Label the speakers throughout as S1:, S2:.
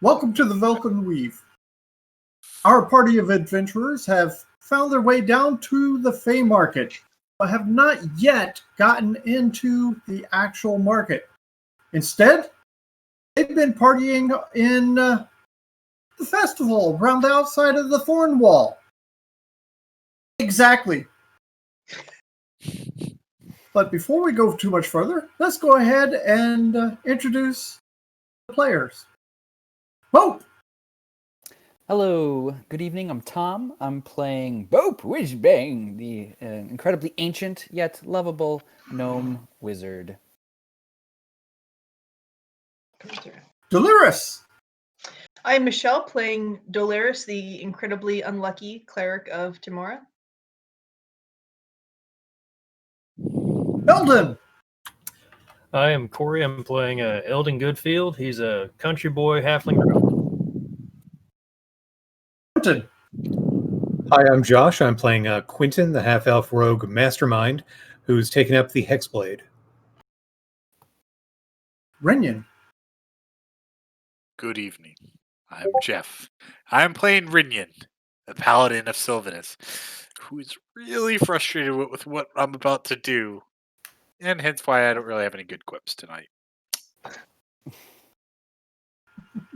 S1: Welcome to the Velkyn Weave. Our party of adventurers have found their way down to the Fey Market, but have not yet gotten into the actual market. Instead, they've been partying in the festival around the outside of the Thorn Wall. Exactly. But before we go too much further, let's go ahead and introduce the players. Bope!
S2: Hello, good evening. I'm Tom. I'm playing Bope Whizbang, the incredibly ancient yet lovable gnome wizard.
S1: Delirious!
S3: I'm Michelle, playing Dolaris, the incredibly unlucky cleric of Tamora.
S1: Eldon!
S4: I am Corey. I'm playing Eldon Goodfield. He's a country boy halfling rogue.
S1: Quentin!
S5: Hi, I'm Josh. I'm playing Quentin, the half-elf rogue mastermind, who's taken up the Hexblade.
S1: Renyon!
S6: Good evening. I'm Jeff. I'm playing Rinyan, the paladin of Sylvanus, who is really frustrated with what I'm about to do, and hence why I don't really have any good quips tonight.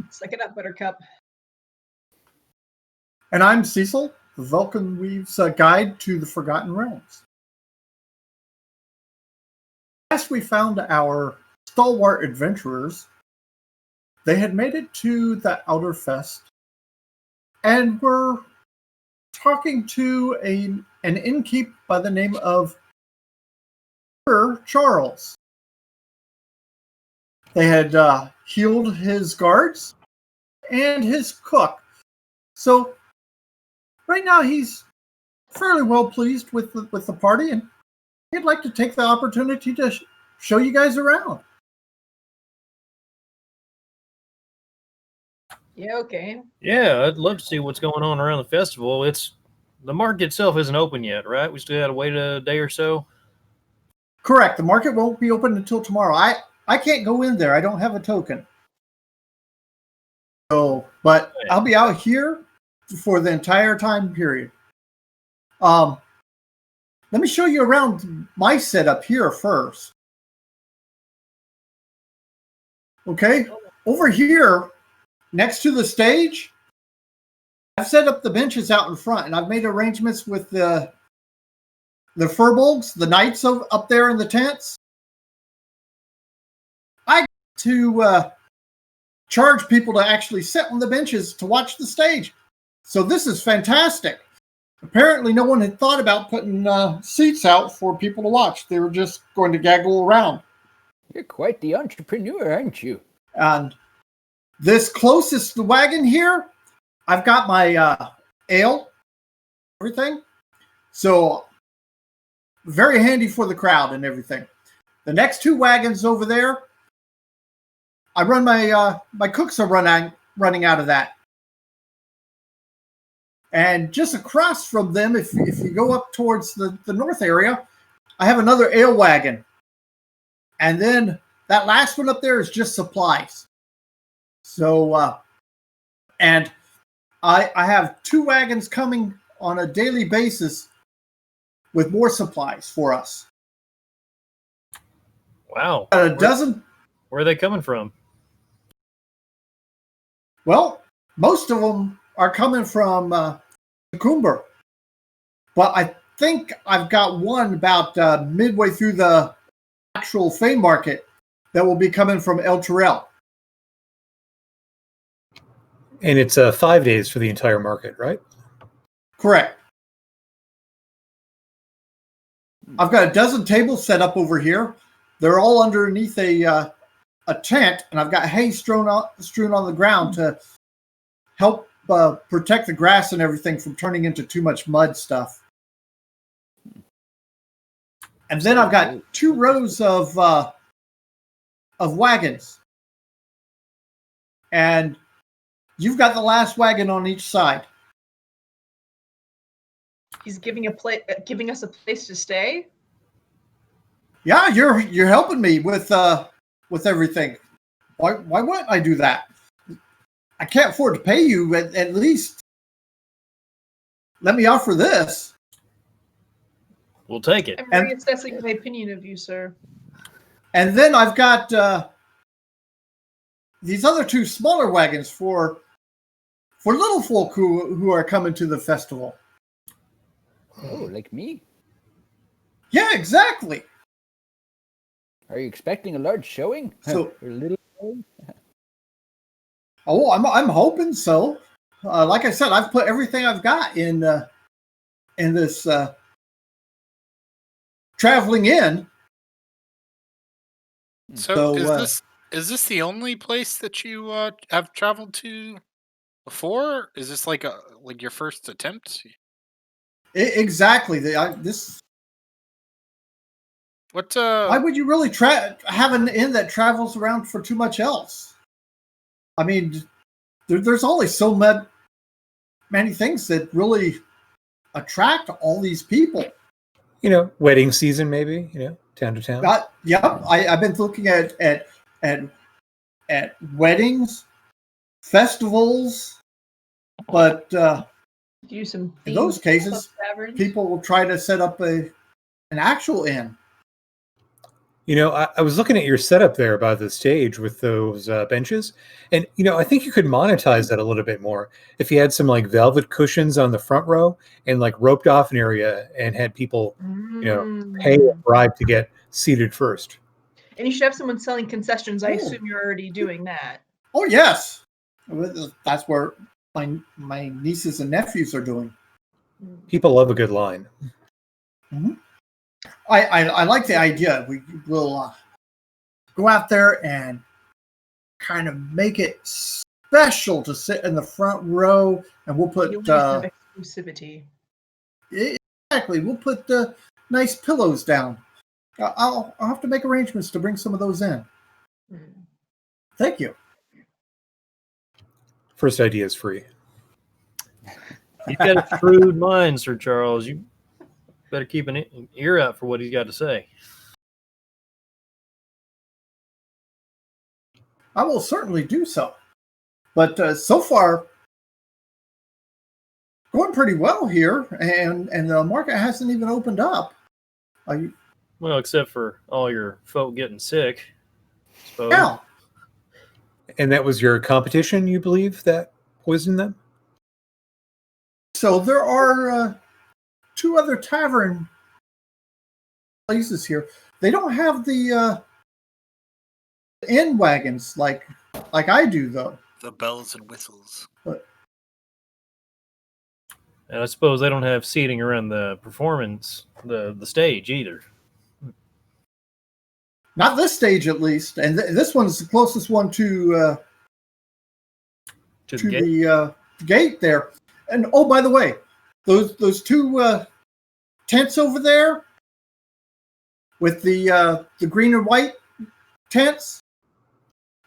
S3: Suck it up, Buttercup.
S1: And I'm Cecil, the Velkyn Weave's guide to the Forgotten Realms. Last we found our stalwart adventurers, they had made it to the Outer Fest and were talking to an innkeep by the name of Sir Charles. They had healed his guards and his cook. So right now he's fairly well pleased with the party, and he'd like to take the opportunity to show you guys around.
S3: Yeah, okay.
S4: Yeah, I'd love to see what's going on around the festival. The market itself isn't open yet, right? We still got to wait a day or so.
S1: Correct. The market won't be open until tomorrow. I can't go in there. I don't have a token. So, but I'll be out here for the entire time period. Let me show you around my setup here first. Okay, over here, next to the stage, I've set up the benches out in front, and I've made arrangements with the furbolgs, the knights up there in the tents. I get to charge people to actually sit on the benches to watch the stage. So this is fantastic. Apparently no one had thought about putting seats out for people to watch. They were just going to gaggle around.
S2: You're quite the entrepreneur, aren't you?
S1: And this closest wagon here, I've got my ale, everything. So very handy for the crowd and everything. The next two wagons over there, I run my cooks are running out of that. And just across from them, if you go up towards the north area, I have another ale wagon. And then that last one up there is just supplies. So, and I have two wagons coming on a daily basis with more supplies for us.
S4: Wow.
S1: A dozen.
S4: Where are they coming from?
S1: Well, most of them are coming from Cucumber. But I think I've got one about midway through the actual Fey Market that will be coming from El Terrell.
S5: And it's 5 days for the entire market, right?
S1: Correct. I've got a dozen tables set up over here. They're all underneath a tent, and I've got hay strewn on the ground to help protect the grass and everything from turning into too much mud stuff. And then I've got 2 rows of wagons, and you've got the last wagon on each side.
S3: He's giving us a place to stay.
S1: Yeah, you're helping me with everything. Why wouldn't I do that? I can't afford to pay you. At least let me offer this.
S4: We'll take it.
S3: I'm
S1: And-
S3: reassessing my opinion of you, sir.
S1: And then I've got these other 2 smaller wagons for little folk who are coming to the festival.
S2: Oh, like me?
S1: Yeah, exactly.
S2: Are you expecting a large showing?
S1: So-
S2: Or a little showing?
S1: Oh, I'm hoping so. Like I said, I've put everything I've got in this traveling in.
S6: So,
S1: So,
S6: is this the only place that you have traveled to before? Is this like your first attempt?
S1: Exactly. This.
S6: What
S1: Why would you really have an inn that travels around for too much else? I mean, there's always so many things that really attract all these people.
S5: Wedding season, maybe. Town to town.
S1: Yep, I've been looking at weddings, festivals, but
S3: Do some
S1: in those
S3: themed
S1: cases,
S3: taverns.
S1: people will try to set up an actual inn.
S5: I was looking at your setup there by the stage with those benches, and I think you could monetize that a little bit more if you had some like velvet cushions on the front row and like roped off an area and had people, pay a bribe to get seated first.
S3: And you should have someone selling concessions. I
S1: Oh.
S3: assume you're already doing that.
S1: Oh yes, that's where my nieces and nephews are doing.
S5: People love a good line.
S1: I like the idea. We will go out there and kind of make it special to sit in the front row, and we'll put
S3: You'll need some exclusivity.
S1: exactly. We'll put nice pillows down. I'll have to make arrangements to bring some of those in. Thank you.
S5: First idea is free.
S4: He's got a shrewd mind, Sir Charles. You better keep an ear out for what he's got to say.
S1: I will certainly do so. But so far, going pretty well here, and the market hasn't even opened up.
S4: Well, except for all your folk getting sick. I suppose.
S1: Yeah.
S5: And that was your competition, you believe, that poisoned them?
S1: So there are 2 other tavern places here. They don't have the inn wagons like I do, though.
S6: the bells and whistles?
S4: And I suppose they don't have seating around the performance, the stage either.
S1: Not this stage, at least. And this one's the closest one to
S4: To the gate.
S1: the gate there. And oh, by the way, those 2 tents over there with the green and white tents,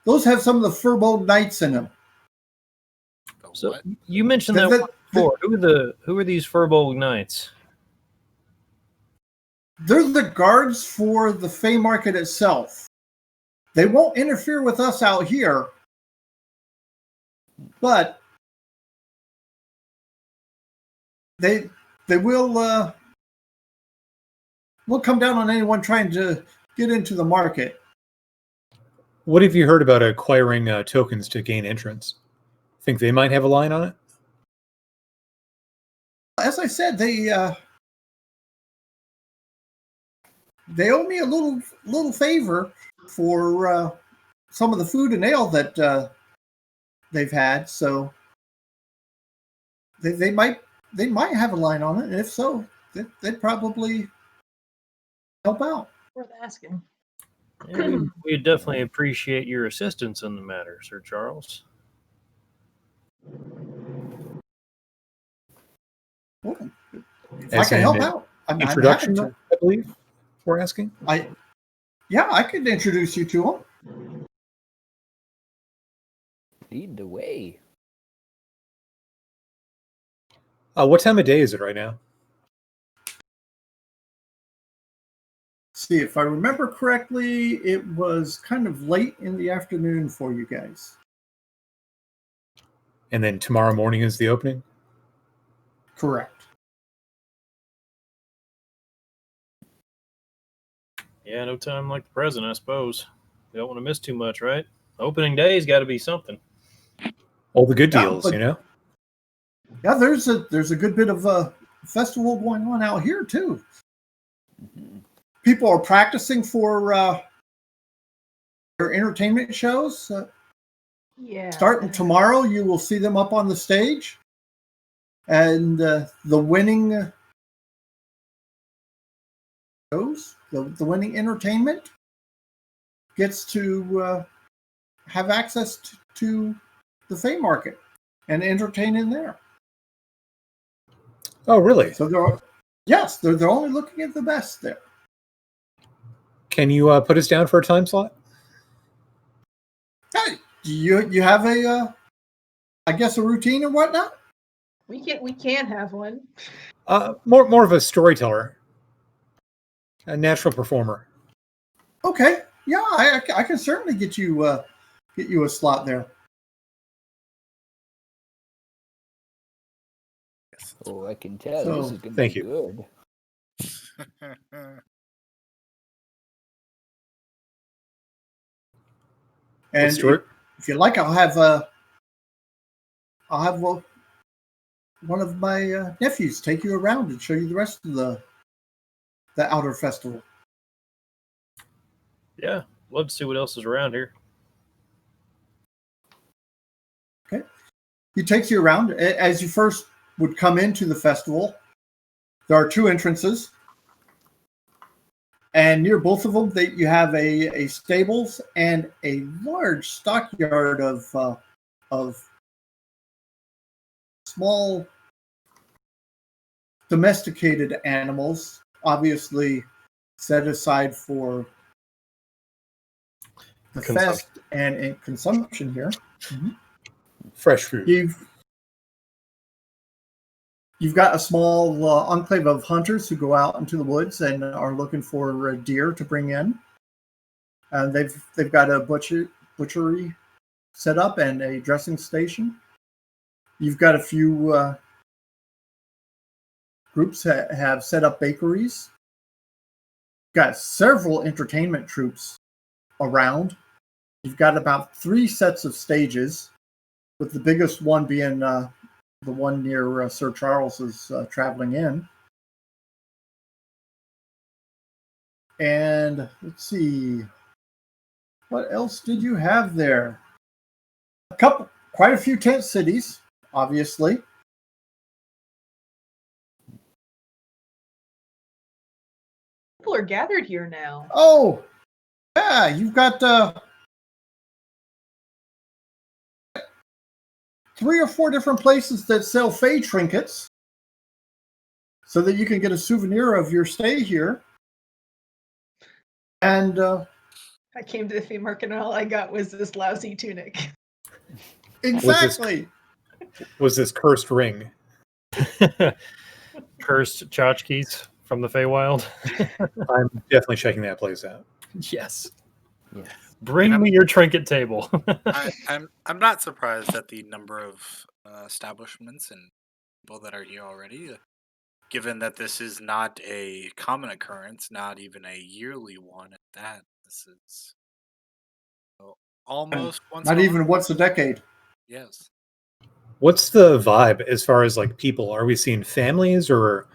S1: those have some of the Furbolg Knights in them.
S4: So
S6: What?
S4: you mentioned that one before. Who are these Furbolg Knights?
S1: They're the guards for the Fey Market itself. They won't interfere with us out here, but they will come down on anyone trying to get into the market.
S5: What have you heard about acquiring tokens to gain entrance? Think they might have a line on it?
S1: As I said, they owe me a little favor for some of the food and ale that they've had. So they might have a line on it, and if so, they'd probably help out.
S3: Worth asking.
S4: Yeah, we definitely appreciate your assistance in the matter, Sir Charles.
S1: Well, if
S5: As
S1: I can
S5: an
S1: help out, I'm happy
S5: Introduction,
S1: to.
S5: I believe we're asking.
S1: I could introduce you to them.
S2: Lead the way.
S5: What time of day is it right now?
S1: See, if I remember correctly, it was kind of late in the afternoon for you guys.
S5: and then tomorrow morning is the opening.
S1: Correct.
S4: Yeah, no time like the present, I suppose. You don't want to miss too much, right? Opening day's got to be something.
S5: All the good
S1: Yeah,
S5: deals,
S1: but-
S5: you know.
S1: Yeah, there's a good bit of a festival going on out here too. People are practicing for their entertainment shows.
S3: Yeah.
S1: Starting tomorrow, you will see them up on the stage, and the winning shows, the winning entertainment gets to have access to the Fey Market and entertain in there.
S5: Oh, really?
S1: So they're only looking at the best there.
S5: Can you put us down for a time slot?
S1: Hey, do you have I guess a routine and whatnot?
S3: We can have one.
S5: More of a storyteller, a natural performer.
S1: Okay, yeah, I can certainly get you a slot there.
S2: Oh, I can tell
S1: So,
S2: this is going to
S5: thank
S2: be
S5: you.
S2: good.
S1: And
S5: Stuart?
S1: if you like, I'll have one of my nephews take you around and show you the rest of the outer festival.
S4: Yeah, love to see what else is around here.
S1: Okay, he takes you around. As you first would come into the festival, there are two entrances, and near both of them, you have a stables and a large stockyard of small domesticated animals, obviously set aside for the fest and consumption here.
S5: Fresh food.
S1: You've got a small enclave of hunters who go out into the woods and are looking for deer to bring in. And they've got a butchery set up and a dressing station. You've got a few groups that have set up bakeries. Got several entertainment troops around. You've got about 3 sets of stages, with the biggest one being the one near Sir Charles's traveling in. And let's see, what else did you have there? Quite a few tent cities, obviously.
S3: People are gathered here now.
S1: Oh, yeah, you've got 3 or 4 different places that sell Fey trinkets so that you can get a souvenir of your stay here. And
S3: I came to the Fey Market and all I got was this lousy tunic.
S1: exactly.
S5: Was this cursed ring?
S4: Cursed tchotchkes from the Feywild.
S5: I'm definitely checking that place out.
S4: Yes.
S2: Yes.
S4: Bring me your trinket table.
S6: I'm not surprised at the number of establishments and people that are here already, given that this is not a common occurrence, not even a yearly one at that. This is almost once.
S1: Not
S6: in a
S1: even
S6: month.
S1: once a decade.
S6: Yes.
S5: What's the vibe as far as like people? Are we seeing families or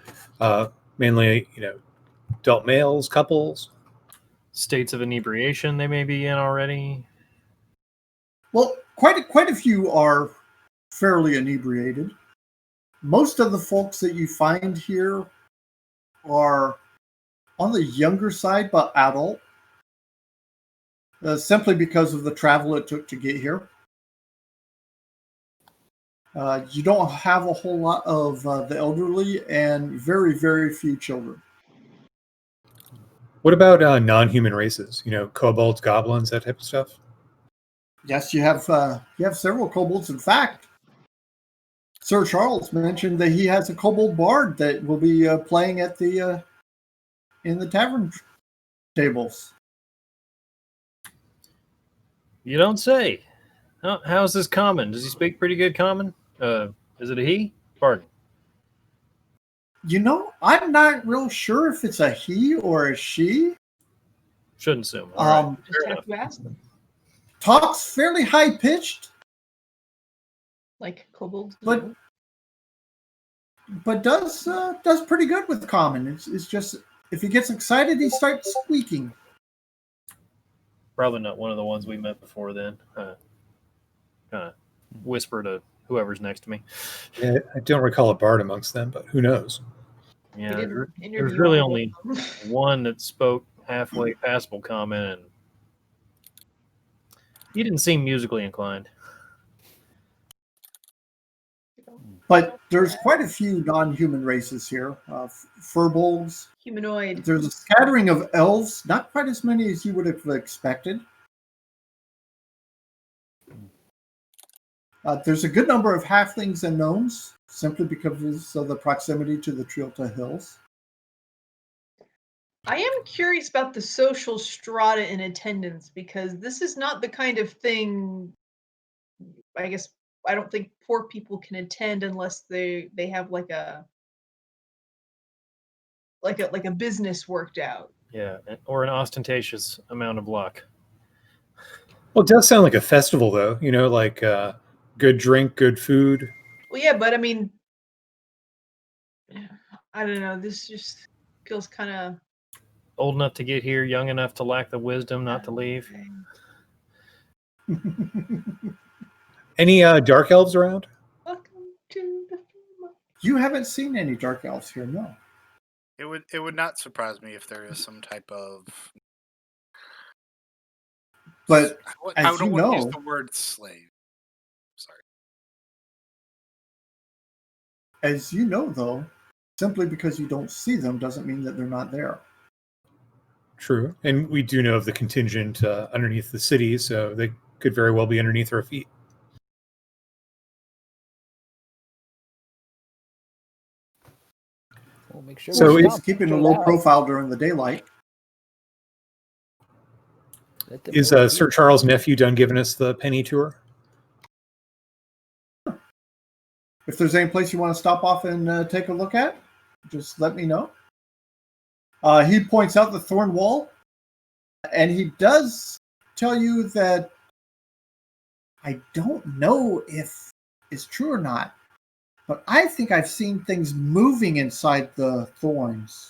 S5: mainly, adult males, couples?
S4: States of inebriation they may be in already.
S1: Well, quite a few are fairly inebriated. Most of the folks that you find here are on the younger side, but adult, simply because of the travel it took to get here. You don't have a whole lot of the elderly and very, very few children.
S5: What about non-human races? Kobolds, goblins, that type of stuff?
S1: Yes, you have several kobolds. In fact, Sir Charles mentioned that he has a kobold bard that will be playing at the in the tavern tables.
S4: You don't say. How's this common? Does he speak pretty good common? Is it a he? Pardon.
S1: I'm not real sure if it's a he or a she.
S4: Shouldn't assume. All right.
S3: Just
S4: Fair
S3: have to ask them.
S1: Talks fairly high pitched,
S3: Like kobolds.
S1: but does pretty good with common. It's just if he gets excited, he starts squeaking.
S4: Probably not one of the ones we met before then. Kind of whisper to whoever's next to me.
S5: Yeah, I don't recall a bard amongst them, but who knows?
S4: Yeah,
S3: We didn't
S4: there's
S3: interview
S4: really
S3: all of
S4: only
S3: them.
S4: one that spoke halfway passable common, and he didn't seem musically inclined.
S1: But there's quite a few non-human races here. Furbolgs.
S3: Humanoid.
S1: There's a scattering of elves, not quite as many as you would have expected. There's a good number of halflings and gnomes, simply because of the proximity to the Trilta Hills.
S3: I am curious about the social strata in attendance because this is not the kind of thing. I guess I don't think poor people can attend unless they have like a business worked out.
S4: Yeah, or an ostentatious amount of luck.
S5: Well, it does sound like a festival, though. Like good drink, good food.
S3: Well, yeah, but I mean, I don't know. This just feels kind of
S4: Old enough to get here, young enough to lack the wisdom not to leave.
S5: Any dark elves around?
S3: Welcome to the
S1: You haven't seen any dark elves here, no.
S6: It would not surprise me if there is some type of.
S1: But
S6: I
S1: as
S6: don't
S1: you
S6: want to use
S1: know,
S6: the word slave. Sorry.
S1: as you know, though, simply because you don't see them doesn't mean that they're not there.
S5: True. And we do know of the contingent underneath the city, so they could very well be underneath our feet.
S2: We'll make sure.
S5: So
S2: we
S1: He's
S2: stop
S1: keeping a
S2: for
S1: low
S2: that.
S1: profile during the daylight.
S2: Let them
S5: Is
S2: know
S5: Sir Charles' nephew done giving us the penny tour?
S1: If there's any place you want to stop off and take a look at, just let me know. He points out the thorn wall, and he does tell you that I don't know if it's true or not, but I think I've seen things moving inside the thorns.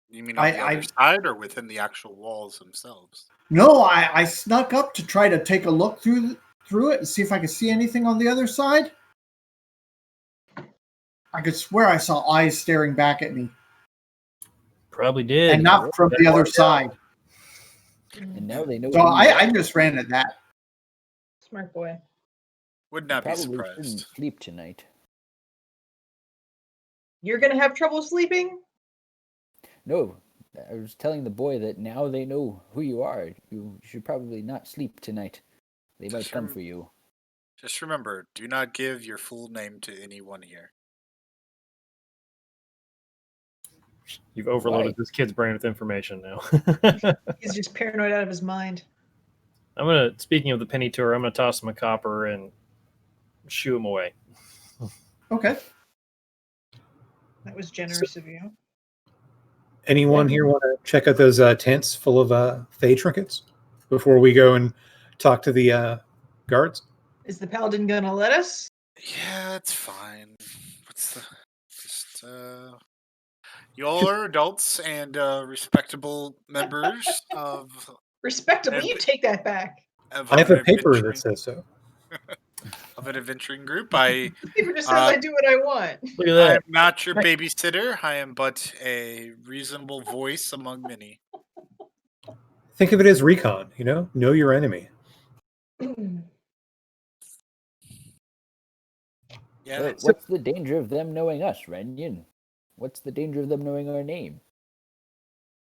S6: You mean on the other side or within the actual walls themselves?
S1: No, I snuck up to try to take a look through it and see if I could see anything on the other side. I could swear I saw eyes staring back at me,
S4: Probably did.
S1: and not from the other side.
S2: And now they know.
S1: So
S2: who you
S1: I
S2: are.
S1: just ran at that.
S3: smart boy.
S6: Would not be
S2: Probably shouldn't
S6: surprised.
S2: sleep tonight.
S3: You're gonna have trouble sleeping?
S2: No, I was telling the boy that now they know who you are. You should probably not sleep tonight. They might
S6: Just
S2: come for you.
S6: Just remember, do not give your full name to anyone here.
S4: You've overloaded
S2: Why?
S4: this kid's brain with information now.
S3: He's just paranoid out of his mind.
S4: Speaking of the penny tour, I'm gonna toss him a copper and shoo him away.
S1: Okay.
S3: That was generous of you.
S5: Anyone here want to check out those tents full of Fey trinkets before we go and talk to the guards?
S3: Is the paladin gonna let us?
S6: Yeah, it's fine. You all are adults and respectable members of
S3: Respectable, you take that back.
S5: I have a paper that says so.
S6: Of an adventuring group. I
S3: Paper just says I do what I want.
S4: Look at
S6: I
S4: that.
S6: am not your babysitter. I am but a reasonable voice among many.
S5: Think of it as recon, know your enemy.
S6: Yeah,
S2: But what's the danger of them knowing us, Renyon? What's the danger of them knowing our name?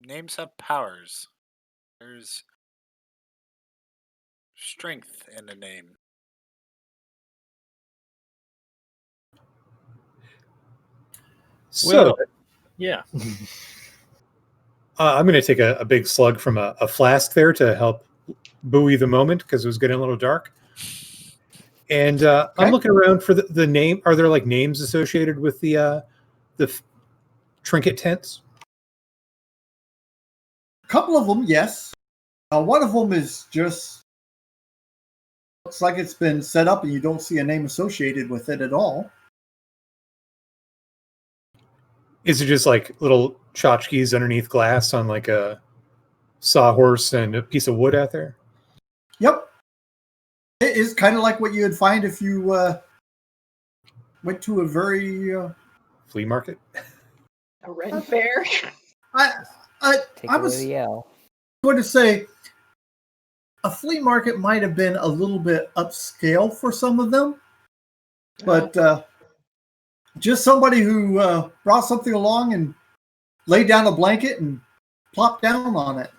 S6: names have powers. There's strength in a name.
S5: So,
S4: Yeah.
S5: I'm going to take a big slug from a flask there to help buoy the moment because it was getting a little dark. And I'm looking around for the name. Are there like names associated with the trinket tents?
S1: A couple of them, yes. One of them is just looks like it's been set up and you don't see a name associated with it at all.
S5: Is it just like little tchotchkes underneath glass on like a sawhorse and a piece of wood out there?
S1: Yep. It is kind of like what you'd find if you went to a very
S5: Flea market?
S3: A Ren fair.
S1: I
S2: Take
S1: I
S2: away
S1: was
S2: the L.
S1: going to say a flea market might have been a little bit upscale for some of them, but just somebody who brought something along and laid down a blanket and plopped down on it.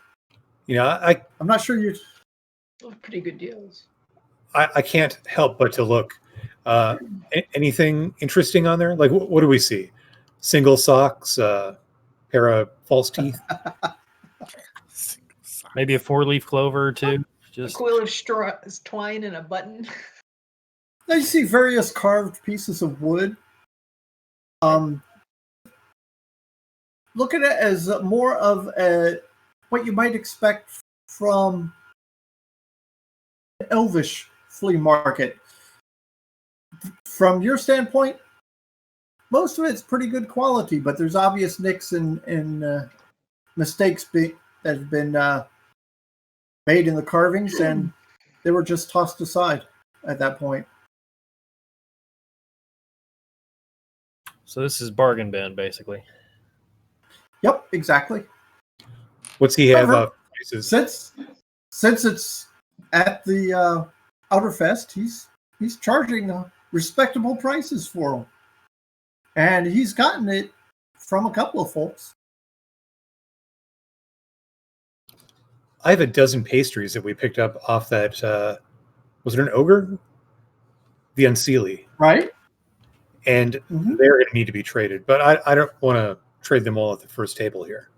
S5: You know,
S1: I'm not sure you.
S3: Those are pretty good deals.
S5: I can't help but to look. Anything interesting on there? Like, what do we see? Single socks, pair of false teeth.
S4: Maybe a 4-leaf clover or two.
S3: A
S4: Just
S3: coil of straw, twine and a button.
S1: I see various carved pieces of wood. Look at it as more of what you might expect from an elvish flea market. From your standpoint, most of it's pretty good quality, but there's obvious nicks and mistakes that have been made in the carvings, and they were just tossed aside at that point.
S4: so this is bargain bin, basically.
S1: Yep, exactly.
S5: What's he have
S1: However,
S5: up? Prices?
S1: Since it's at the Outer Fest, he's charging respectable prices for them, and he's gotten it from a couple of folks.
S5: I have a dozen pastries that we picked up off that. Was it an ogre? The Unseelie.
S1: Right?
S5: And
S1: Mhm.
S5: they're going to need to be traded. But I don't want to trade them all at the first table here.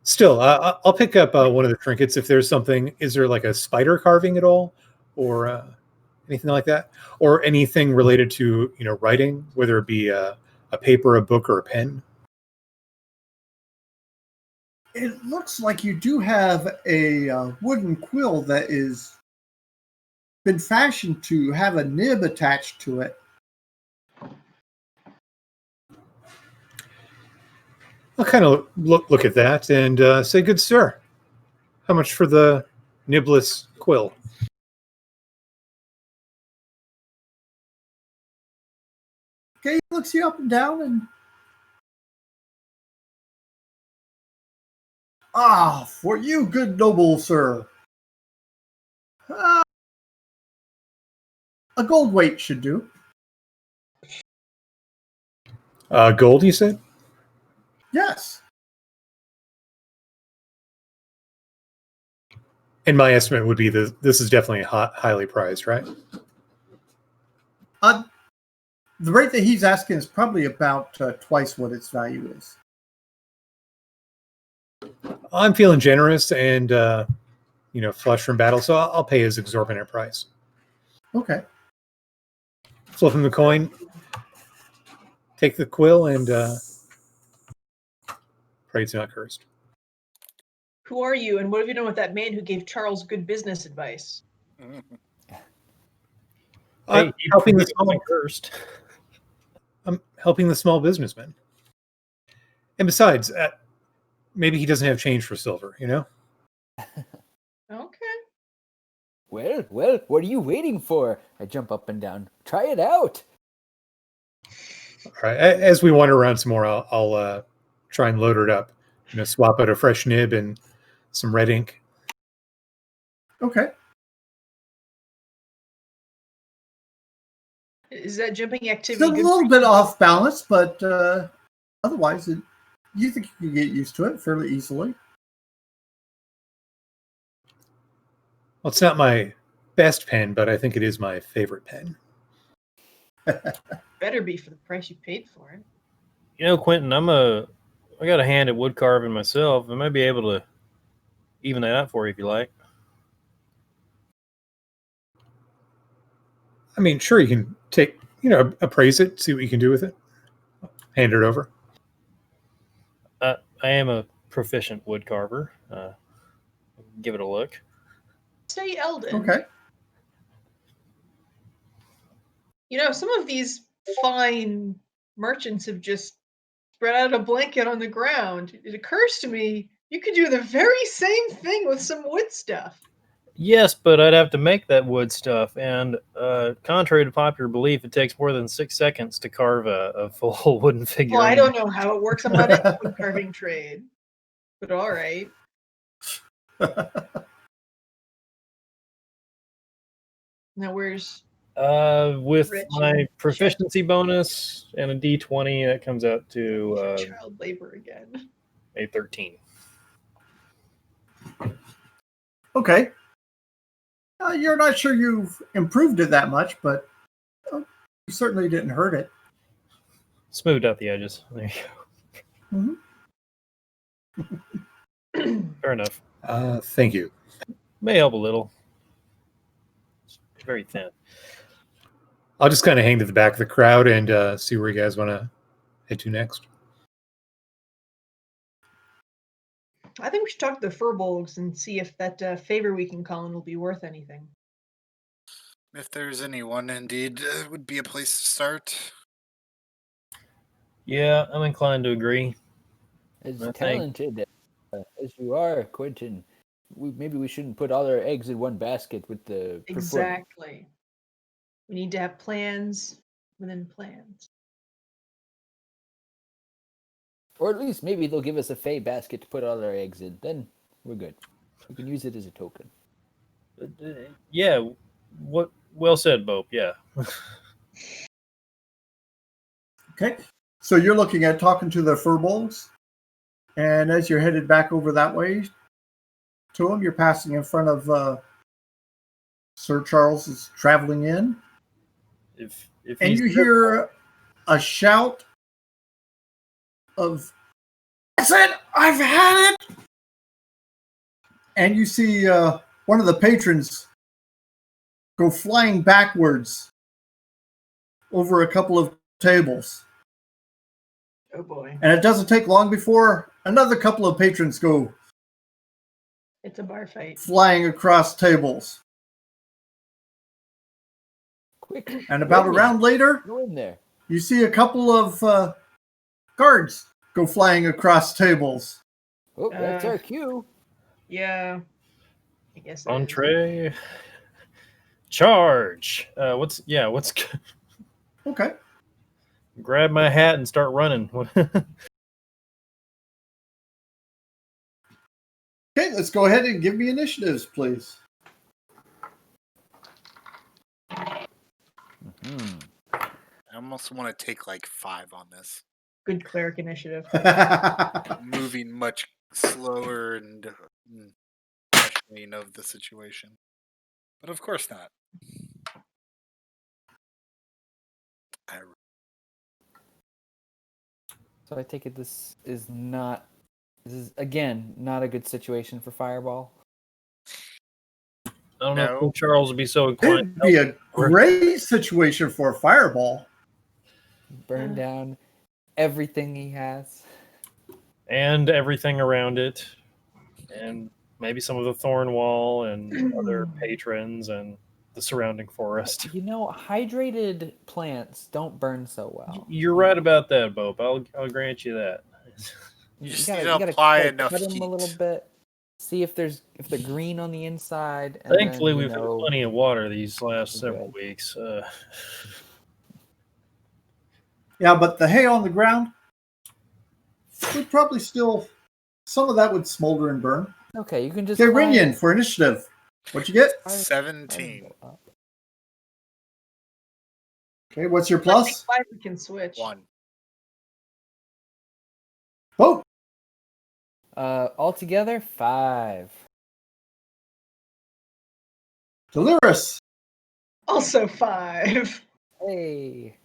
S5: Still, I'll pick up one of the trinkets if there's something. Is there like a spider carving at all, or anything like that, or anything related to writing, whether it be a paper, a book, or a pen?
S1: It looks like you do have a wooden quill that is been fashioned to have a nib attached to it.
S5: I'll kind of look at that and say, "Good sir, how much for the nibless quill?"
S1: Okay, he looks you up and down and for you, good noble sir. A gold weight should do.
S5: Gold, you said?
S1: Yes.
S5: And my estimate would be that this is definitely highly prized, right?
S1: The rate that he's asking is probably about twice what its value is.
S5: I'm feeling generous and flush from battle, so I'll pay his exorbitant price.
S1: Okay.
S5: Flip him the coin, take the quill, and pray it's not cursed.
S3: Who are you, and what have you done with that man who gave Charles good business advice?
S5: I'm helping the small.
S4: Cursed.
S5: I'm helping the small businessman. And besides, maybe he doesn't have change for silver,
S3: Okay.
S2: Well, what are you waiting for? I jump up and down. Try it out.
S5: All right. As we wander around some more, I'll try and load it up. Swap out a fresh nib and some red ink.
S1: Okay.
S3: Is that jumping activity
S1: Still a
S3: good
S1: little
S3: for
S1: bit
S3: you?
S1: off balance, but otherwise, you think you can get used to it fairly easily.
S5: Well, it's not my best pen, but I think it is my favorite pen.
S3: Better be for the price you paid for it.
S4: Quentin, I got a hand at wood carving myself. I might be able to even that out for you if you like.
S5: I mean, sure, you can take, appraise it, see what you can do with it, hand it over.
S4: I am a proficient wood carver. Give it a look.
S3: Say Eldon.
S1: Okay.
S3: Some of these fine merchants have just spread out a blanket on the ground. It occurs to me you could do the very same thing with some wood stuff.
S4: Yes, but I'd have to make that wood stuff, and contrary to popular belief, it takes more than 6 seconds to carve a full wooden figure.
S3: Well, I don't know how it works. I'm not in the wood carving trade, but all right. Now where's
S4: With
S3: Rich
S4: my
S3: and
S4: proficiency bonus and a D20, that comes out to
S3: child labor again?
S4: a 13.
S1: Okay. You're not sure you've improved it that much, but you certainly didn't hurt it.
S4: Smoothed out the edges. There you go. Fair enough.
S5: Thank you.
S4: May help a little. It's very thin.
S5: I'll just kind of hang to the back of the crowd and see where you guys want to head to next.
S3: I think we should talk to the furbolgs and see if that favor we can call in will be worth anything.
S6: If there's anyone, indeed, it would be a place to start.
S4: Yeah, I'm inclined to agree.
S2: As
S4: I think-
S2: talented as you are, Quentin, maybe we shouldn't put all our eggs in one basket with the performance.
S3: Exactly. We need to have plans within plans.
S2: Or at least maybe they'll give us a Fey basket to put all our eggs in. Then we're good. We can use it as a token.
S4: Yeah, what? Well said, Bope. Yeah.
S1: Okay. So you're looking at talking to the furbolgs, and as you're headed back over that way to them, you're passing in front of Sir Charles is traveling in,
S4: If
S1: and
S4: he's
S1: you hear a shout of, "That's it! I've had it!" And you see one of the patrons go flying backwards over a couple of tables.
S3: Oh boy.
S1: And it doesn't take long before another couple of patrons go
S3: It's a bar fight.
S1: flying across tables.
S2: Quick.
S1: And about a
S2: Remy,
S1: round later,
S2: go in there.
S1: you see a couple of guards go flying across tables.
S2: Oh, that's
S3: Uh,
S2: our cue.
S3: Yeah. I guess it is.
S4: entree, charge. What's
S1: Okay.
S4: grab my hat and start running.
S1: Okay, let's go ahead and give me initiatives, please.
S2: Hmm.
S6: I almost want to take like 5 on this.
S3: Good cleric initiative.
S6: Moving much slower and questioning of the situation. But of course not.
S2: So I take it this is again not a good situation for Fireball.
S4: I don't know
S6: No.
S4: if Charles would be so inclined.
S1: It'd be a great situation for a fireball.
S2: Burn down everything he has.
S4: And everything around it, and maybe some of the thorn wall and other patrons and the surrounding forest.
S2: Hydrated plants don't burn so well.
S4: You're right about that, Bope. I'll grant you that.
S6: You just need to apply enough
S2: cut them a little
S6: heat.
S2: bit. See if they're green on the inside. And
S4: Thankfully,
S2: then,
S4: we've had plenty of water these last several weeks.
S1: Yeah, but the hay on the ground would probably still, some of that would smolder and burn.
S2: Okay, you can just.
S1: Okay, Rinian for initiative. What'd you get?
S6: 17.
S1: Okay, what's your plus?
S3: 5 we can switch.
S6: 1.
S1: Oh,
S2: Altogether 5.
S1: Delirious.
S3: Also 5.
S2: Hey.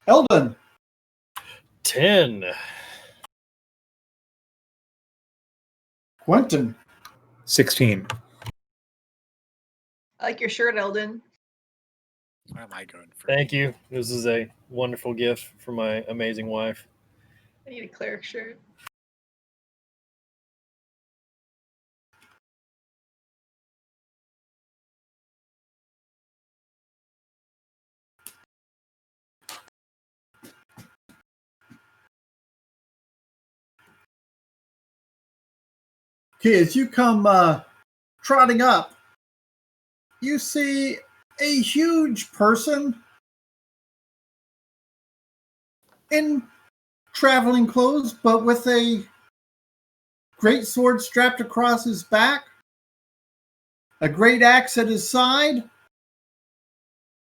S1: Eldon.
S4: 10.
S1: Quentin.
S5: 16.
S3: I like your shirt, Eldon.
S6: Why am I going for?
S4: Thank you. This is a wonderful gift from my amazing wife.
S3: I need a cleric shirt.
S1: Okay, as you come trotting up, you see a huge person in traveling clothes, but with a great sword strapped across his back, a great axe at his side,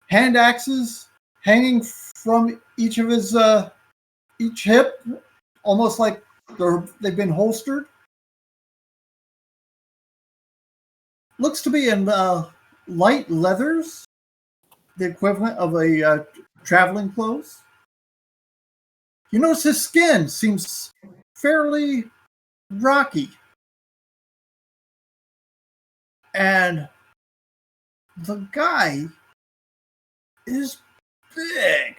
S1: hand axes hanging from each of his each hip, almost like they've been holstered. Looks to be in light leathers, the equivalent of a traveling clothes. You notice his skin seems fairly rocky. And the guy is big.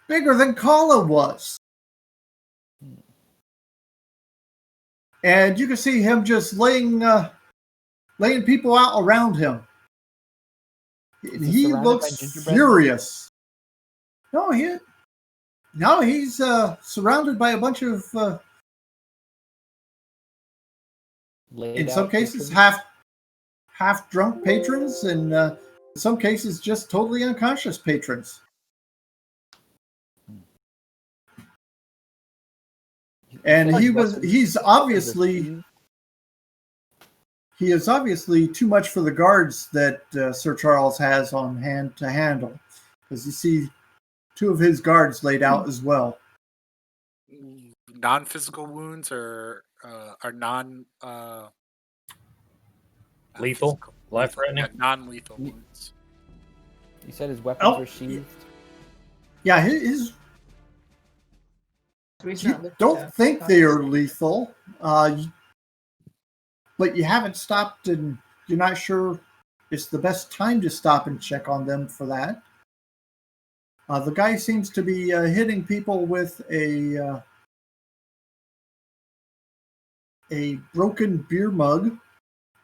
S1: Bigger than Kala was. And you can see him just laying people out around him. And he looks furious. No, he's surrounded by a bunch of, in some cases, half drunk patrons, and in some cases, just totally unconscious patrons. And he is obviously too much for the guards that Sir Charles has on hand to handle, because you see two of his guards laid out as well.
S6: Non-physical wounds or are non
S4: Lethal? Life-threatening?
S6: Yeah, non-lethal wounds.
S2: You said his weapons were sheathed?
S1: Yeah, his. You don't think they are lethal, but you haven't stopped, and you're not sure it's the best time to stop and check on them for that. The guy seems to be hitting people with a broken beer mug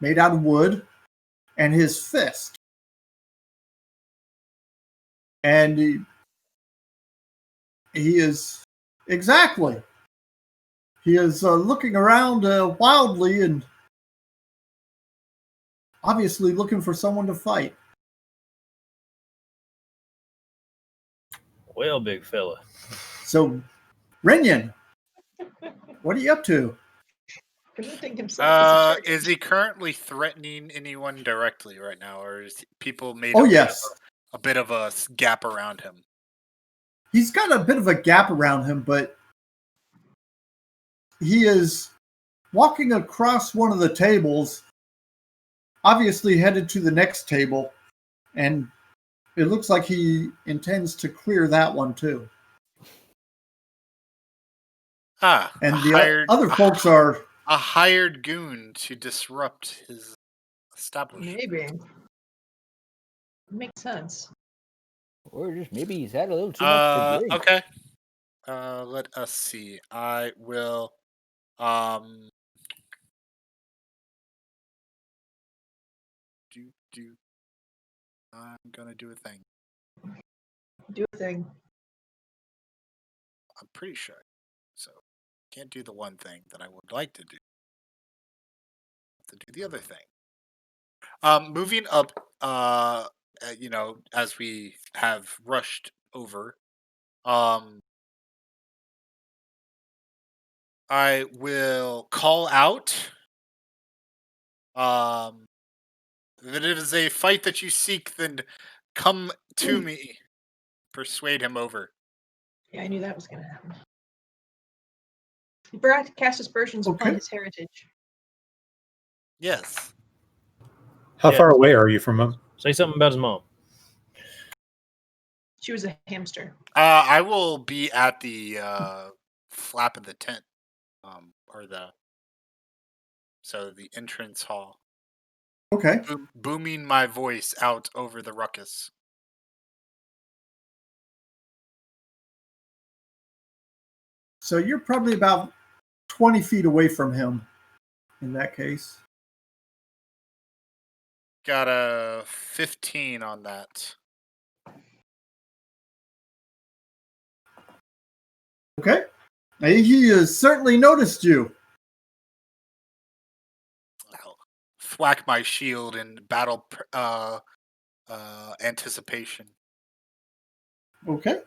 S1: made out of wood and his fist. And he is exactly. He is looking around wildly and obviously looking for someone to fight.
S4: Well, big fella.
S1: So, Renyon, what are you up to?
S3: Presenting himself as a target.
S6: Is he currently threatening anyone directly right now, or is people made a bit of a gap around him?
S1: He's got a bit of a gap around him, but he is walking across one of the tables, obviously headed to the next table, and it looks like he intends to clear that one too. And the other folks are
S6: a hired goon to disrupt his establishment.
S3: Maybe. Makes sense.
S2: Or just maybe he's had a little too much to drink.
S6: Okay. Let us see. I will I'm gonna do a thing.
S3: Do a thing.
S6: I'm pretty sure. So can't do the one thing that I would like to do. To do the other thing. Moving up as we have rushed over, I will call out that it is a fight that you seek, then come to me. Persuade him over.
S3: Yeah, I knew that was going to happen. He forgot to cast aspersions upon his heritage.
S6: Yes.
S5: How far away are you from him?
S4: Say something about his mom.
S3: She was a hamster.
S6: I will be at the flap of the tent. or the entrance hall,
S1: Okay.
S6: booming my voice out over the ruckus.
S1: So you're probably about 20 feet away from him in that case.
S6: Got a 15 on that.
S1: Okay. He has certainly noticed you.
S6: I'll thwack my shield in battle anticipation.
S1: Okay.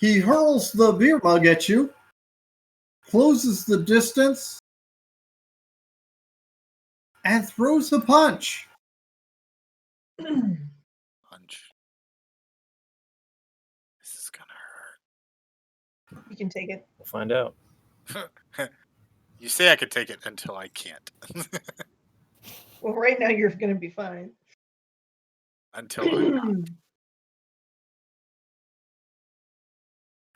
S1: He hurls the beer mug at you, closes the distance, and throws the punch.
S6: Punch. This is gonna
S3: You can take it.
S4: We'll find out.
S6: hurt. You say I could take it until I can't.
S3: Well, right now you're going to be fine.
S6: Until I'm not.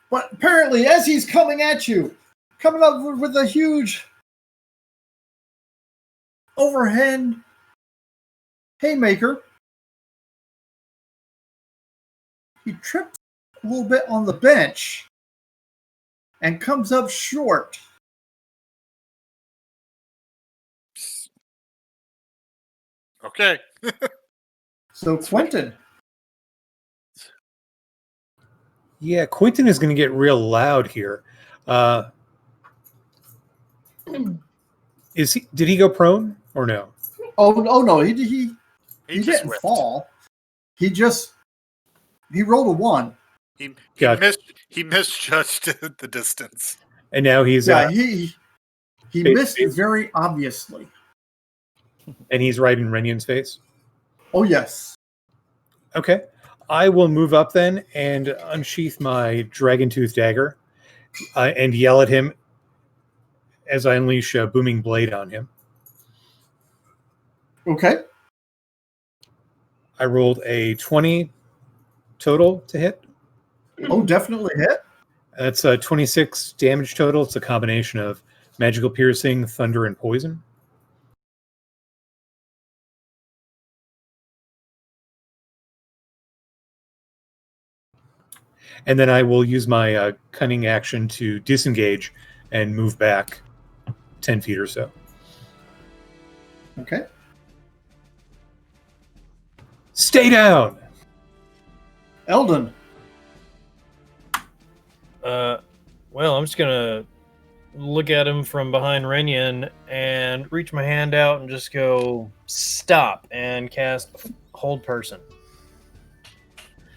S1: But apparently, as he's coming at you, coming up with a huge overhand haymaker, he trips a little bit on the bench and comes up short.
S6: Okay.
S1: So Quentin,
S5: Yeah, Quentin is going to get real loud here. Did he go prone or no?
S1: oh no, he
S6: He just
S1: didn't
S6: whipped.
S1: fall. He rolled a 1.
S6: He
S5: Gotcha.
S6: misjudged the distance.
S5: And now he's
S1: He
S5: Face-
S1: missed
S5: face-
S1: very obviously.
S5: and he's right in Renion's face.
S1: Oh yes.
S5: Okay. I will move up then and unsheath my dragon tooth dagger and yell at him as I unleash a booming blade on him.
S1: Okay.
S5: I rolled a 20 total to hit.
S1: Oh, definitely hit.
S5: That's a 26 damage total. It's a combination of magical piercing, thunder, and poison. And then I will use my cunning action to disengage and move back 10 feet or so.
S1: Okay.
S5: Stay down!
S1: Eldon.
S4: Well, I'm just gonna look at him from behind Renyon and reach my hand out and just go stop and cast Hold Person.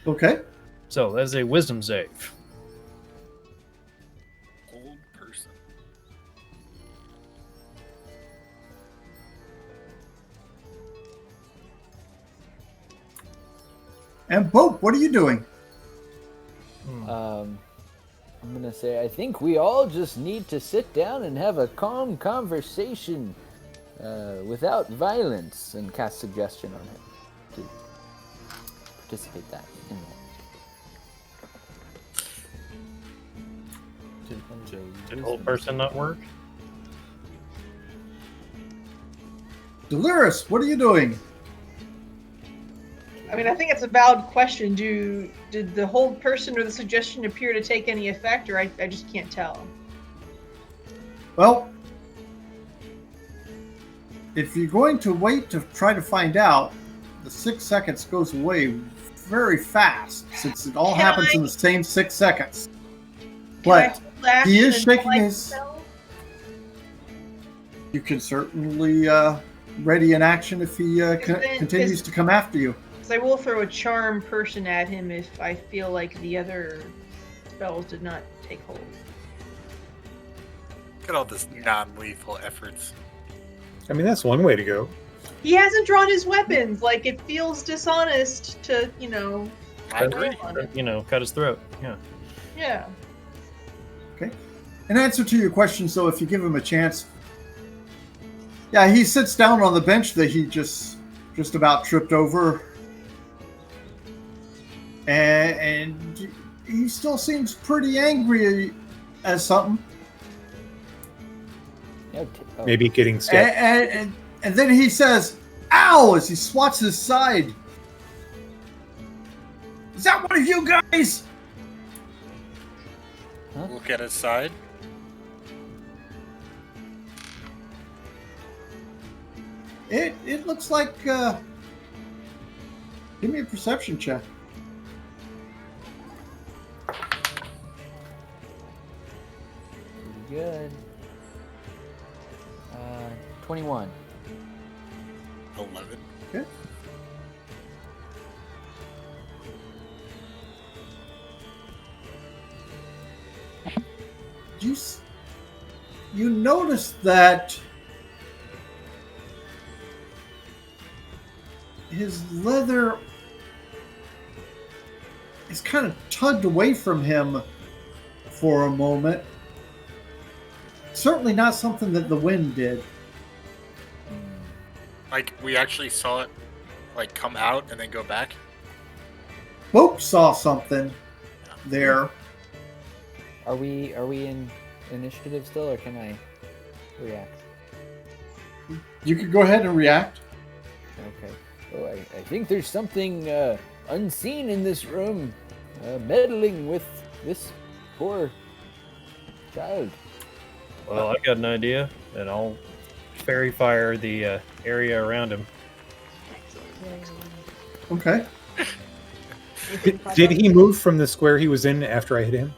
S1: Okay.
S4: So that is a Wisdom save.
S6: Old person.
S1: And Pope, what are you doing?
S2: I'm gonna say I think we all just need to sit down and have a calm conversation without violence, and cast suggestion on him to participate in that.
S4: Did Hold Person not work?
S1: Delirious, what are you doing?
S3: I mean, I think it's a valid question. Did the hold person or the suggestion appear to take any effect, or I just can't tell?
S1: Well, if you're going to wait to try to find out, the 6 seconds goes away very fast since it all
S3: Can
S1: happens
S3: I-
S1: in the same 6 seconds.
S3: Can I
S1: But
S3: flash
S1: he is
S3: until
S1: shaking
S3: I
S1: his-
S3: tell?
S1: you can certainly ready in action if he continues to come after you.
S3: 'Cause I will throw a charm person at him if I feel like the other spells did not take hold.
S6: Look at all this non-lethal efforts.
S5: I mean, that's one way to go.
S3: He hasn't drawn his weapons. Like, it feels dishonest to,
S6: I agree.
S3: on it.
S4: Cut his throat. Yeah.
S3: Yeah.
S1: In answer to your question, so if you give him a chance, yeah, he sits down on the bench that he just just about tripped over. And he still seems pretty angry at something.
S5: Maybe getting scared.
S1: And then he says, "Ow!" as he swats his side. Is that one of you guys?
S2: Huh?
S6: Look at his side.
S1: It looks like. Give me a perception check.
S2: Pretty good. 21.
S6: 11.
S1: Okay. You notice that his leather is kind of tugged away from him for a moment. Certainly not something that the wind did.
S6: Like, we actually saw it, like, come out and then go back.
S1: Boop saw something there.
S2: Are we in initiative still, or can I react?
S1: You could go ahead and react.
S2: Okay. Oh, I think there's something unseen in this room, meddling with this poor child.
S4: Well, I got an idea, and I'll fairy fire the area around him.
S1: Okay.
S5: Did he move from the square he was in after I hit him?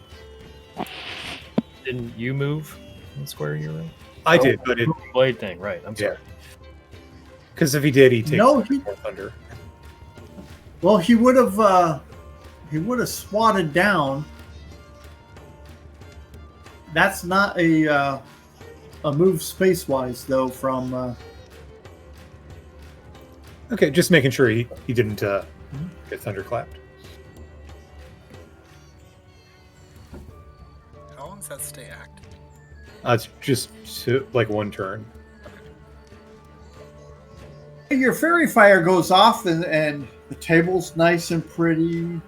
S4: Didn't you move in the square you're in?
S5: I did, but it
S4: Blade thing, right? I'm sorry.
S5: because if he did, he'd take
S1: No,
S5: more thunder.
S1: Well, he would have swatted down. That's not a move space-wise, though, from...
S5: Okay, just making sure he didn't get thunderclapped.
S6: How long does that stay active?
S5: It's just like one turn.
S1: Your fairy fire goes off, and the table's nice and pretty.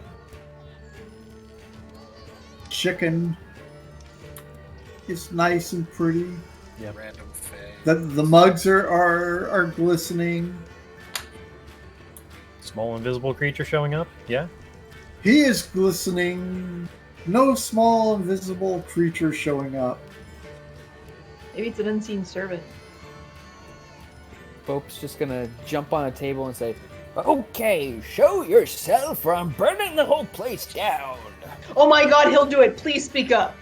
S1: Chicken is nice and pretty.
S4: Yep.
S6: Random fay.
S1: The mugs are glistening.
S4: Small invisible creature showing up? Yeah?
S1: He is glistening. No small invisible creature showing up.
S3: Maybe it's an unseen servant.
S2: Pope's just gonna jump on a table and say, "Okay, show yourself, or I'm burning the whole place down."
S3: Oh my god, he'll do it. Please speak up.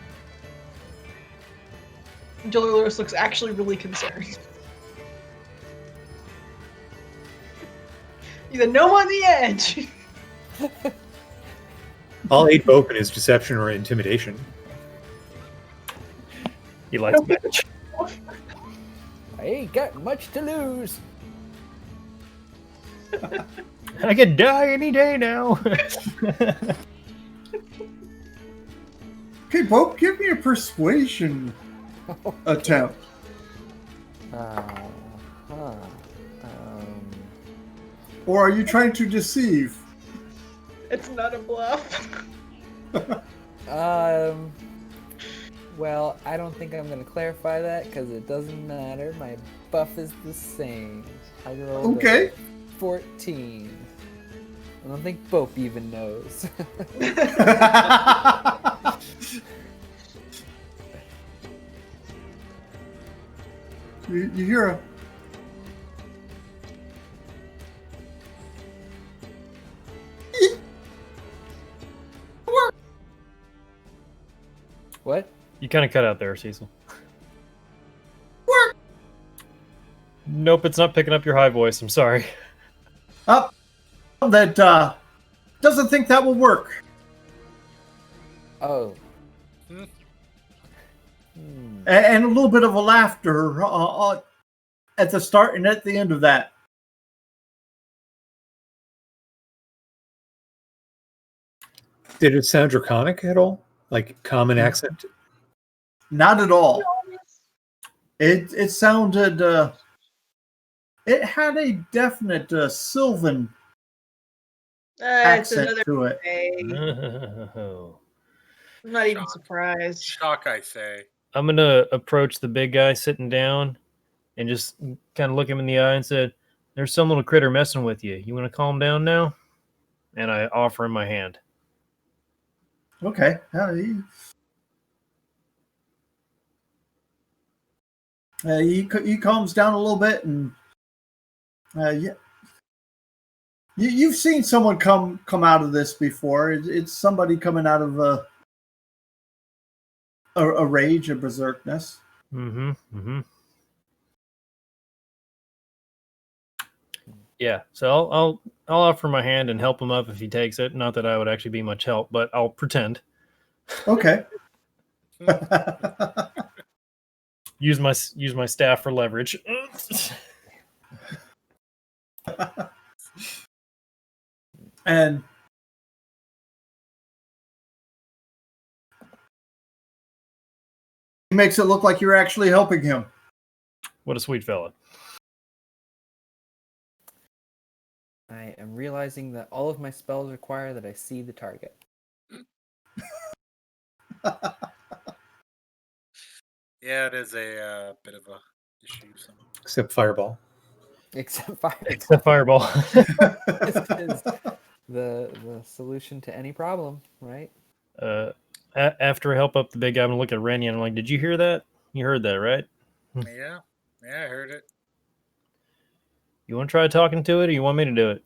S3: Dolores looks actually really concerned. He's a gnome on the edge.
S5: I'll aid Bope in his deception or intimidation.
S4: He likes match.
S2: I ain't got much to lose.
S4: I could die any day now.
S1: Okay, Bope, give me a persuasion attempt. Or are you trying to deceive?
S3: It's not a bluff.
S2: Well, I don't think I'm gonna clarify that because it doesn't matter. My buff is the same. I rolled
S1: Okay.
S2: a 14. I don't think Bope even knows.
S1: You hear a...
S2: What?
S4: You kind of cut out there, Cecil.
S1: Work!
S4: Nope, it's not picking up your high voice. I'm sorry.
S1: Up. That doesn't think that will work.
S2: Oh.
S1: And a little bit of a laughter at the start and at the end of that.
S5: Did it sound draconic at all? Like common accent?
S1: Not at all. It sounded It had a definite Sylvan
S3: It's
S1: accent
S3: another
S1: to it.
S3: way.
S4: Oh.
S3: I'm not even
S6: Shock.
S3: surprised.
S6: Shock, I say.
S4: I'm gonna approach the big guy sitting down and just kind of look him in the eye and said, "There's some little critter messing with you. You want to calm down now?" And I offer him my hand.
S1: Okay. He calms down a little bit, and yeah, you've seen someone come out of this before. It's somebody coming out of a rage, a berserkness.
S4: Mm-hmm. Mm-hmm. Yeah. So I'll offer my hand and help him up if he takes it. Not that I would actually be much help, but I'll pretend.
S1: Okay.
S4: Use my staff for leverage.
S1: And he makes it look like you're actually helping him.
S4: What a sweet fella.
S2: I am realizing that all of my spells require that I see the target.
S6: Yeah, it is a bit of a issue.
S5: Except fireball.
S2: Except fire.
S4: Except fireball.
S2: Is the solution to any problem, right?
S4: After I help up the big guy, I'm gonna look at Rennie and I'm like, "Did you hear that? You heard that, right?
S6: Yeah, I heard it.
S4: You want to try talking to it, or you want me to do it?"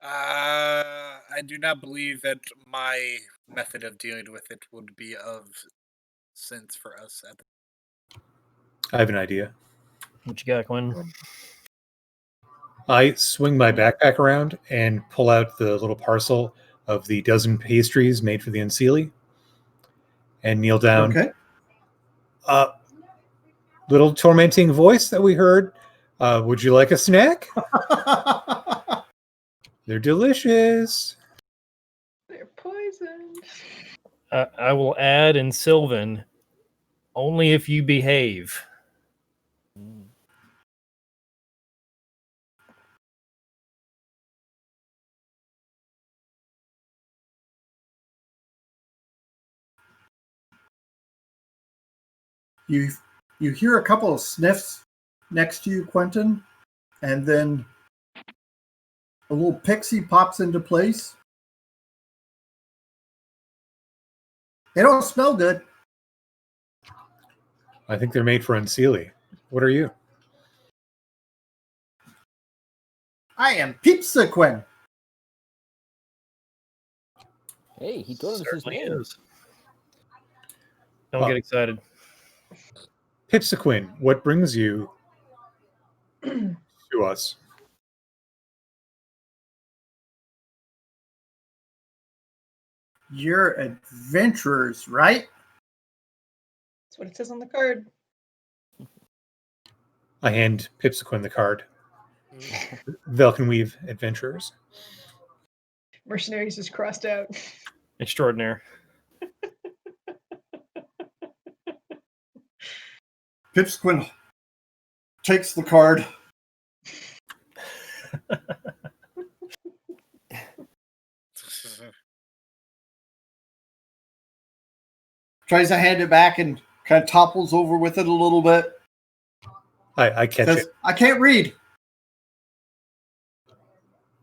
S6: I do not believe that my method of dealing with it would be of sense for us.
S5: I have an idea.
S4: What you got, Quinn?
S5: I swing my backpack around and pull out the little parcel of the dozen pastries made for the Unseelie and kneel down.
S1: Okay.
S5: Little tormenting voice that we heard. Would you like a snack? They're delicious.
S3: They're poisoned.
S4: I will add in Sylvan, only if you behave.
S1: You hear a couple of sniffs next to you, Quentin, and then a little pixie pops into place. They don't smell good.
S5: I think they're made for Unseelie. What are you?
S1: I am Pizzaquin.
S2: Hey, he told us his
S4: Certainly
S2: name.
S4: is. Don't get excited.
S5: Pipsaquin, what brings you to us?
S1: You're adventurers, right?
S3: That's what it says on the card.
S5: I hand Pipsaquin the card. Velkyn Weave Adventurers.
S3: Mercenaries is crossed out.
S4: Extraordinaire.
S1: Pipsquin takes the card. Tries to hand it back and kind of topples over with it a little bit.
S5: I catch
S1: Says,
S5: it.
S1: I can't read.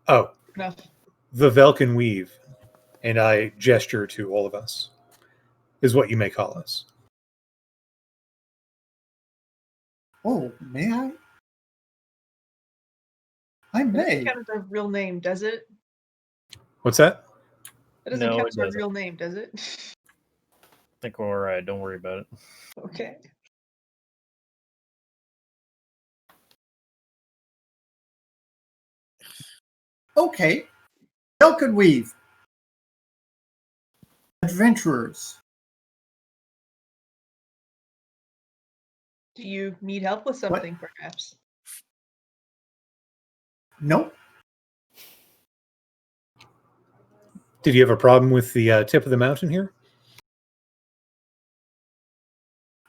S5: Oh,
S3: Enough.
S5: the Velkyn Weave. And I gesture to all of us, is what you may call us.
S1: Oh, may I? I
S3: That
S1: may.
S3: doesn't count as our real name, does it?
S5: What's that?
S3: That doesn't
S4: No,
S3: count
S4: it
S3: as our
S4: doesn't.
S3: real name, does it?
S4: I think we're all right. Don't worry about it.
S3: Okay.
S1: Okay. Velkyn Weave. Adventurers.
S3: Do you need help with something, perhaps?
S1: Nope.
S5: Did you have a problem with the tip of the mountain here?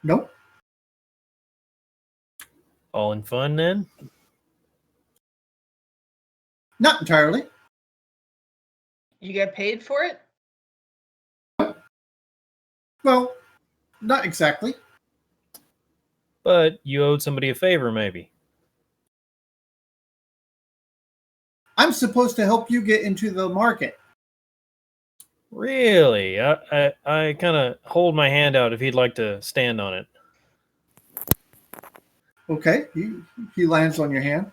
S1: Nope.
S4: All in fun then?
S1: Not entirely.
S3: You get paid for it?
S1: Well, not exactly.
S4: But you owed somebody a favor, maybe.
S1: I'm supposed to help you get into the market.
S4: Really? I kind of hold my hand out if he'd like to stand on it.
S1: Okay, he lands on your hand.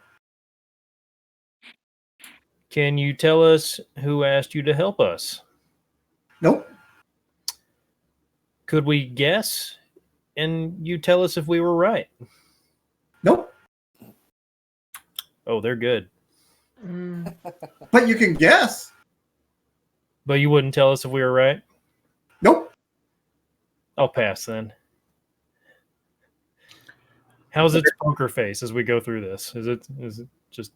S4: Can you tell us who asked you to help us?
S1: Nope.
S4: Could we guess? And you tell us if we were right.
S1: Nope.
S4: Oh, they're good.
S3: Mm.
S1: But you can guess.
S4: But you wouldn't tell us if we were right?
S1: Nope.
S4: I'll pass then. How's its poker face as we go through this? Is it just...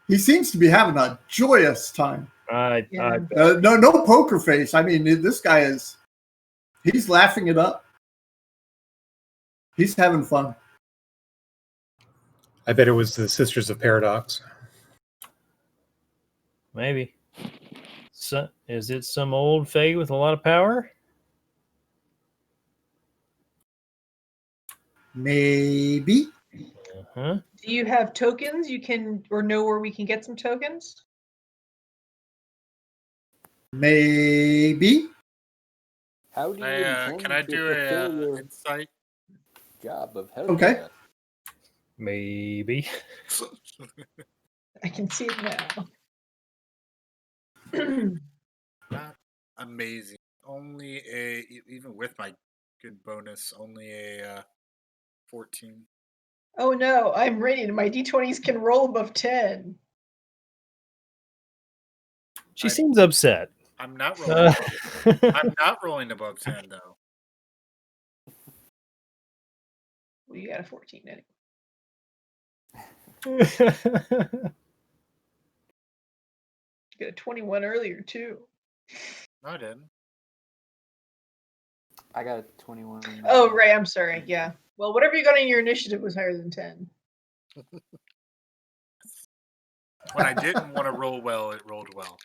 S1: He seems to be having a joyous time.
S3: Yeah.
S1: No poker face. I mean, this guy he's laughing it up. He's having fun.
S5: I bet it was the Sisters of Paradox.
S4: Maybe. So, is it some old fae with a lot of power?
S1: Maybe.
S4: Uh-huh.
S3: Do you have tokens you can, or know where we can get some tokens?
S1: Maybe.
S2: How do you intend
S6: Can I
S2: to
S6: do
S2: fulfill
S6: a
S2: your
S6: insight?
S2: job of helping
S1: Okay.
S2: us?
S4: Maybe.
S3: I can see it now.
S6: Not amazing. Only even with my good bonus, only a 14.
S3: Oh no, I'm ready. My d20s can roll above 10.
S4: She seems upset.
S6: I'm not rolling.
S4: Uh,
S6: I'm not rolling above 10 though.
S3: Well, you got a 14 anyway.
S4: Uh,
S3: You got a 21 earlier too.
S6: No, I didn't.
S2: I got a 21.
S3: Oh right, I'm sorry. Yeah. Well, whatever you got in your initiative was higher than 10.
S6: When I didn't want to roll well, it rolled well.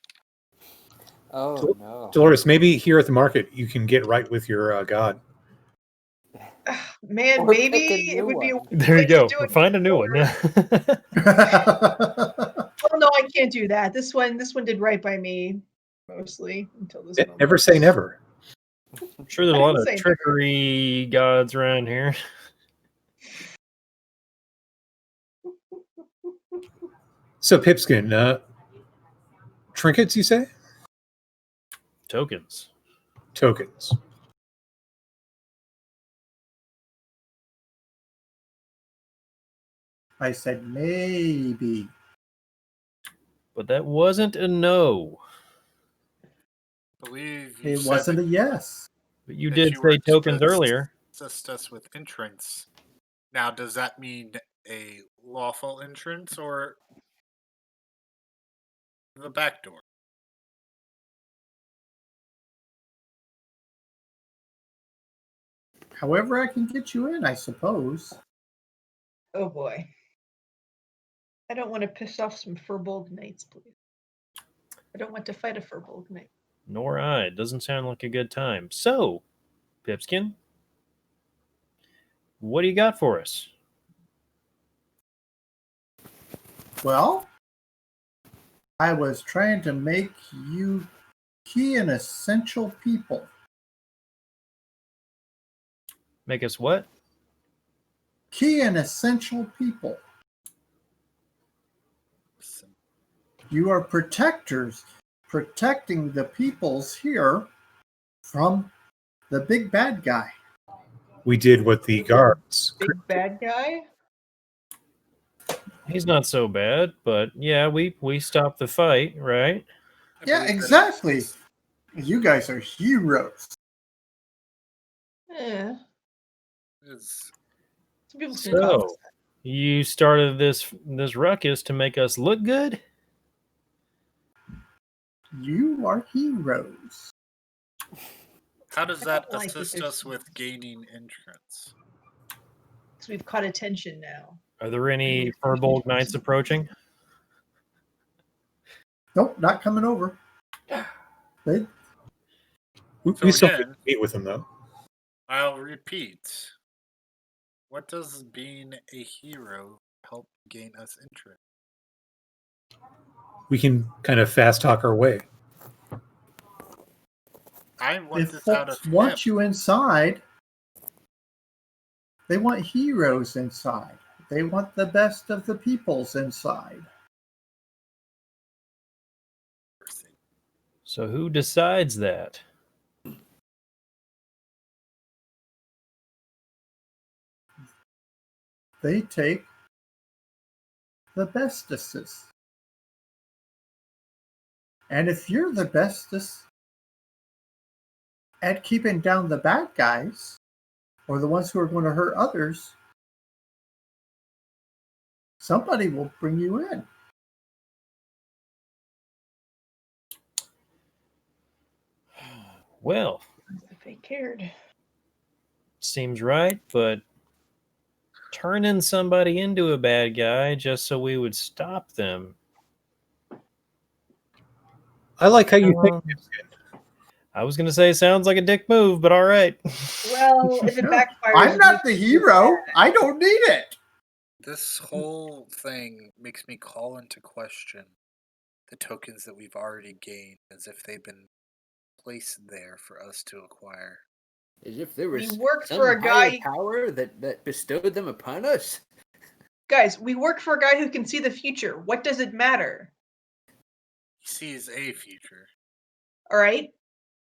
S2: Oh no.
S5: Dolores, maybe here at the market you can get right with your god.
S3: Man,
S2: Or
S3: maybe
S2: pick a
S3: it
S2: new
S3: would be a
S2: one.
S4: there you
S3: place to
S4: go.
S3: do
S4: We'll
S3: it
S4: find a new one.
S3: Oh no, I can't do that. This one did right by me mostly until this moment.
S5: Never say never.
S4: I'm sure there's a
S3: I
S4: lot
S3: didn't
S4: of
S3: say never.
S4: trickery gods around here.
S5: So, Pipskin, trinkets, you say?
S4: Tokens.
S5: Tokens.
S1: I said maybe.
S4: But that wasn't a no.
S6: I believe you
S1: It
S6: said
S1: wasn't a yes.
S4: But you
S6: that
S4: did
S6: you were
S4: say tokens
S6: supposed
S4: earlier.
S6: to assist us with entrance. Now, does that mean a lawful entrance or the back door?
S1: However, I can get you in, I suppose.
S3: Oh boy. I don't want to piss off some Furbolg knights, please. I don't want to fight a Furbolg knight.
S4: Nor I. It doesn't sound like a good time. So, Pipskin, what do you got for us?
S1: Well, I was trying to make you key and essential people.
S4: Make us what?
S1: Key and essential people. You are protectors, protecting the peoples here from the big bad guy.
S5: We did what the guards.
S3: Big bad guy?
S4: He's not so bad, but yeah, we stopped the fight, right?
S6: I
S1: Yeah,
S6: believe that
S1: exactly.
S6: is-
S1: You guys are heroes.
S3: Yeah.
S6: is-
S3: Some people seem to call us
S4: So, you started this ruckus to make us look good?
S1: You are heroes.
S6: How does
S3: I
S6: that
S3: don't like that
S6: assist
S3: there's-
S6: us with gaining entrance?
S3: So we've caught attention now.
S4: Are there any Furbolg Knights approaching?
S1: Nope, not coming over. They,
S5: We still
S6: again-
S5: meet with them, though.
S6: I'll repeat. What does being a hero help gain us interest?
S5: We can kind of fast talk our way.
S6: I want
S1: if
S6: this out of
S1: folks want
S6: him.
S1: you inside, they want heroes inside. They want the best of the peoples inside.
S4: So who decides that?
S1: They take the bestesses. And if you're the bestest at keeping down the bad guys, or the ones who are going to hurt others, somebody will bring you in.
S4: Well,
S3: If they cared.
S4: seems right, but turning somebody into a bad guy just so we would stop them.
S5: I like how you think.
S4: Um, I was going to say sounds like a dick move, but all right.
S3: Well, if it backfires,
S1: I'm not the hero. I don't need it.
S6: This whole thing makes me call into question the tokens that we've already gained, as if they've been placed there for us to acquire.
S2: As if there was
S3: We worked
S2: some
S3: for a
S2: higher
S3: guy-
S2: power that bestowed them upon us.
S3: Guys, we work for a guy who can see the future. What does it matter?
S6: He sees a future.
S3: All right?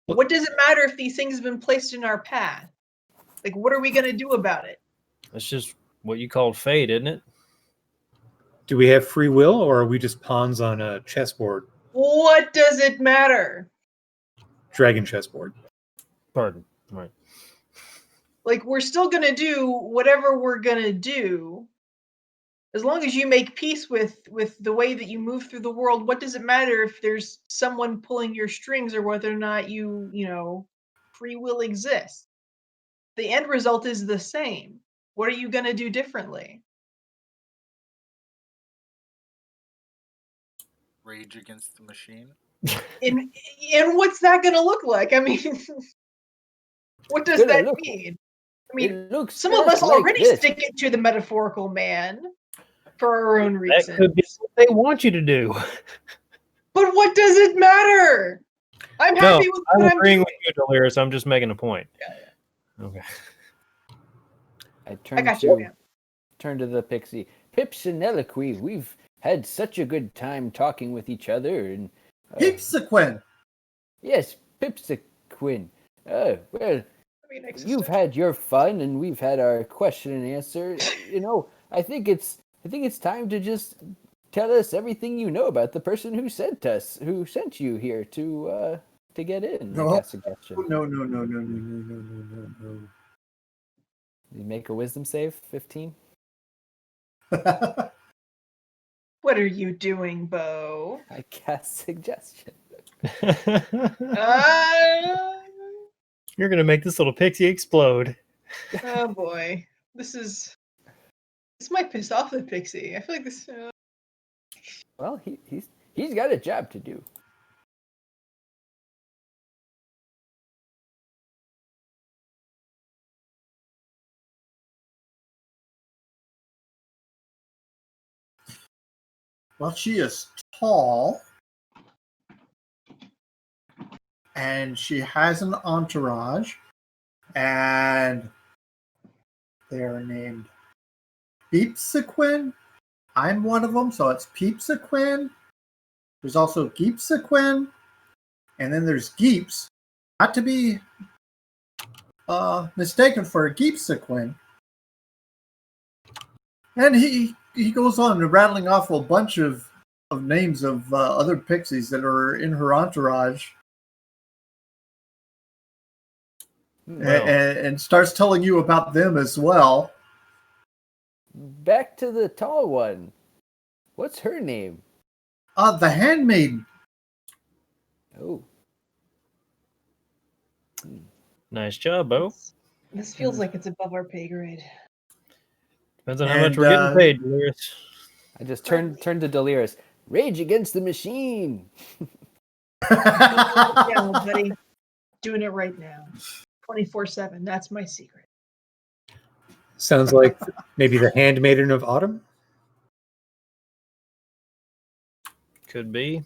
S3: What does it matter if these things have been placed in our path? Like, what are we going to do about it?
S4: That's just what you called fate, isn't it?
S5: Do we have free will, or are we just pawns on a chessboard?
S3: What does it matter?
S5: Dragon chessboard.
S4: Pardon. Right.
S3: Like, we're still going to do whatever we're going to do. As long as you make peace with the way that you move through the world, what does it matter if there's someone pulling your strings or whether or not free will exists? The end result is the same. What are you going to do differently?
S6: Rage against the machine.
S3: And what's that going to look like? I mean, what does
S2: Gonna
S3: that
S2: look-
S3: mean? I mean,
S2: It looks
S3: some of
S2: just
S3: us
S2: like
S3: already
S2: this.
S3: stick it to the metaphorical man for our own
S4: That
S3: reasons.
S4: could be what they want you to do.
S3: But what does it matter? I'm
S4: No,
S3: happy with what
S4: I'm
S3: I'm
S4: agreeing
S3: doing.
S4: with you, Delirious. I'm just making a point. Okay.
S2: I
S3: I got
S2: to
S3: you.
S2: turn to the pixie. Pips and Eliqui, we've had such a good time talking with each other, and
S1: Peepsequin.
S2: yes, Pipsequin. Well,
S3: I mean,
S2: you've had your fun, and we've had our question and answer. I think it's time to just tell us everything you know about the person who sent you here to get in.
S1: No.
S2: I guess suggestion.
S1: No.
S2: You make a wisdom save, 15.
S3: What are you doing, Bo?
S2: I guess suggestion.
S4: You're going to make this little pixie explode.
S3: Oh boy, this might piss off the pixie. I feel like this.
S2: Well, he's got a job to do.
S1: Well, she is tall, and she has an entourage, and they are named Peepsequin. I'm one of them, so it's Peepsequin. There's also Geepsequin, and then there's Geeps, not to be mistaken for a Geepsequin. And he goes on rattling off a bunch of names of other pixies that are in her entourage,
S4: Well.
S1: and starts telling you about them as well.
S2: Back to the tall one. What's her name?
S1: The handmaiden.
S2: Oh,
S4: Nice job, Bo.
S3: This feels like it's above our pay grade.
S4: Depends on how
S1: And,
S4: much we're getting paid, Delirious.
S2: I just turned to Delirious. Rage against the machine.
S3: Yeah, buddy. Doing it right now. 24/7. That's my secret.
S5: Sounds like maybe the Handmaiden of Autumn.
S4: Could be.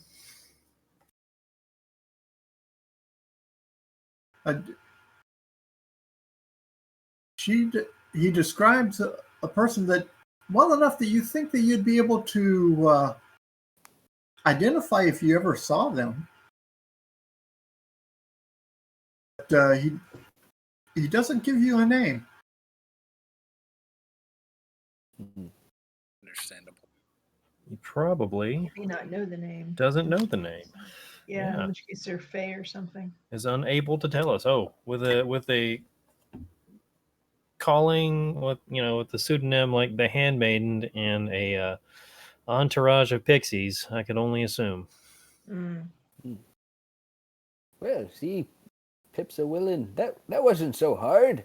S1: He describes a person that well enough that you think that you'd be able to identify if you ever saw them. But he doesn't give you a name.
S6: Understandable.
S4: He probably
S3: May not know the name.
S4: doesn't know the name.
S3: Yeah,
S4: Yeah.
S3: in which case they're Fae or something.
S4: Is unable to tell us. Oh, with a calling with the pseudonym like the Handmaiden and a entourage of pixies, I could only assume.
S3: Mm.
S2: Well, see, Pip's a willing. That wasn't so hard.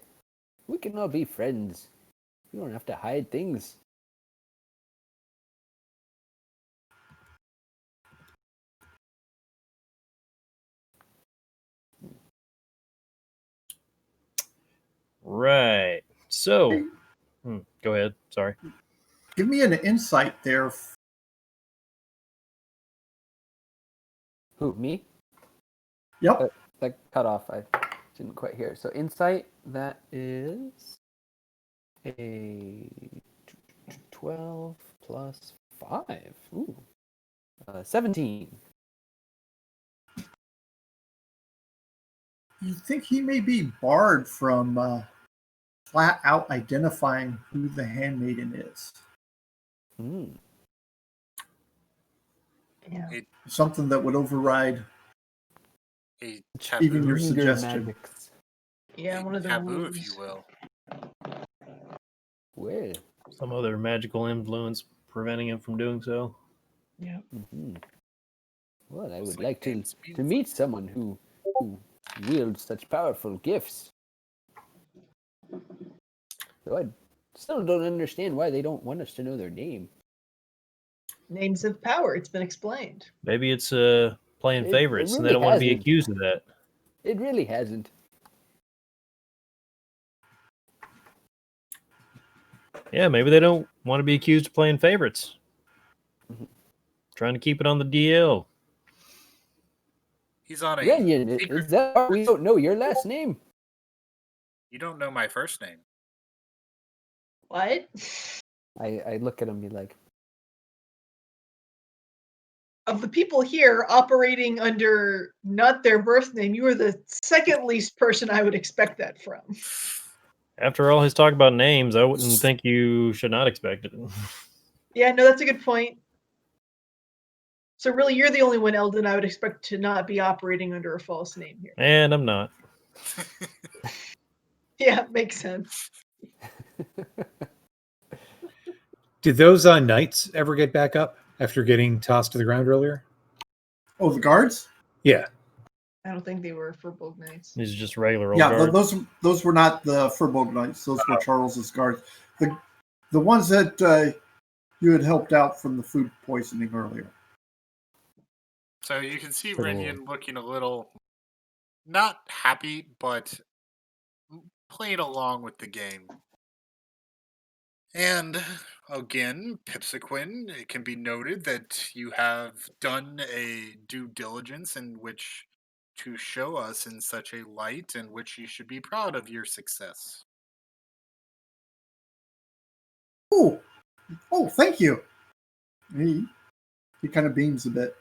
S2: We can all be friends. We don't have to hide things.
S4: Right. So, go ahead. Sorry.
S1: Give me an insight there.
S2: Who, me?
S1: Yep.
S2: That cut off. I didn't quite hear. So insight, that is a 12 plus 5. Ooh. 17.
S1: You think he may be barred from flat out identifying who the handmaiden is?
S2: Mm.
S3: Yeah.
S1: Something that would override
S6: A
S1: even your
S6: taboo,
S1: suggestion.
S2: Magics.
S3: Yeah,
S6: a
S3: one of the
S6: taboo,
S3: rules.
S6: if you will.
S2: Well.
S4: Some other magical influence preventing him from doing so.
S3: Yeah.
S2: Mm-hmm. Well, I would
S6: Mostly
S2: like to
S6: games
S2: meet someone who wields such powerful gifts. So I still don't understand why they don't want us to know their name.
S3: Names of power. It's been explained.
S4: Maybe it's playing
S2: It
S4: favorites, and they
S2: really
S4: don't want to be
S2: hasn't.
S4: accused of that.
S2: It really hasn't.
S4: Yeah, maybe they don't want to be accused of playing favorites.
S2: Mhm.
S4: Trying to keep it on the DL.
S6: He's on a
S2: Renyon,
S6: secret.
S2: is that why we don't know your last name?
S6: You don't know my first name.
S3: What?
S2: I look at him and be like,
S3: Of the people here operating under not their birth name, you are the second least person I would expect that from.
S4: After all his talk about names, I wouldn't think you should not expect it.
S3: Yeah, no, that's a good point. So really, you're the only one, Eldon, I would expect to not be operating under a false name here.
S4: And I'm not.
S3: Yeah, makes sense.
S5: Did those knights ever get back up after getting tossed to the ground earlier?
S1: Oh, the guards?
S5: Yeah.
S3: I don't think they were Furbolg Knights.
S4: These are just regular old
S1: Yeah,
S4: guards.
S1: those were not the Furbolg Knights. Those were Charles's guards. The ones that you had helped out from the food poisoning earlier.
S6: So you can see
S2: Cool.
S6: Renyon looking a little not happy, but playing along with the game. And again, Pipsequin, it can be noted that you have done a due diligence in which to show us in such a light in which you should be proud of your success.
S1: Oh, thank you. He kind of beams a bit.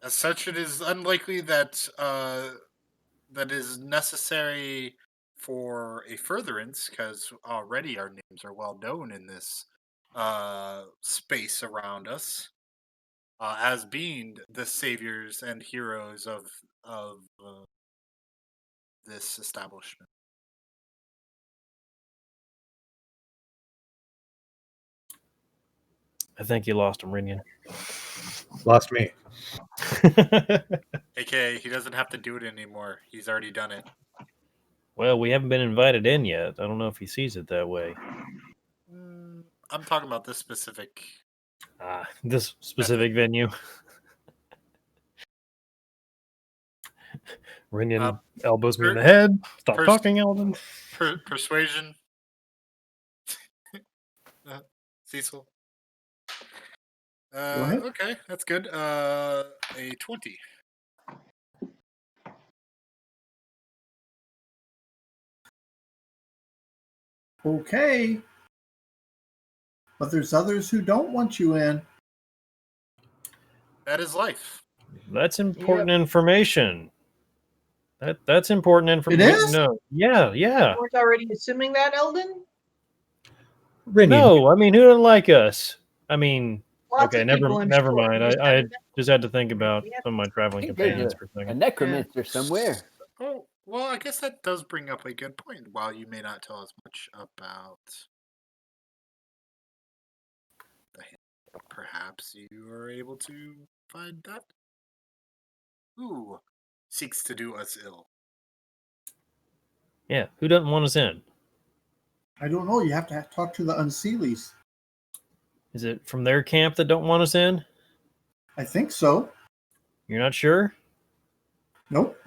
S6: As such, it is unlikely that that is necessary for a furtherance, because already our names are well known in this space around us, as being the saviors and heroes of this establishment.
S4: I think you lost him, Rinyan.
S5: Lost me.
S6: AKA, he doesn't have to do it anymore. He's already done it.
S4: Well, we haven't been invited in yet. I don't know if he sees it that way.
S6: I'm talking about this specific.
S4: This specific venue. Rinian elbows me in the head. Stop talking, Eldon.
S6: Persuasion. Cecil.
S1: ahead.
S6: Okay, that's good. A 20.
S1: Okay. But there's others who don't want you in.
S6: That is life.
S4: That's important information. That's important information.
S1: It is?
S4: No. Yeah.
S3: You weren't already assuming that, Eldon?
S5: Rinian,
S4: No, I mean, who doesn't like us? I mean,
S3: Lots
S4: okay,
S3: of people, I'm
S4: never
S3: sure.
S4: mind.
S3: You just
S4: I
S3: haven't met
S4: just had to think about
S3: Yeah.
S4: some of my traveling
S2: I think there's
S4: companions for a
S2: a
S4: second.
S2: necromancer somewhere.
S6: Oh, well, I guess that does bring up a good point. While you may not tell us much about the hand, perhaps you are able to find that. Who seeks to do us ill?
S4: Yeah, who doesn't want us in?
S1: I don't know. You have to talk to the Unseelies.
S4: Is it from their camp that don't want us in?
S1: I think so.
S4: You're not sure?
S1: Nope.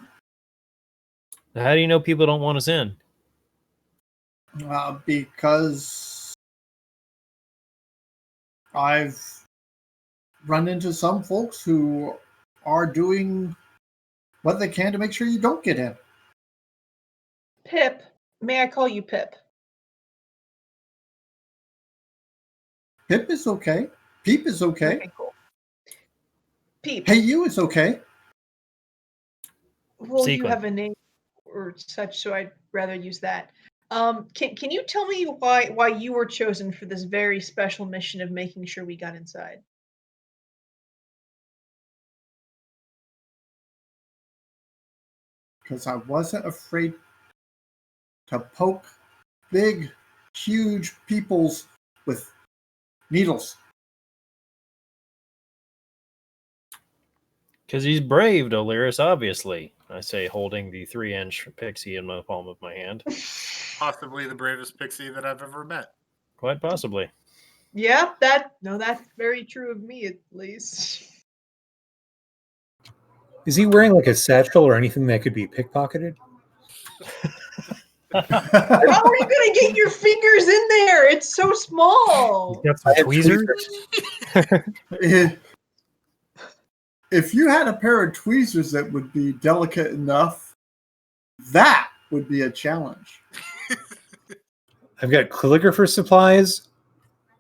S4: How do you know people don't want us in?
S1: Because I've run into some folks who are doing what they can to make sure you don't get in.
S3: Pip. May I call you Pip?
S1: Pip is okay. Peep is okay.
S3: Cool. Peep.
S1: Hey, you is okay.
S3: Well, you
S4: Sequin.
S3: have a name or such, so I'd rather use that. Can you tell me why you were chosen for this very special mission of making sure we got inside?
S1: Because I wasn't afraid to poke big, huge peoples with needles.
S4: Because he's brave, Doliris, obviously. I say, holding the 3-inch pixie in the palm of my hand.
S6: Possibly the bravest pixie that I've ever met.
S4: Quite possibly.
S3: Yeah, that's very true of me at least.
S5: is he wearing like a satchel or anything that could be pickpocketed?
S3: How are you gonna get your fingers in there? It's so small.
S4: Got some
S5: I have
S4: tweezers?
S1: If you had a pair of tweezers that would be delicate enough, that would be a challenge.
S5: I've got calligrapher supplies,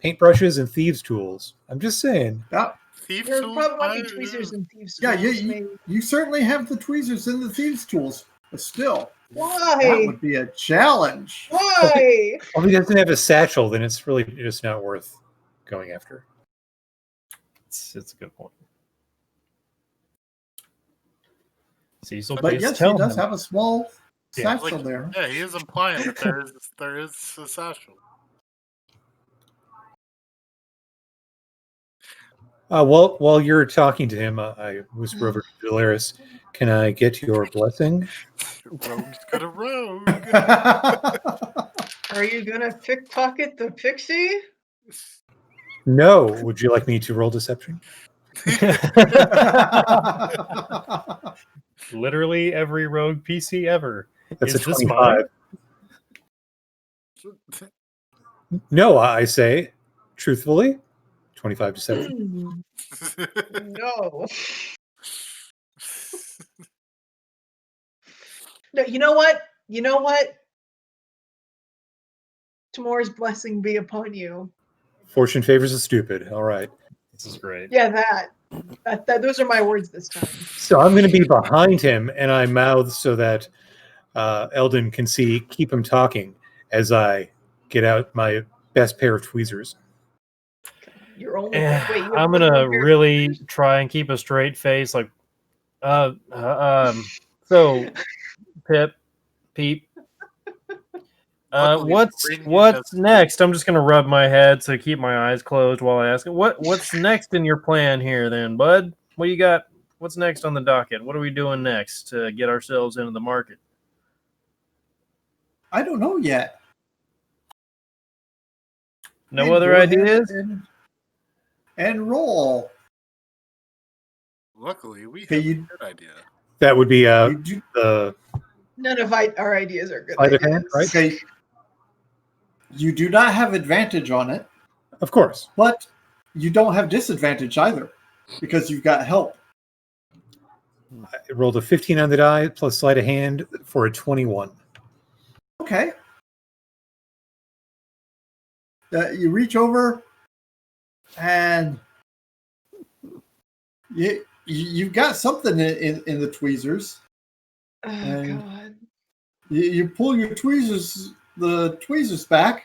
S5: paintbrushes, and thieves' tools. I'm just saying.
S1: Yeah,
S6: Thief
S3: There
S6: tools?
S3: probably might be tweezers and thieves'
S1: yeah,
S3: tools, maybe.
S1: you certainly have the tweezers and the thieves' tools, but still, that
S3: Why?
S1: would be a challenge.
S3: Why?
S5: Well, if he doesn't have a satchel, then it's really just not worth going after.
S4: It's a good point. Cecil,
S1: But
S4: please
S1: yes,
S4: tell
S1: he does
S4: him.
S1: have a small
S4: Yeah.
S1: satchel there.
S6: Yeah, he is implying that there is a satchel.
S5: While you're talking to him, I whisper over to Dolaris, "Can I get your blessing?"
S6: Rogue's got a rogue.
S3: Are you gonna pickpocket the pixie?
S5: No. Would you like me to roll deception?
S4: Literally every rogue PC ever.
S5: That's
S4: Is
S5: a
S4: this
S5: 25. No, I say, truthfully, 25 deception.
S3: No. No, you know what? You know what? Tomorrow's blessing be upon you.
S5: Fortune favors the stupid. All right.
S4: This is great.
S3: Yeah, that those are my words this time.
S5: So I'm going to be behind him, and I mouth so that Eldon can see, keep him talking as I get out my best pair of tweezers.
S3: You're only wait. You have
S4: I'm
S3: one
S4: gonna
S3: more pair of
S4: really
S3: tweezers?
S4: try and keep a straight face, like, so, Pip, Peep,
S6: Luckily,
S4: what's
S6: Rinian has-
S4: next? I'm just gonna rub my head to keep my eyes closed while I ask it. What's next in your plan here, then, bud? What do you got? What's next on the docket? What are we doing next to get ourselves into the market?
S1: I don't know yet.
S4: No
S1: And
S4: other
S1: go ahead
S4: ideas?
S1: and roll.
S6: Luckily, we
S1: Okay,
S6: have a
S1: you
S6: good idea.
S5: That would be
S1: you do
S5: the
S3: None of our ideas are good
S5: sleight of
S3: ideas.
S5: hand, right?
S1: okay. You do not have advantage on it,
S5: Of course.
S1: but you don't have disadvantage either because you've got help.
S5: I rolled a 15 on the die plus sleight of hand for a 21.
S1: Okay. You reach over and you've got something in the tweezers.
S3: Oh
S1: And-
S3: God.
S1: You pull the tweezers back.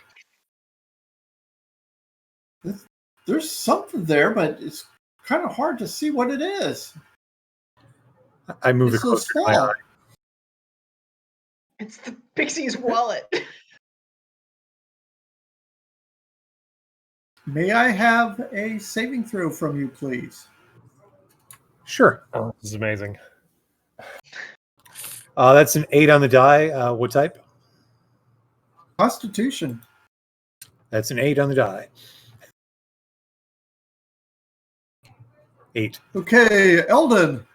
S1: There's something there, but it's kind of hard to see what it is.
S5: I move it
S1: It's so
S5: closer to my
S1: small.
S5: eye.
S3: It's the pixie's wallet.
S1: May I have a saving throw from you, please?
S5: Sure.
S4: Oh, this is amazing.
S5: That's an 8 on the die. What type?
S1: Constitution.
S5: That's an 8 on the die. 8.
S1: Okay, Eldon.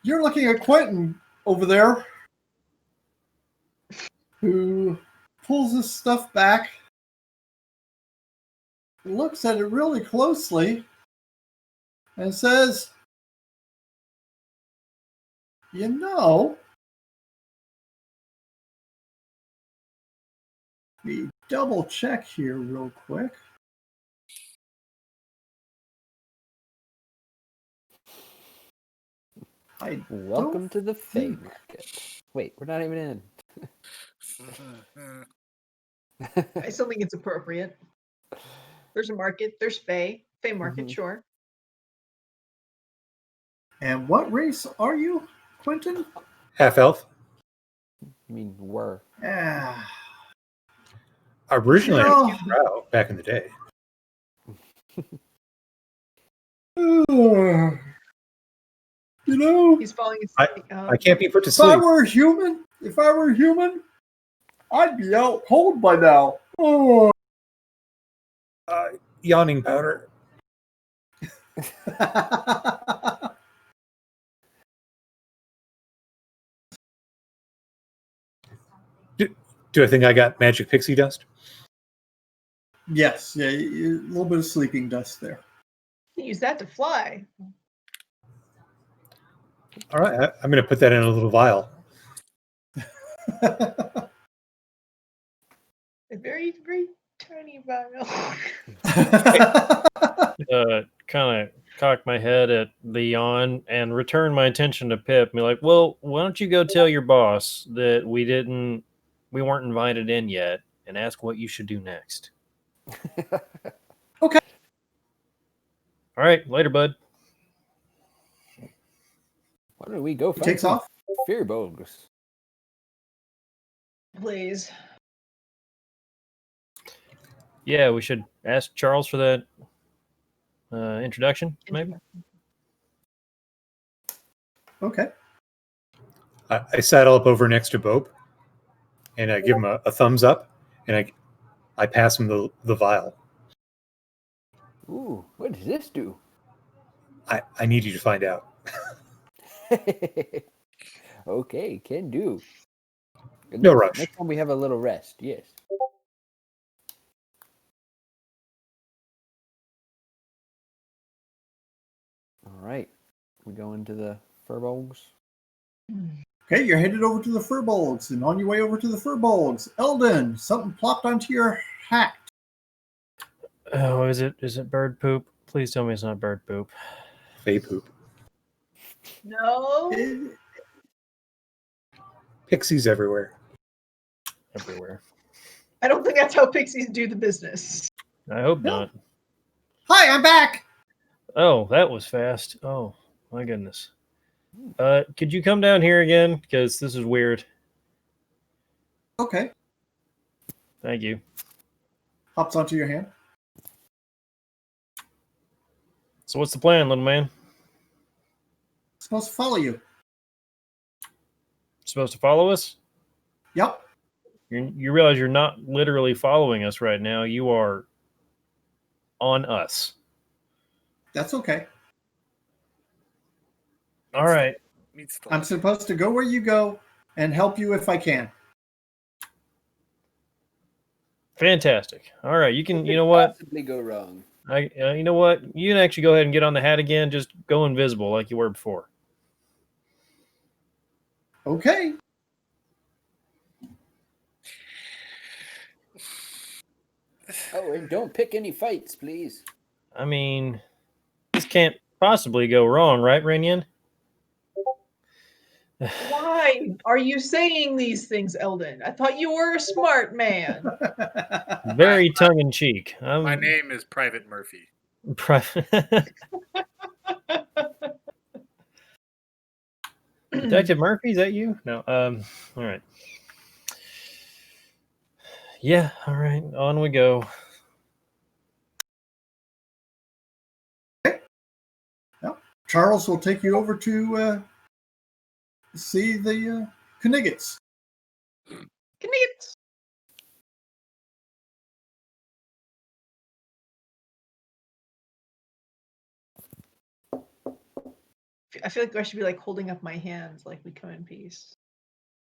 S1: You're looking at Quentin over there, who pulls his stuff back, looks at it really closely, and says, "You know, let me double check here real quick. I
S2: Welcome
S1: don't
S2: to the Fey
S1: think-
S2: Market. Wait, we're not even in.
S3: I still think it's appropriate. There's a market. There's Fey market,
S2: Mhm.
S3: sure.
S1: And what race are you, Quentin?
S5: Half elf.
S2: I mean, were.
S1: Ah,
S5: Originally, I
S1: No.
S5: was Drow back in the day.
S1: you know,
S3: He's falling
S5: I-
S3: asleep.
S5: I can't be put to
S1: if I
S5: sleep.
S1: were human, I'd be out cold by now. Oh.
S5: Yawning powder. Do I think I got magic pixie dust?
S1: Yes, yeah, a little bit of sleeping dust there.
S3: Use that to fly.
S5: All right, I'm going to put that in a little vial.
S3: A very, very tiny vial.
S4: Kind of cock my head at the yawn and return my attention to Pip and be like, well, why don't you go tell your boss that we weren't invited in yet and ask what you should do next.
S1: Okay.
S4: All right, later, bud.
S2: Why don't we go
S1: He
S2: find
S1: takes
S2: some
S1: off.
S2: fear bogs?
S3: Please.
S4: Yeah, we should ask Charles for that introduction, maybe.
S1: Okay.
S5: I saddle up over next to Bope, and I give him a thumbs up, and I pass him the vial.
S2: Ooh, what does this do?
S5: I need you to find out.
S2: Okay, can do.
S5: No rush.
S2: Next time we have a little rest, yes. All right, we go into the furbolgs.
S1: Okay, you're headed over to the Furbolgs, and on your way over to the Furbolgs, Eldon, something plopped onto your hat.
S4: Oh, is it bird poop? Please tell me it's not bird poop.
S5: Fey poop.
S3: No.
S1: It-
S5: Pixies everywhere.
S4: Everywhere.
S3: I don't think that's how pixies do the business.
S4: I hope
S1: No.
S4: not.
S1: Hi, I'm back.
S4: Oh, that was fast. Oh, my goodness. Could you come down here again? Because this is weird.
S1: Okay.
S4: Thank you.
S1: Hops onto your hand.
S4: So what's the plan, little man?
S1: Supposed to follow you.
S4: Supposed to follow us?
S1: Yep.
S4: You realize you're not literally following us right now. You are on us.
S1: That's okay.
S4: All right.
S1: I'm supposed to go where you go and help you if I can.
S4: Fantastic. All right. You can. You know what?
S2: Possibly go wrong.
S4: You know what? You can actually go ahead and get on the hat again. Just go invisible like you were before.
S1: Okay.
S2: Oh, and don't pick any fights, please.
S4: I mean, this can't possibly go wrong, right, Renyan?
S3: Why are you saying these things, Eldon? I thought you were a smart man.
S4: Very tongue in cheek.
S6: My name is Private Murphy.
S4: Detective Murphy, is that you? No. All right. Yeah. All right. On we go.
S1: Charles will take you over to see the Kniggets.
S3: Kniggets. I feel like I should be like holding up my hands like we come in peace.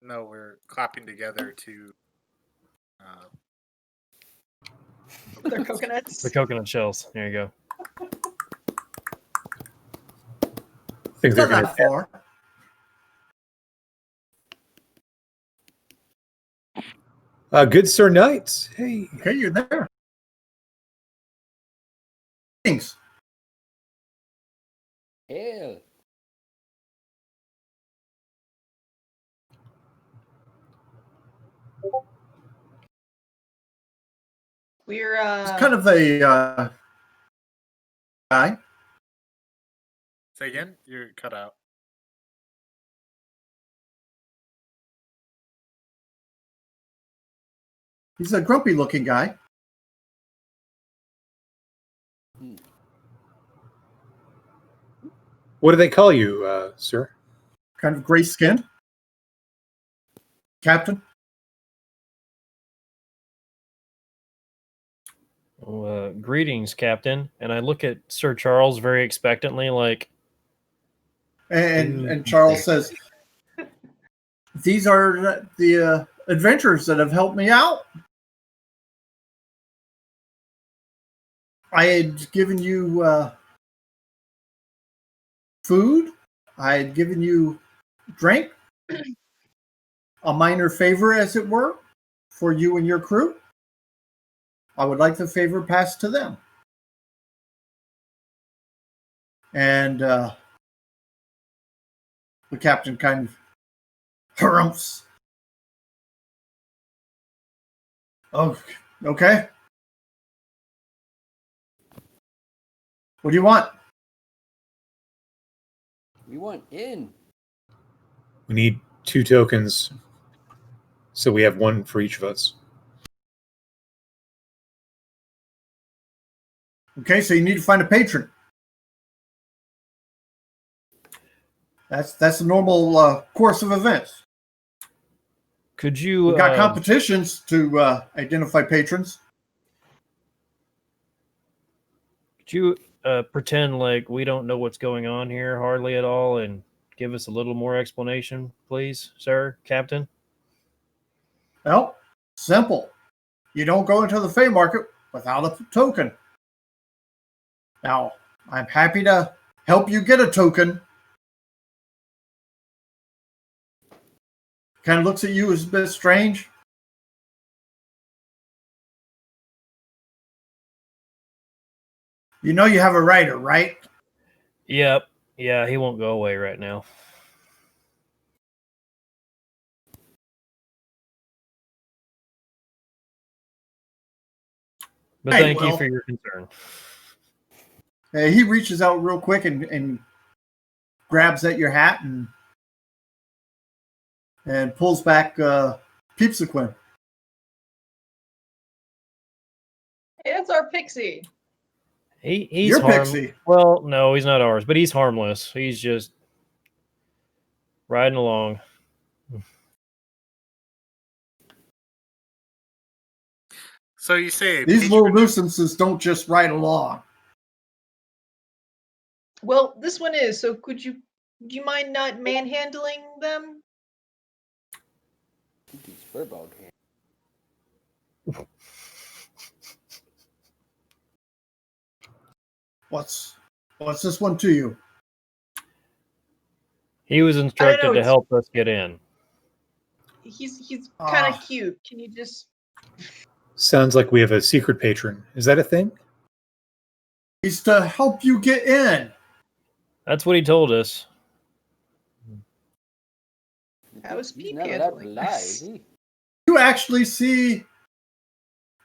S6: No, we're clapping together to.
S3: They're coconuts.
S4: The coconut shells. There you go.
S5: I think they're
S1: Not
S5: going
S1: that far.
S5: Good Sir Knights. Hey.
S1: Okay, you're there. Thanks.
S2: Hell.
S3: We're
S1: It's kind of a guy.
S6: Say again? You're cut out.
S1: He's a grumpy looking guy.
S5: What do they call you, sir?
S1: Kind of gray skinned. Captain.
S4: Greetings, Captain. And I look at Sir Charles very expectantly, like.
S1: And Charles says, "These are the adventures that have helped me out. I had given you food. I had given you drink, a minor favor, as it were, for you and your crew. I would like the favor passed to them." And the captain kind of harumphs. "Oh, okay. What do you want?"
S2: We want in.
S5: We need 2 tokens, so we have 1 for each of us.
S1: Okay, so you need to find a patron. That's the normal course of events.
S4: Could you?
S1: We've got competitions to identify patrons.
S4: Could you pretend like we don't know what's going on here hardly at all, and give us a little more explanation, please, sir, Captain?
S1: Well, simple. You don't go into the Fey market without a token. Now, I'm happy to help you get a token. Kind of looks at you as a bit strange. You know you have a writer, right?
S4: Yep. Yeah, he won't go away right now. But
S1: Hey,
S4: thank you
S1: well.
S4: for your concern.
S1: He reaches out real quick and grabs at your hat and pulls back Peepsequin.
S3: Hey, that's our pixie.
S4: He's
S1: Your pixie.
S4: Well, no, he's not ours, but he's harmless. He's just riding along.
S6: So you say
S1: These little nuisances don't just ride along.
S3: Well, this one is. So do you mind not manhandling them?
S2: These furball games.
S1: What's this one to you?
S4: He was instructed to
S3: it's-
S4: help us get in.
S3: He's kind
S1: Ah.
S3: of cute. Can you just?
S5: Sounds like we have a secret patron. Is that a thing?
S1: He's to help you get in.
S4: That's what he told us.
S3: How is
S2: He's
S3: Pete
S2: never allowed to
S3: handling
S2: lie,
S3: this?
S2: is he?
S1: You actually see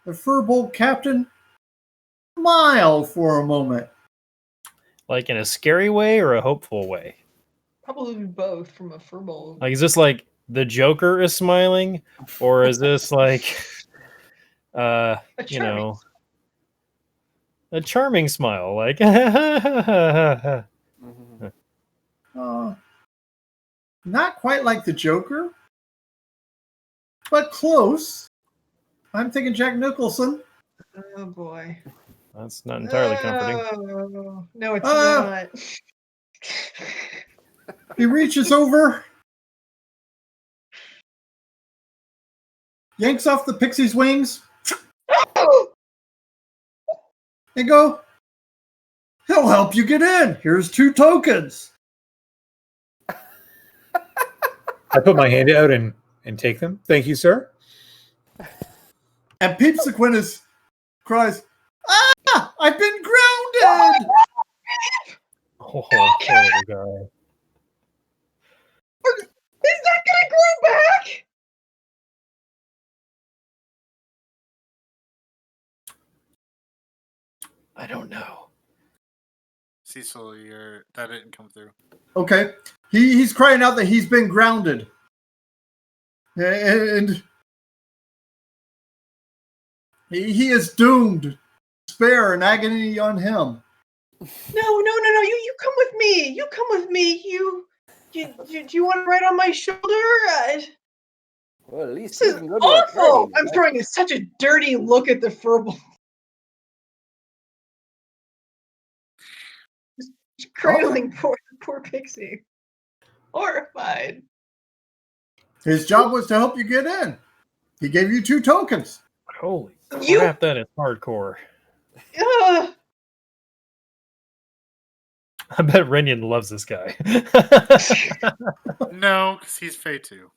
S1: the Furbolt captain smile for a moment.
S4: Like in a scary way or a hopeful way?
S3: Probably both from a furball.
S4: Like, is this like the Joker is smiling? Or is this like,
S3: A
S4: you
S3: charming
S4: know, a charming smile? Like,
S1: Not quite like the Joker, but close. I'm thinking Jack Nicholson.
S3: Oh boy.
S4: that's not entirely comforting.
S3: Oh, no, it's
S1: Ah.
S3: not.
S1: He reaches over, yanks off the pixie's wings, and go, he'll help you get in. Here's 2 tokens.
S5: I put my hand out and take them. Thank you, sir.
S1: And Peeps Aquinas cries, "Ah! I've been grounded!"
S4: Oh, poor guy.
S3: Is that gonna grow back?
S4: I don't know.
S6: Cecil, that didn't come through.
S1: Okay. He's crying out that he's been grounded. And he is doomed. Despair and agony on him.
S3: No. You come with me. You come with me. Do you want to ride on my shoulder?
S2: Well, at least
S3: This
S2: we
S3: is
S2: can go to a
S3: awful.
S2: party,
S3: I'm
S2: right?
S3: throwing such a dirty look at the furball. Just cradling poor Pixie. Horrified.
S1: His job was to help you get in. He gave you 2 tokens.
S4: Holy
S3: You-
S4: crap, that is hardcore.
S3: Ugh.
S4: I bet Renyon loves this guy.
S6: No, because he's Fey too.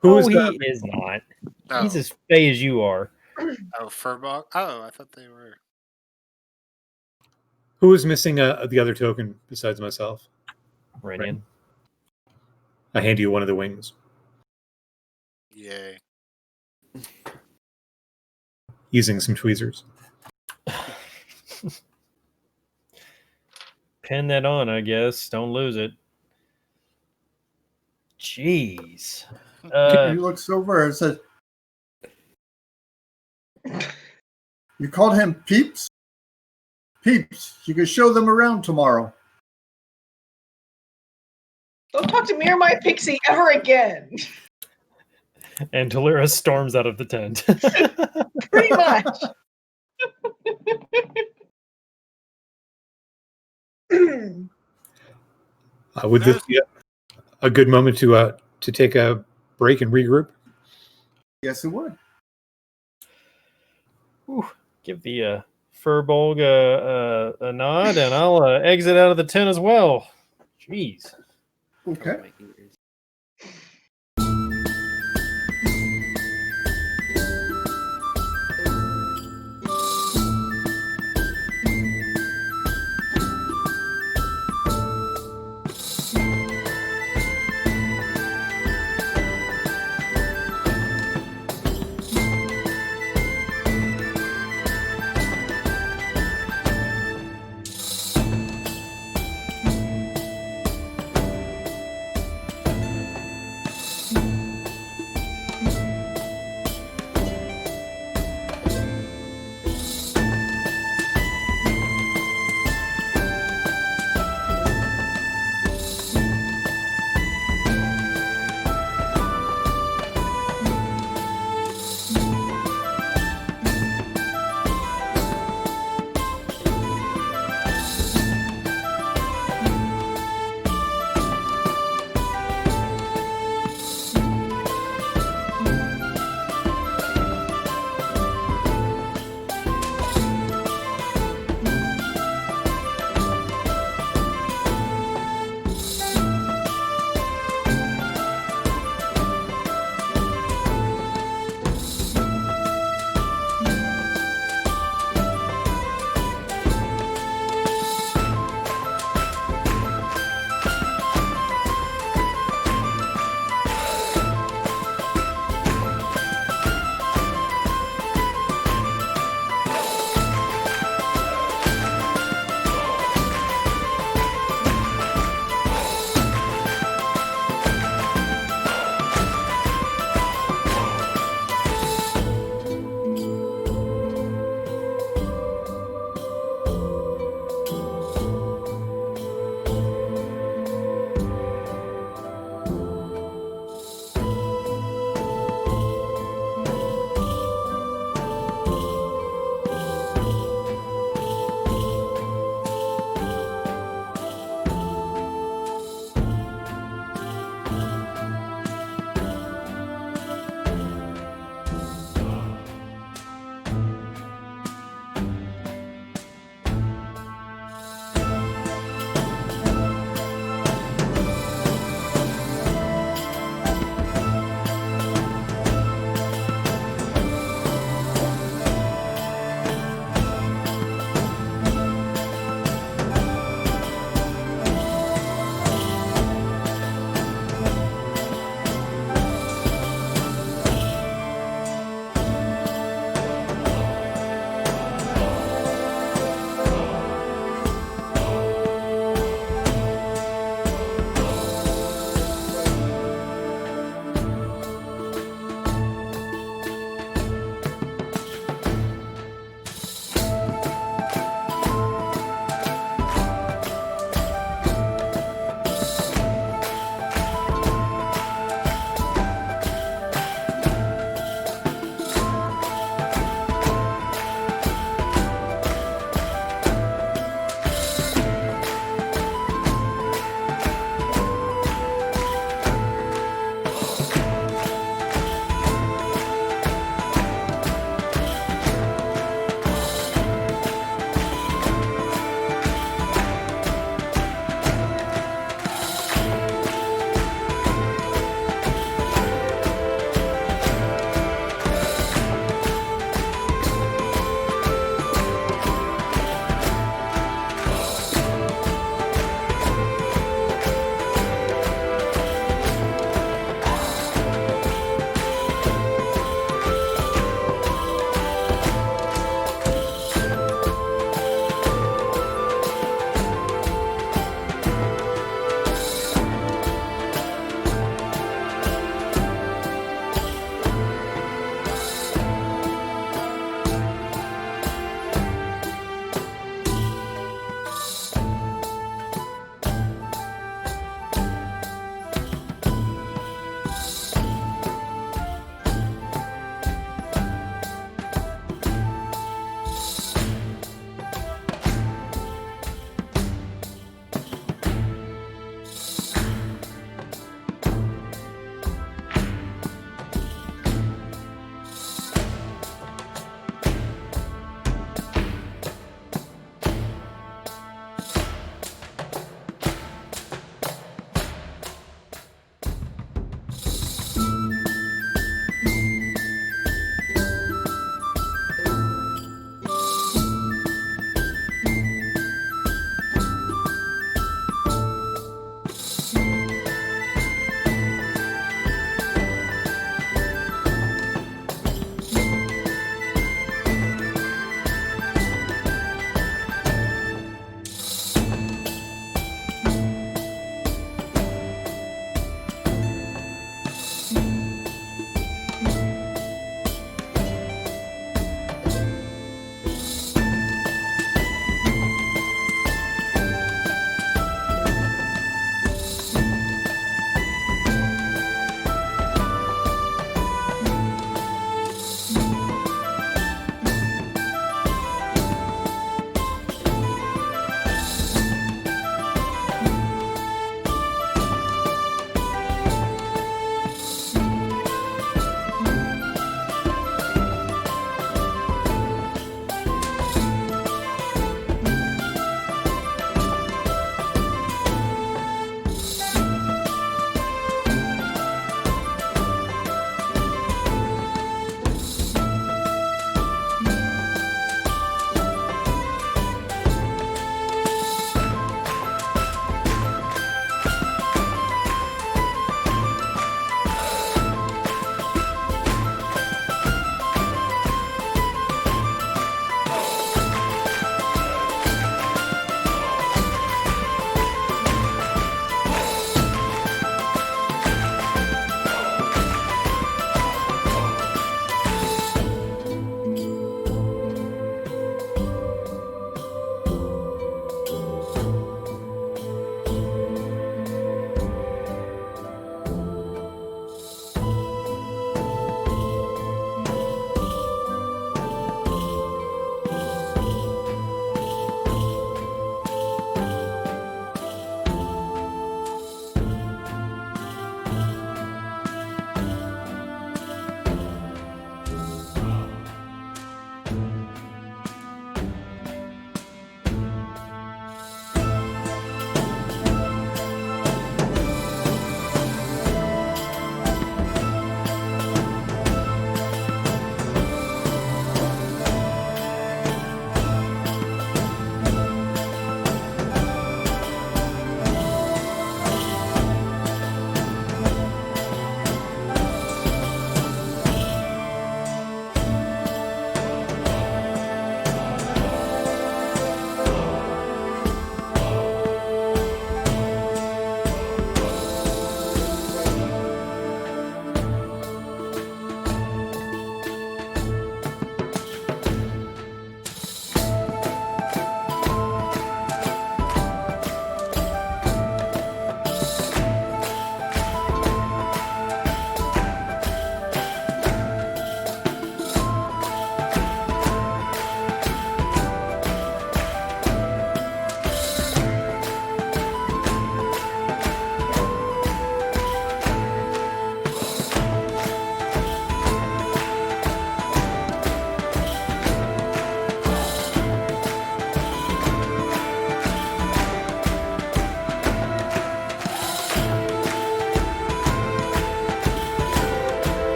S5: Who
S4: Oh,
S5: is
S4: he
S5: that?
S4: is not.
S6: Oh,
S4: He's as fey as you are.
S6: Furball. Oh, I thought they were.
S5: Who is missing the other token besides myself?
S4: Renyon.
S5: I hand you one of the wings.
S6: Yay.
S5: Using some tweezers.
S4: Pin that on, I guess. Don't lose it. Jeez.
S1: He looks over and says, "You called him Peeps? Peeps, you can show them around tomorrow."
S3: Don't talk to me or my Pixie ever again.
S4: And Talira storms out of the tent.
S3: Pretty much.
S5: Would this be a good moment to take a break and regroup?
S1: Yes, it would.
S4: Whew. Give the Furbolg a nod, and I'll exit out of the tent as well. Jeez.
S1: Okay.
S2: My ears.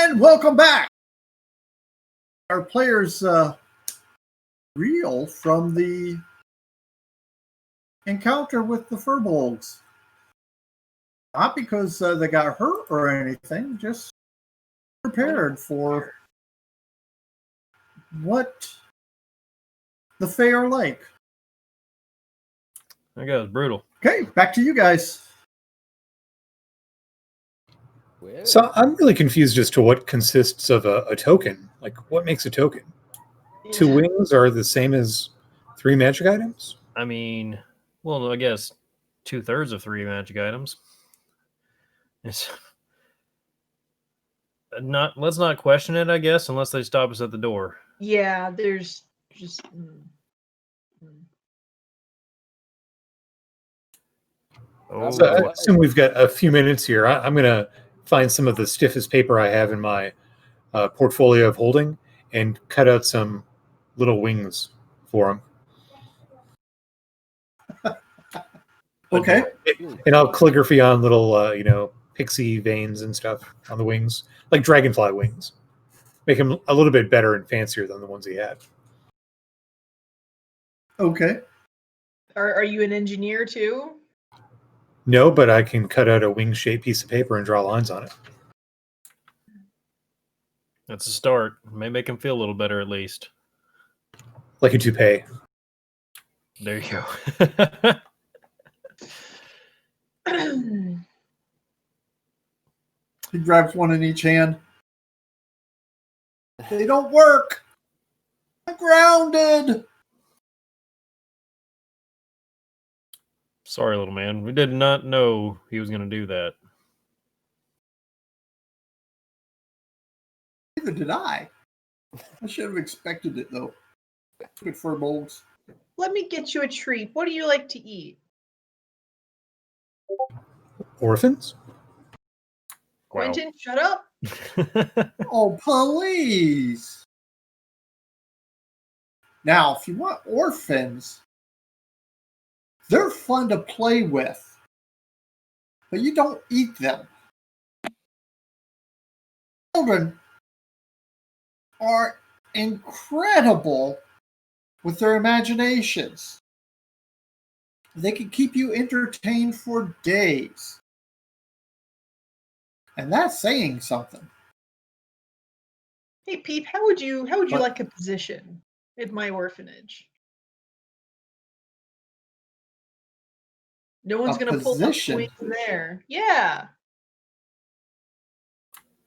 S1: And welcome back. Our players reel from the encounter with the furbolgs. Not because they got hurt or anything, just prepared for what the Fae are like.
S4: That guy was brutal.
S1: Okay, back to you guys.
S2: Well,
S5: So I'm really confused as to what consists of a token. Like, what makes a token? 2 wings are the same as 3 magic items?
S4: I mean, well, I guess 2/3 of 3 magic items. It's not. Let's not question it. I guess unless they stop us at the door.
S3: Yeah, there's just.
S4: Oh,
S5: So I
S2: Why?
S5: assume we've got a few minutes here. I'm going to find some of the stiffest paper I have in my portfolio of holding and cut out some little wings for them.
S1: Okay.
S5: And I'll calligraphy on little, pixie veins and stuff on the wings, like dragonfly wings. Make them a little bit better and fancier than the ones he had.
S1: Okay.
S3: Are you an engineer too?
S5: No, but I can cut out a wing-shaped piece of paper and draw lines on it.
S4: That's a start. May make him feel a little better at least.
S5: Like a toupee.
S4: There you go.
S1: He grabs one in each hand. They don't work. I'm grounded.
S4: Sorry, little man. We did not know he was going to do that.
S1: Neither did I. I should have expected it, though. Good furbolgs.
S3: Let me get you a treat. What do you like to eat?
S5: Orphans?
S4: Wow.
S3: Quentin, shut up.
S1: Oh, please. Now, if you want orphans, they're fun to play with, but you don't eat them. Children are incredible with their imaginations. They can keep you entertained for days. And that's saying something.
S3: Hey, Peep, how would you
S1: What?
S3: like a position at my orphanage? No one's
S1: A
S3: gonna pull up
S1: position?
S3: swings there. Yeah.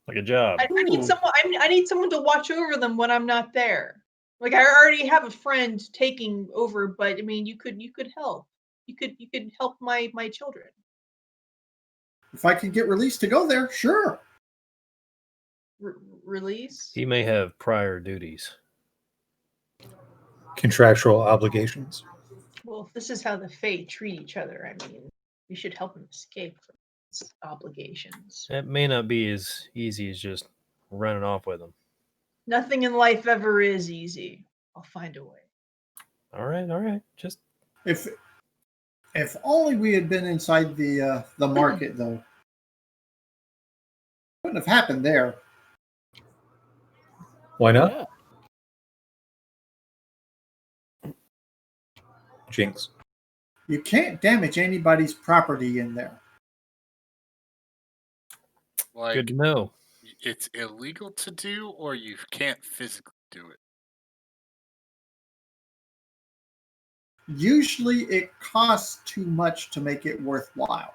S4: Like a job.
S3: I need
S1: Ooh.
S3: someone. I need someone to watch over them when I'm not there. Like I already have a friend taking over, but I mean, you could help. You could help my children.
S1: If I could get released to go there, sure.
S3: Release.
S4: He may have prior duties.
S5: Contractual obligations.
S3: Well, if this is how the Fae treat each other, I mean, we should help them escape from its obligations.
S4: It may not be as easy as just running off with him.
S3: Nothing in life ever is easy. I'll find a way.
S4: All right. Just
S1: If only we had been inside the market, though. Wouldn't have happened there.
S5: Why not?
S2: Yeah.
S5: Jinx.
S1: You can't damage anybody's property in there.
S6: Like,
S4: good to know.
S6: it's illegal to do, or you can't physically do it.
S1: Usually it costs too much to make it worthwhile.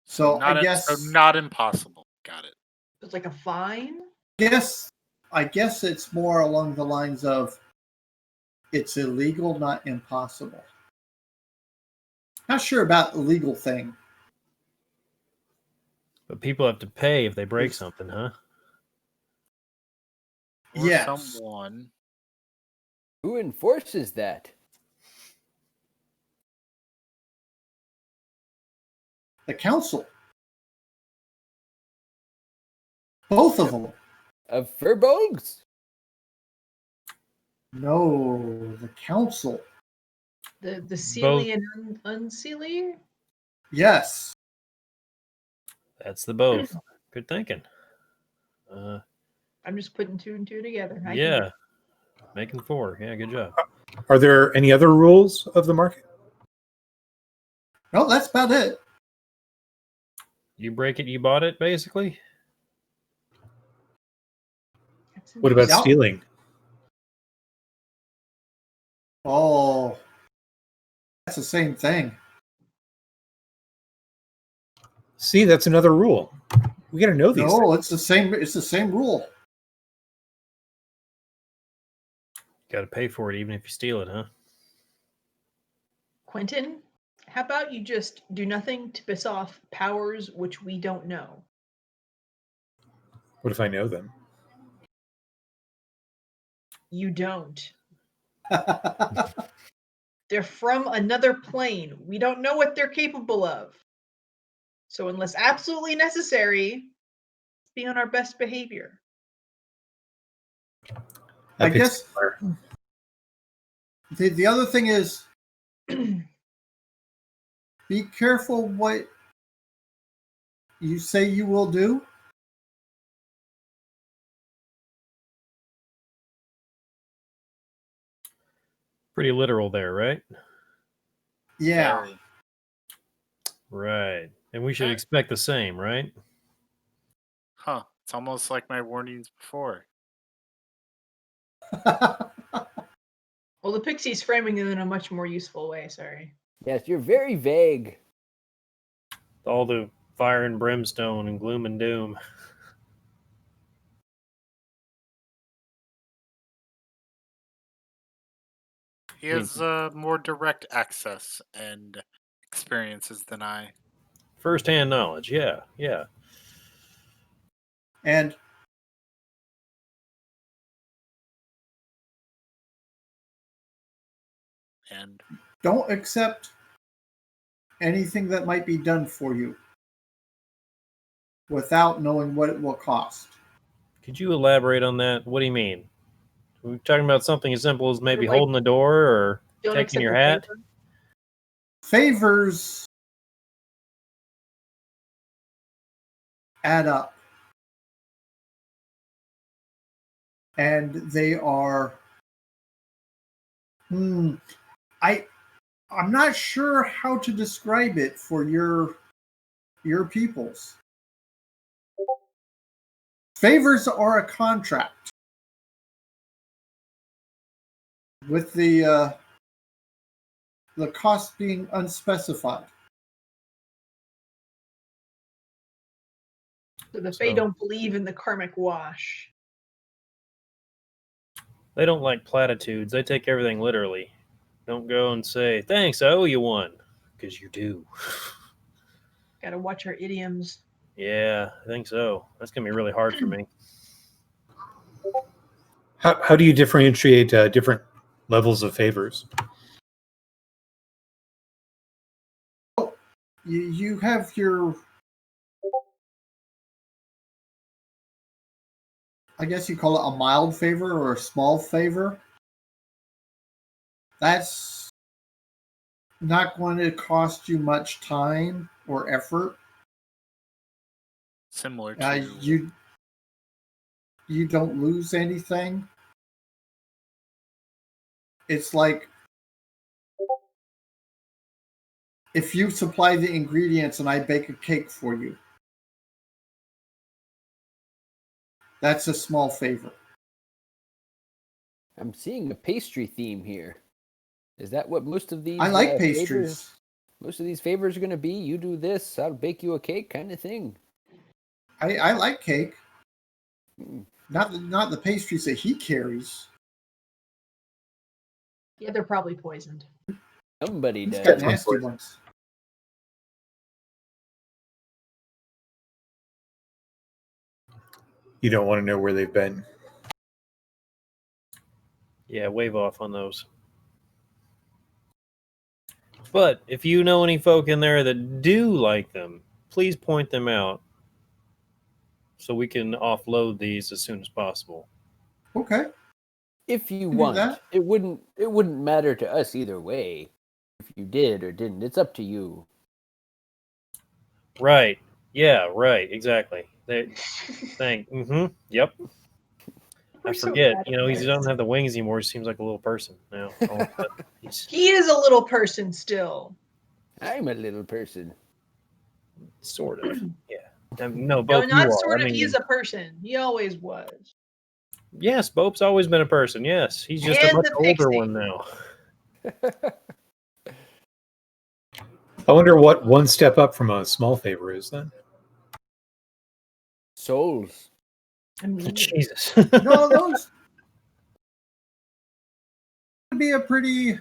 S1: So I guess
S6: not impossible. Got it.
S3: It's like a fine.
S1: I guess it's more along the lines of it's illegal, not impossible. Not sure about illegal thing.
S4: But people have to pay if they break
S1: Yes.
S4: something, huh?
S6: Or
S1: Yes.
S6: someone.
S2: Who enforces that?
S1: The council. Both of them.
S2: Of furbolgs?
S1: No, the council.
S3: The Sealy and Unsealy.
S1: Yes.
S4: That's the both. Good thinking.
S3: I'm just putting 2 and 2 together. I can do
S4: Yeah.
S3: it.
S4: Making 4. Yeah, good job.
S5: Are there any other rules of the market?
S1: No, that's about it.
S4: You break it, you bought it, basically?
S3: That's
S5: What about
S3: interesting.
S1: Yeah.
S5: stealing?
S1: Oh, that's the same thing.
S5: See, that's another rule. We got to know these things.
S1: No, it's the same. It's the same rule.
S4: Got to pay for it even if you steal it, huh?
S3: Quentin, how about you just do nothing to piss off powers which we don't know?
S5: What if I know them?
S3: You don't. They're from another plane. We don't know what they're capable of. So unless absolutely necessary, be on our best behavior.
S1: I
S5: pick
S1: guess
S5: somewhere.
S1: the other thing is be careful what you say you will do.
S4: Pretty literal there, right?
S1: Yeah.
S6: Very.
S4: Right. And we should expect the same, right?
S6: Huh. It's almost like my warnings before.
S3: Well, the Pixie's framing it in a much more useful way, sorry.
S2: Yes, you're very vague.
S4: All the fire and brimstone and gloom and doom.
S6: He has more direct access and experiences than I.
S4: First-hand knowledge. Yeah, yeah.
S1: And
S6: And
S1: don't accept anything that might be done for you without knowing what it will cost.
S4: Could you elaborate on that? What do you mean? Are we talking about something as simple as maybe
S3: Like,
S4: holding the door or
S3: don't
S4: taking
S3: accept
S4: your
S3: a
S4: hat?
S3: favor.
S1: Favors add up. And they are I'm not sure how to describe it for your peoples. Favors are a contract with the cost being unspecified.
S3: So the Fae don't believe in the karmic wash.
S4: They don't like platitudes. They take everything literally. Don't go and say, thanks, I owe you one. Because you do.
S3: Gotta watch our idioms.
S4: Yeah, I think so. That's going to be really hard for me.
S5: How do you differentiate different levels of favors?
S1: You have your, I guess you call it a mild favor or a small favor. That's not going to cost you much time or effort.
S6: similar to
S1: You don't lose anything. It's like if you supply the ingredients and I bake a cake for you. That's a small favor.
S2: I'm seeing a pastry theme here. Is that what most of these
S1: I like
S2: favors,
S1: pastries.
S2: most of these favors are going to be? You do this, I'll bake you a cake kind of thing.
S1: I like cake.
S2: Hmm.
S1: Not the pastries that he carries.
S3: Yeah, they're probably poisoned.
S2: Somebody
S1: He's
S2: does.
S1: got nasty ones.
S5: You don't want to know where they've been.
S4: Yeah, wave off on those. But if you know any folk in there that do like them, please point them out so we can offload these as soon as possible.
S1: Okay.
S2: If you
S1: do
S2: want,
S1: that.
S2: it wouldn't matter to us either way. If you did or didn't, it's up to you.
S4: Right. Yeah, right. Exactly. They think. Yep. I
S3: We're so
S4: forget.
S3: bad
S4: You
S3: at
S4: know, he
S3: this.
S4: doesn't have the wings anymore. He seems like a little person now. All of a sudden, he's
S3: He is a little person still.
S2: I'm a little person.
S4: sort of. Yeah. No,
S3: No,
S4: Bope, you
S3: not
S4: are.
S3: sort
S4: I
S3: of. He is
S4: mean,
S3: a person. He always was.
S4: yes, Bope's always been a person. Yes, he's just a
S3: And
S4: much
S3: the
S4: older
S3: pixie.
S4: one now.
S5: I wonder what one step up from a small favor is then.
S2: Souls.
S3: I mean,
S4: Jesus.
S1: No, those would be a pretty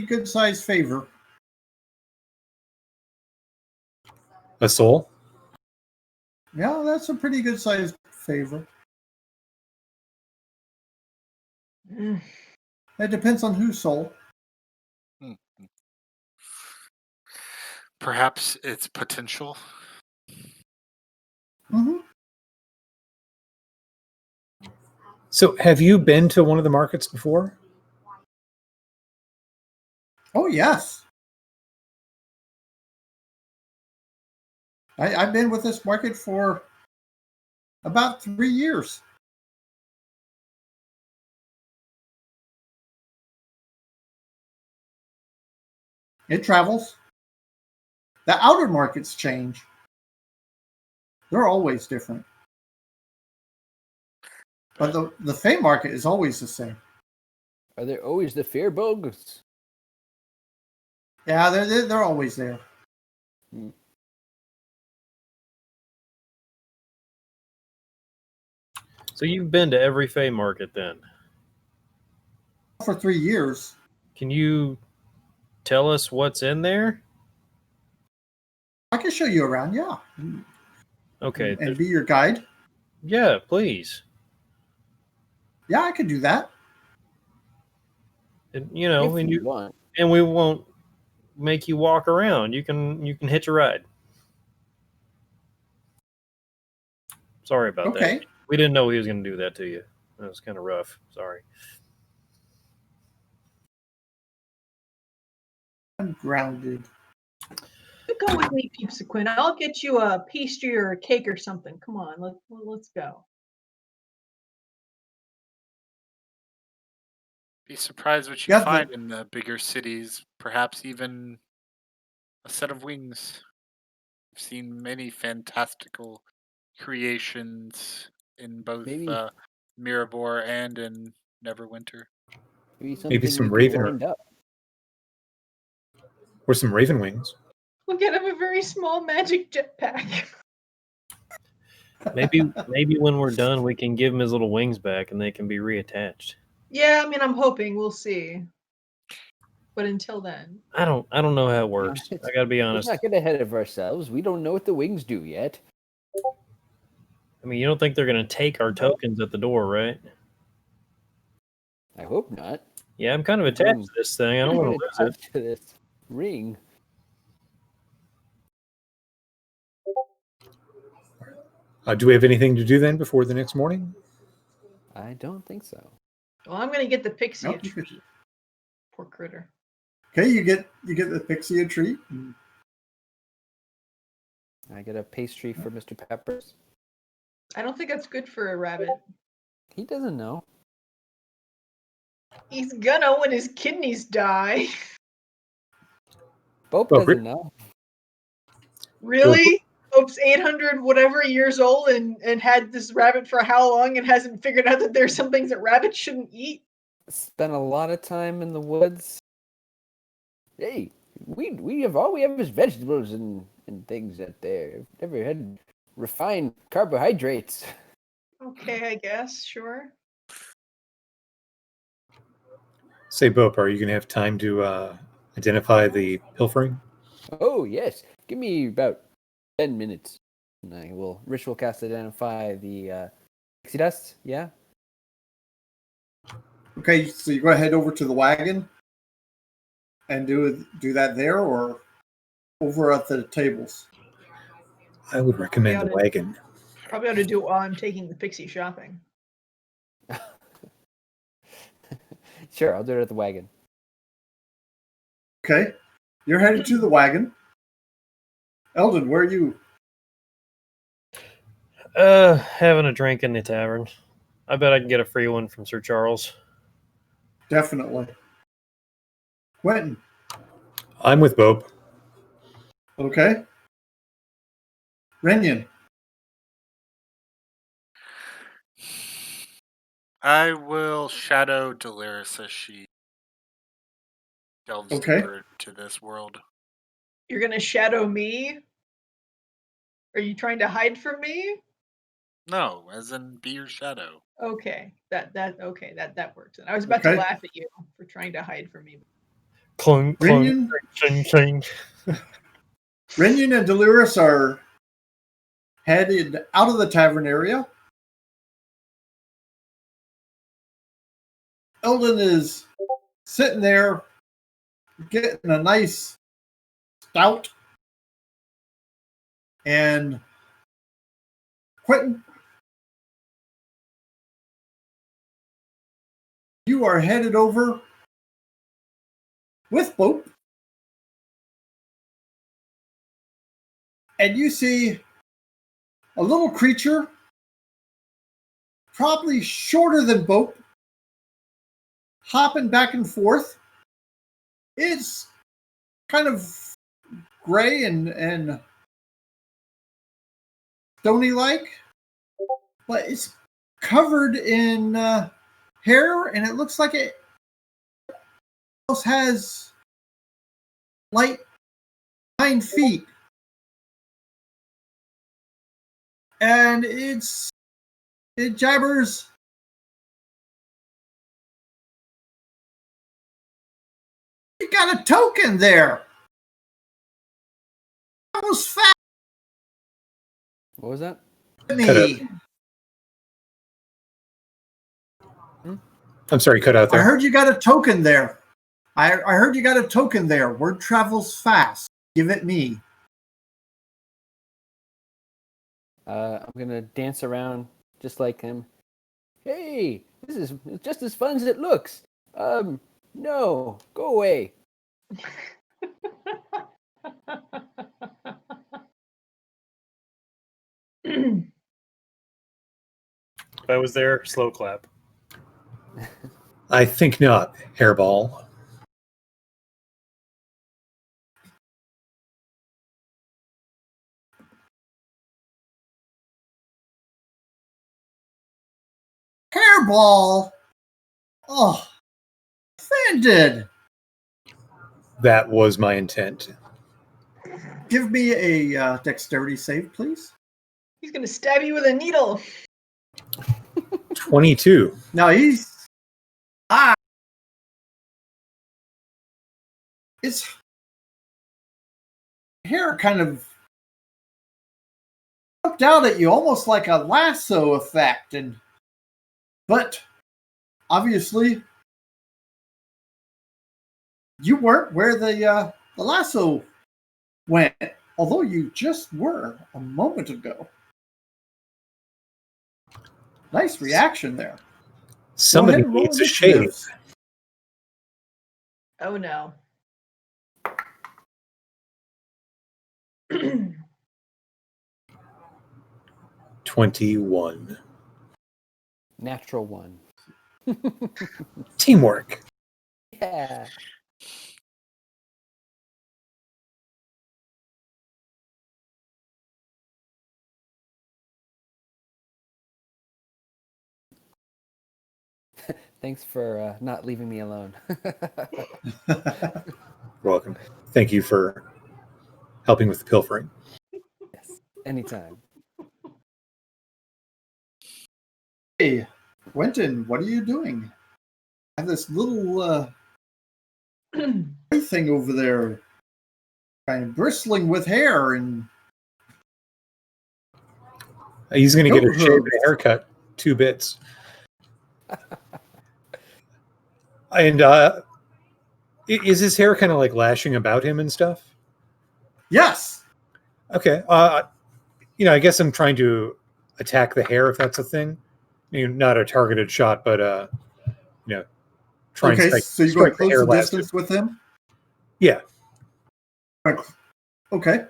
S1: good sized favor.
S5: A soul?
S1: Yeah, that's a pretty good sized favor.
S3: mm,
S1: It depends on whose soul.
S6: Hmm. Perhaps its potential.
S1: Hmm.
S5: So have you been to one of the markets before?
S1: Oh yes, I've been with this market for about 3 years. It travels. The outer markets change. They're always different. But the Fey market is always the same.
S2: Are there always the fear bugs?
S1: Yeah, they're always there.
S4: So you've been to every Fey market then?
S1: For 3 years.
S4: Can you tell us what's in there?
S1: I can show you around, yeah.
S4: Okay.
S1: And be your guide.
S4: Yeah, please.
S1: Yeah, I could do that.
S4: And, you know,
S2: If
S4: and
S2: you
S4: you
S2: want.
S4: and we won't make you walk around. You can hitch a ride. Sorry about that.
S1: Okay.
S4: We didn't know he was going to do that to you. That was kind of rough. Sorry.
S1: I'm grounded.
S3: you go with me, Peepsequin. I'll get you a pastry or a cake or something. Come on, let's go.
S6: Be surprised what you
S1: Yeah,
S6: find in the bigger cities. Perhaps even a set of wings. I've seen many fantastical creations in both
S2: Maybe
S6: Mirabor and in Neverwinter.
S2: maybe
S5: Maybe
S2: something
S5: some
S2: you can
S5: raven
S2: wind up.
S5: or some raven wings.
S3: We'll get him a very small magic jetpack.
S4: Maybe when we're done, we can give him his little wings back, and they can be reattached.
S3: Yeah, I mean, I'm hoping. We'll see. But until then,
S4: I don't know how it works. I got to be
S2: Let's
S4: honest.
S2: not get ahead of ourselves. We don't know what the wings do yet.
S4: I mean, you don't think they're going to take our tokens at the door, right?
S2: I hope not.
S4: Yeah, I'm kind of attached to this thing. I don't want to lose it.
S2: Attached to this ring.
S5: Do we have anything to do then before the next morning?
S2: I don't think so.
S3: well, I'm gonna get the pixie a
S1: Nope, you could-
S3: treat. Poor critter.
S1: Okay, you get the pixie a treat.
S2: I get a pastry for Mr. Peppers.
S3: I don't think that's good for a rabbit.
S2: He doesn't know.
S3: He's gonna when his kidneys die.
S2: Bope
S5: Oh,
S2: doesn't know.
S3: Really? Pope's 800 whatever years old and had this rabbit for how long and hasn't figured out that there's some things that rabbits shouldn't eat?
S2: Spent a lot of time in the woods. Hey, we have all we have is vegetables and things out there. I've never had refined carbohydrates.
S3: Okay, I guess, sure.
S5: Say, Bope, are you going to have time to identify the pilfering?
S2: Oh yes, give me about 10 minutes, and I will ritual cast identify the pixie dust. Yeah.
S1: Okay, so you go ahead over to the wagon and do that there or over at the tables.
S5: I would recommend the
S3: Yeah,
S5: wagon.
S3: Probably ought to do it while I'm taking the pixie shopping.
S2: Sure, I'll do it at the wagon.
S1: Okay, you're headed to the wagon. Eldon, where are you?
S4: Having a drink in the tavern. I bet I can get a free one from Sir Charles.
S1: Definitely. Quentin.
S5: I'm with Bob.
S1: Okay. Renyon.
S6: I will shadow Delaris as she delves
S1: Okay.
S6: deeper into this world.
S3: You're gonna shadow me? Are you trying to hide from me?
S6: No, as in be your shadow.
S3: Okay, that works. And I was about to
S1: Okay.
S3: laugh at you for trying to hide from me.
S4: Clunk, clunk,
S1: Renyon,
S4: ching, ching.
S1: Renyon and Delirious are headed out of the tavern area. Eldon is sitting there getting a nice stout. And Quentin, you are headed over with Bope. And you see a little creature, probably shorter than Bope, hopping back and forth. It's kind of gray and stony-like, but it's covered in hair, and it looks like it almost has like 9 feet. And it jabbers. You got a token there. Almost fat
S2: What was that?
S1: me.
S5: I'm sorry, cut out
S1: I
S5: there.
S1: heard you got a token there. I heard you got a token there. Word travels fast. Give it me.
S2: I'm gonna dance around just like him. Hey, this is just as fun as it looks. No, go away.
S4: If I was there, slow clap.
S5: I think not, Hairball.
S1: Hairball. Oh, offended.
S5: That was my intent.
S1: Give me a dexterity save, please.
S3: He's gonna stab you with a needle.
S5: 22.
S1: Now he's his hair kind of jumped out at you, almost like a lasso effect, but obviously you weren't where the lasso went, although you just were a moment ago. Nice reaction there.
S5: Somebody
S1: Go ahead and roll
S5: needs a shave.
S1: initiative.
S3: Oh no.
S5: 21.
S2: Natural one.
S5: Teamwork.
S2: Yeah. Thanks for not leaving me alone.
S5: You're welcome. Thank you for helping with the pilfering.
S2: Yes, anytime.
S1: Hey, Quentin, what are you doing? I have this little thing over there, kind of bristling with hair and
S5: He's going to get a
S1: Goat
S5: shave and
S1: hooves.
S5: a haircut. 2 bits. And is his hair kind of like lashing about him and stuff?
S1: yes.
S5: Okay. I guess I'm trying to attack the hair if that's a thing. Not a targeted shot, but try
S1: Okay,
S5: and strike,
S1: so you're
S5: strike
S1: going
S5: the
S1: to
S5: hair
S1: close the
S5: last.
S1: distance with him?
S5: Yeah.
S1: Okay.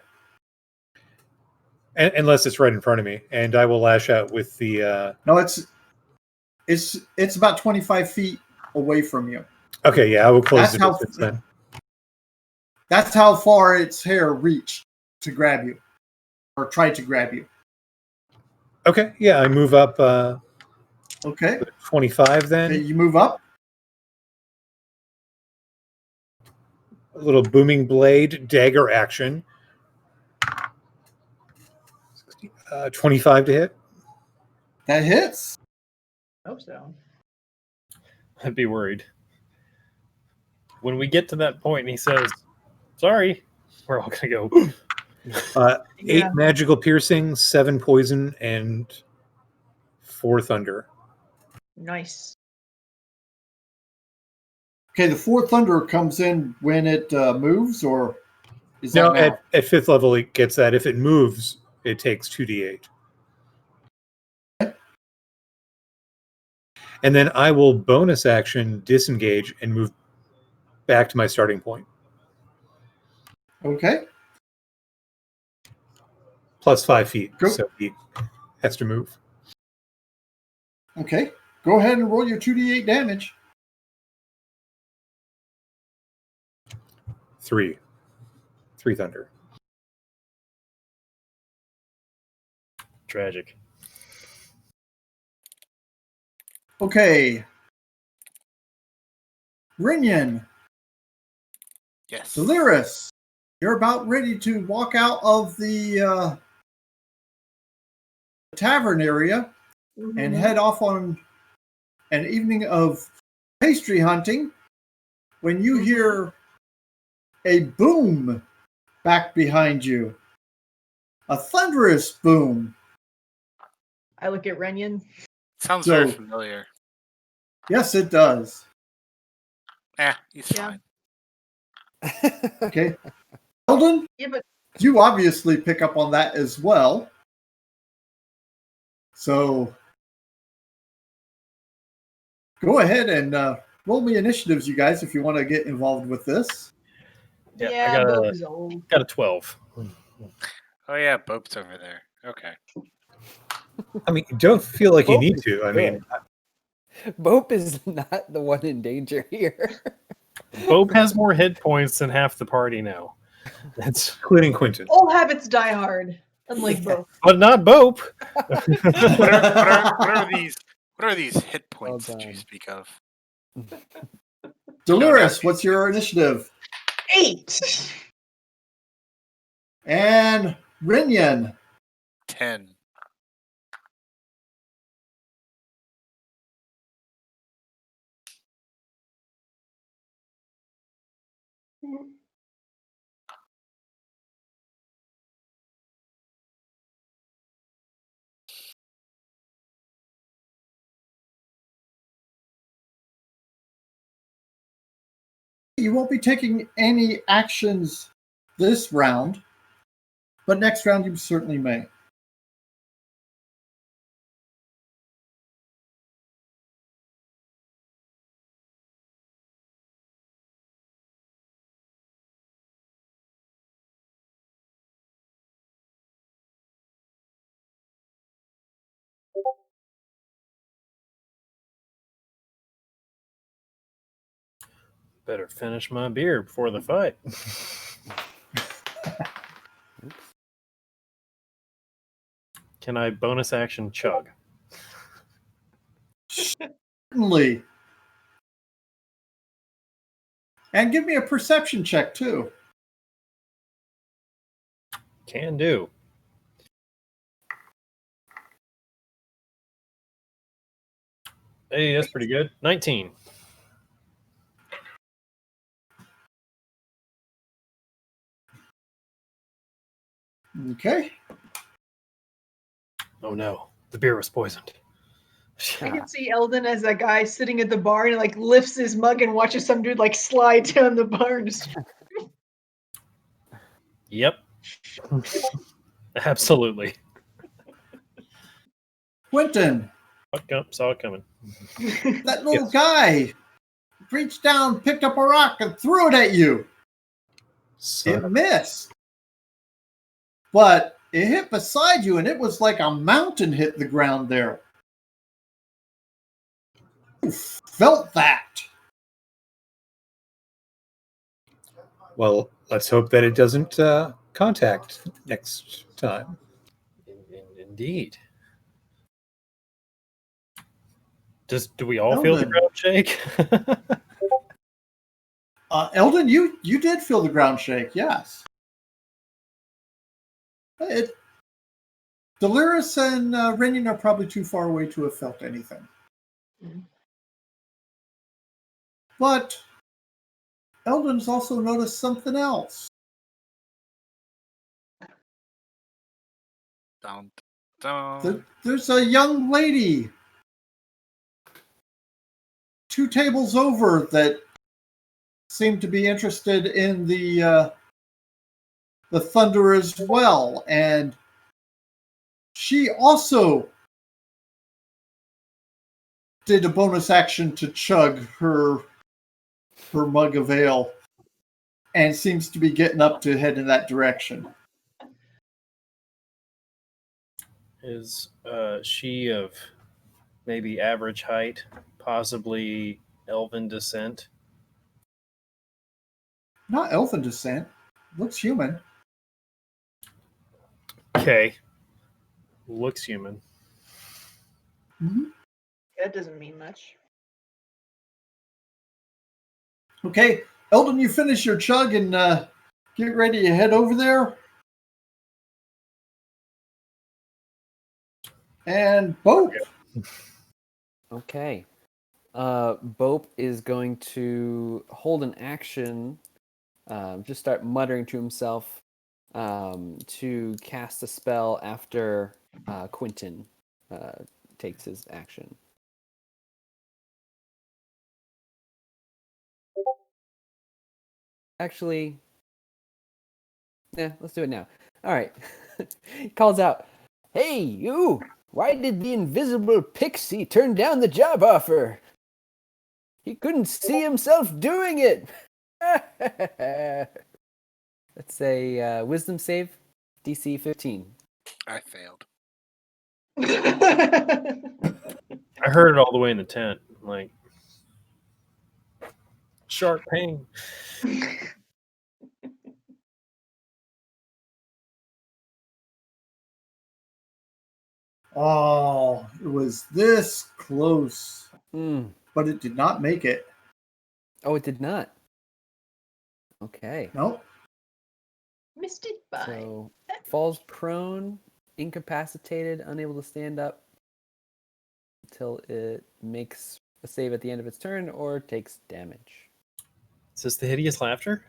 S5: Unless it's right in front of me, and I will lash out with the.
S1: No, it's about 25 feet away from you.
S5: Okay, yeah, I will close
S1: That's
S5: the distance then.
S1: That's how far its hair reached to grab you, or try to grab you.
S5: Okay, yeah, I move up.
S1: Okay.
S5: 25 then.
S1: Okay, you move up.
S5: A little booming blade dagger action. 25 to hit.
S1: That hits.
S3: Hope so.
S4: I'd be worried. When we get to that point and he says, sorry, we're all going to go.
S5: 8 magical piercing, 7 poison, and 4 thunder.
S3: Nice.
S1: Okay, the 4 thunder comes in when it moves, or is that
S5: No,
S1: now?
S5: at 5th level it gets that. If it moves, it takes 2d8. And then I will bonus action disengage and move back to my starting point.
S1: Okay.
S5: Plus 5 feet.
S1: Go.
S5: So he has to move.
S1: Okay. Go ahead and roll your 2d8 damage.
S5: 3. 3 thunder.
S4: Tragic.
S1: Okay. Rinyan,
S6: Yes.
S1: Deliris, you're about ready to walk out of the tavern area and head off on an evening of pastry hunting when you hear a boom back behind you. A thunderous boom.
S3: I look at Renyon.
S6: Sounds
S1: So-
S6: very familiar.
S1: Yes, it does.
S6: He's
S3: Yeah.
S6: fine.
S1: Okay. Eldon,
S3: Yeah, but
S1: you obviously pick up on that as well. So go ahead and roll me initiatives, you guys, if you want to get involved with this.
S4: Yeah, I got
S3: Bob
S4: a-
S3: is old.
S4: Got a 12.
S6: Oh yeah, Bope's over there. Okay.
S5: I mean, don't feel like you
S2: Both
S5: need
S2: is
S5: to. I
S2: good.
S5: mean,
S2: Bope is not the one in danger here.
S4: Bope has more hit points than half the party now. That's
S5: including Quentin.
S3: Old habits die hard, unlike both.
S4: but not Bope.
S6: What are these? What are these hit points that you
S2: done.
S6: speak of?
S1: Deliris, what's your initiative?
S3: 8.
S1: And Rinyan.
S6: 10.
S1: You won't be taking any actions this round, but next round you certainly may.
S4: Better finish my beer before the fight. Can I bonus action chug?
S1: Certainly. And give me a perception check, too.
S4: Can do. Hey, that's pretty good. 19.
S1: Okay.
S4: Oh no, the beer was poisoned.
S3: I can see Eldon as that guy sitting at the bar and like lifts his mug and watches some dude like slide down the bar. And just...
S4: Yep. Absolutely.
S1: Quentin,
S4: Saw it coming.
S1: that little guy reached down, picked up a rock, and threw it at you.
S5: Son
S1: It
S5: of-
S1: missed. But it hit beside you, and it was like a mountain hit the ground there. You felt that.
S5: Well, let's hope that it doesn't contact next time.
S4: Indeed. Do we all feel the
S1: Eldon.
S4: ground shake?
S1: Eldon, you did feel the ground shake, yes. Delirious and Rennion are probably too far away to have felt anything.
S3: Mm.
S1: But Eldon's also noticed something else.
S6: Dun, dun.
S1: There's a young lady 2 tables over that seemed to be interested in the thunder as well, and she also did a bonus action to chug her mug of ale, and seems to be getting up to head in that direction.
S4: Is she of maybe average height, possibly elven descent?
S1: Not elfin descent. Looks human.
S4: Okay. Looks human.
S1: Mm-hmm.
S3: That doesn't mean much.
S1: Okay, Eldon, you finish your chug and get ready to head over there. And Bope.
S2: Okay. Bope is going to hold an action, just start muttering to himself to cast a spell after Quentin takes his action. Actually, yeah, let's do it now. All right. He calls out, "Hey, you! Why did the invisible pixie turn down the job offer? He couldn't see himself doing it." Let's say wisdom save, DC 15.
S6: I failed.
S4: I heard it all the way in the tent. Like, sharp pain.
S1: Oh, it was this close,
S2: Mm.
S1: but it did not make it.
S2: Oh, it did not. Okay.
S1: Nope.
S3: Missed it by.
S2: So falls prone, incapacitated, unable to stand up until it makes a save at the end of its turn or takes damage.
S4: Is this the hideous laughter?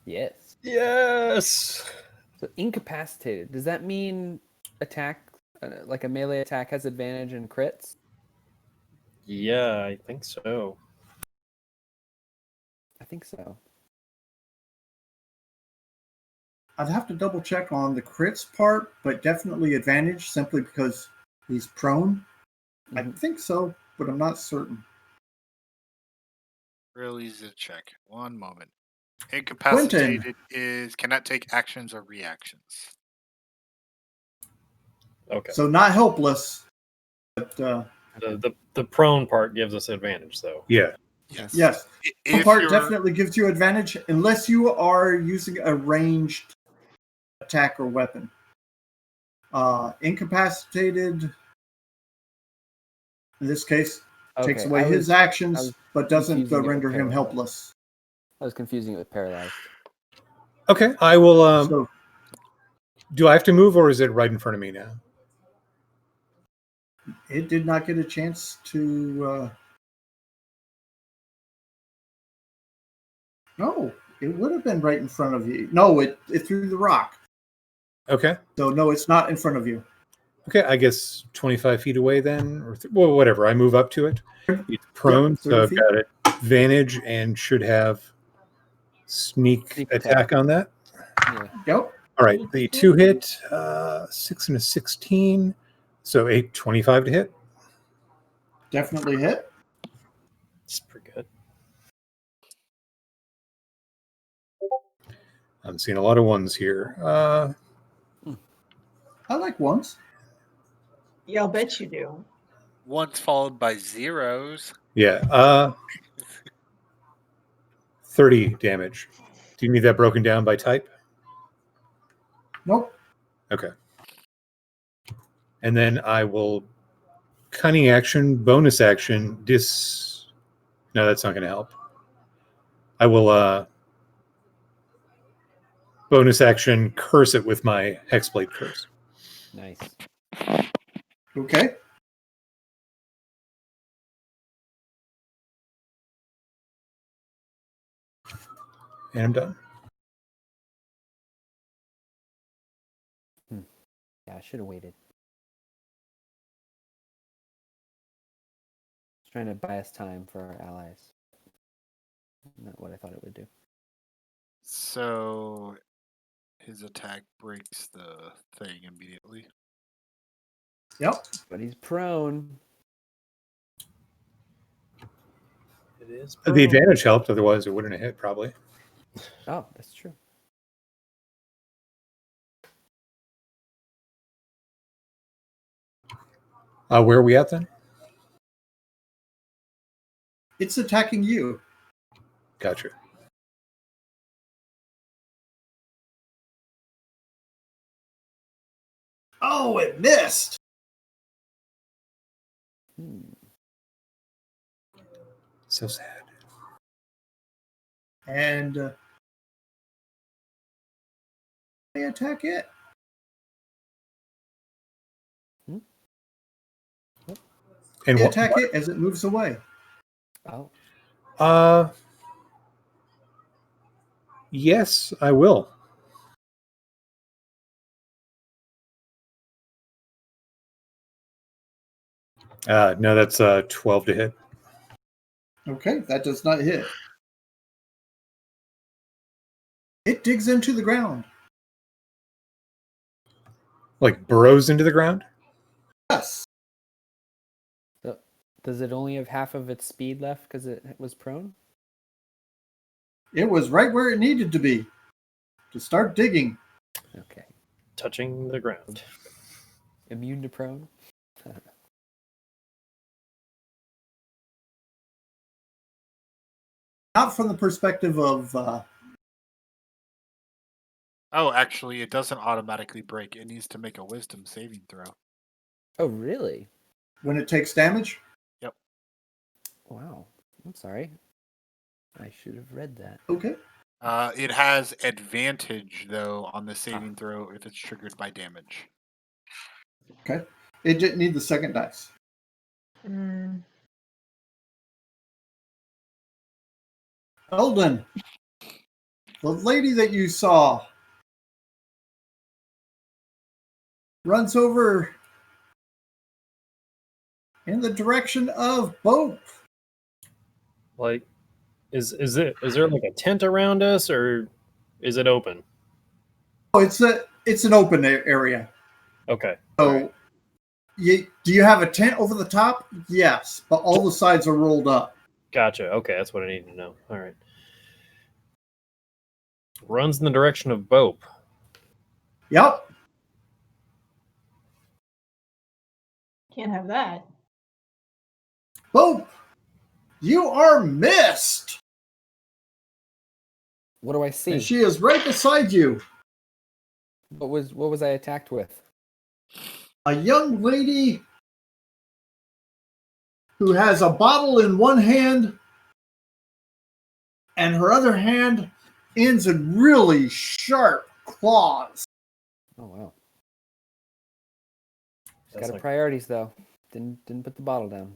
S2: Yes.
S4: Yes.
S2: So incapacitated. Does that mean attack, like a melee attack, has advantage in crits?
S4: Yeah, I think so.
S2: I think so.
S1: I'd have to double check on the crits part, but definitely advantage simply because he's prone. I think so, but I'm not certain.
S6: Real easy to check. One moment. Incapacitated is cannot take actions or reactions.
S4: Okay.
S1: So not helpless, but
S4: The prone part gives us advantage, though.
S5: Yeah.
S1: yes. The
S6: If
S1: part
S6: you're,
S1: definitely gives you advantage unless you are using a ranged attack or weapon. Incapacitated, in this case, takes
S2: Okay,
S1: away
S2: I
S1: his
S2: was
S1: actions, but doesn't
S2: confusing it with
S1: render him
S2: paralyzed.
S1: helpless.
S2: I was confusing it with paralyzed.
S5: Okay, I will.
S1: So
S5: Do I have to move, or is it right in front of me now?
S1: it did not get a chance to. No, it would have been right in front of you. No, it threw the rock.
S5: Okay.
S1: So no, it's not in front of you.
S5: Okay, I guess 25 feet away then, or well, whatever. I move up to it. It's prone,
S1: Yep,
S5: so
S1: 30
S5: I've
S1: feet.
S5: got advantage and should have sneak attack on that.
S2: Yeah.
S1: Yep,
S5: All right, the 2 hit, 6 and a 16, so 25 to hit.
S1: definitely hit.
S4: It's pretty good.
S5: I'm seeing a lot of ones here.
S1: I like ones.
S3: Yeah, I'll bet you do.
S6: Once followed by zeros.
S5: Yeah. 30 damage. Do you need that broken down by type?
S1: Nope.
S5: Okay. And then I will cunning action, bonus action, No, that's not going to help. I will bonus action curse it with my Hexblade Curse.
S2: Nice.
S1: Okay.
S5: And I'm done.
S2: Yeah, I should have waited. Just trying to buy us time for our allies. Not what I thought it would do.
S6: So his attack breaks the thing immediately.
S1: Yep.
S2: But he's prone.
S4: It is.
S5: The advantage helped, otherwise it wouldn't have hit, probably.
S2: Oh, that's true.
S5: Where are we at then?
S1: It's attacking you.
S5: Gotcha.
S1: Oh, it missed.
S5: So sad.
S1: And they attack it.
S5: And
S1: They
S5: what?
S1: attack it as it moves away.
S2: Oh,
S5: Yes, I will. No, that's 12 to hit.
S1: Okay, that does not hit. It digs into the ground.
S5: Like burrows into the ground?
S1: Yes.
S2: so does it only have half of its speed left because it was prone?
S1: It was right where it needed to be to start digging.
S2: Okay.
S4: Touching the ground.
S2: Immune to prone?
S1: Not from the perspective of
S6: Oh, actually, it doesn't automatically break. It needs to make a wisdom saving throw.
S2: Oh, really?
S1: when it takes damage.
S2: Wow. I'm sorry. I should have read that.
S1: Okay.
S6: It has advantage, though, on the saving throw if it's triggered by damage.
S1: Okay. It didn't need the second dice.
S3: Mm.
S1: Eldon, the lady that you saw runs over in the direction of Boat.
S4: Like, is there like a tent around us, or is it open?
S1: Oh, it's an open area.
S4: Okay.
S1: So, do you have a tent over the top? Yes, but all the sides are rolled up.
S4: Gotcha. Okay, that's what I need to know. All right. Runs in the direction of Bope.
S1: Yep.
S3: Can't have that.
S1: Boat, you are missed.
S2: What do I see?
S1: And she is right beside you.
S2: What was I attacked with?
S1: A young lady who has a bottle in one hand and her other hand ends in really sharp claws.
S2: Oh wow.
S4: That's
S2: Got her
S4: like-
S2: priorities though. Didn't put the bottle down.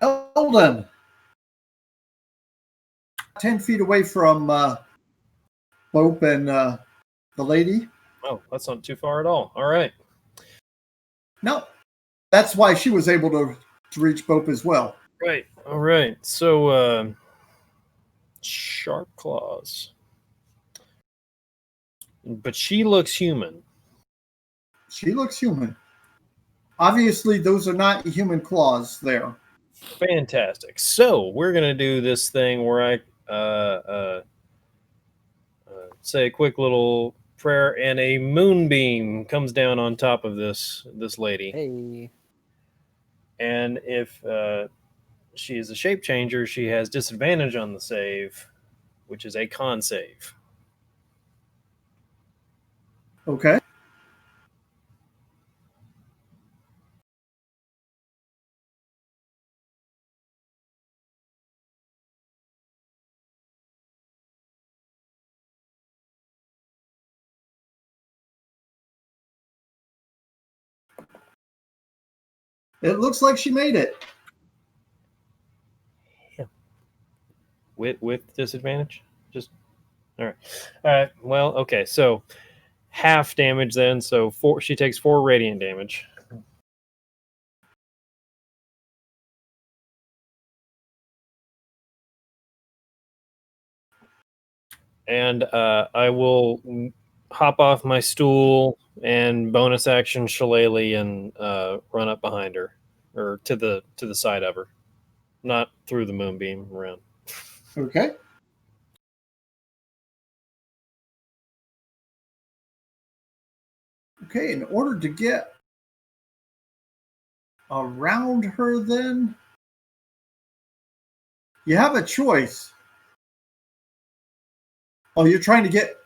S1: Eldon, 10 feet away from Bope and the lady.
S4: Oh, that's not too far at all. All right.
S1: No, that's why she was able to reach Bope as well.
S4: Right. All right. So, sharp claws. But she looks human.
S1: She looks human. Obviously, those are not human claws there.
S4: Fantastic. So we're gonna do this thing where say a quick little prayer, and a moonbeam comes down on top of this lady.
S2: Hey.
S4: And if she is a shape changer, she has disadvantage on the save, which is a con save.
S1: Okay. It looks like she made it.
S4: With disadvantage? Just all right. All right. Well, okay. So half damage then. So she takes 4 radiant damage. And I will hop off my stool and bonus action shillelagh and run up behind her, or to the side of her, not through the moonbeam, around.
S1: Okay. Okay, in order to get around her, then you have a choice. Oh, you're trying to get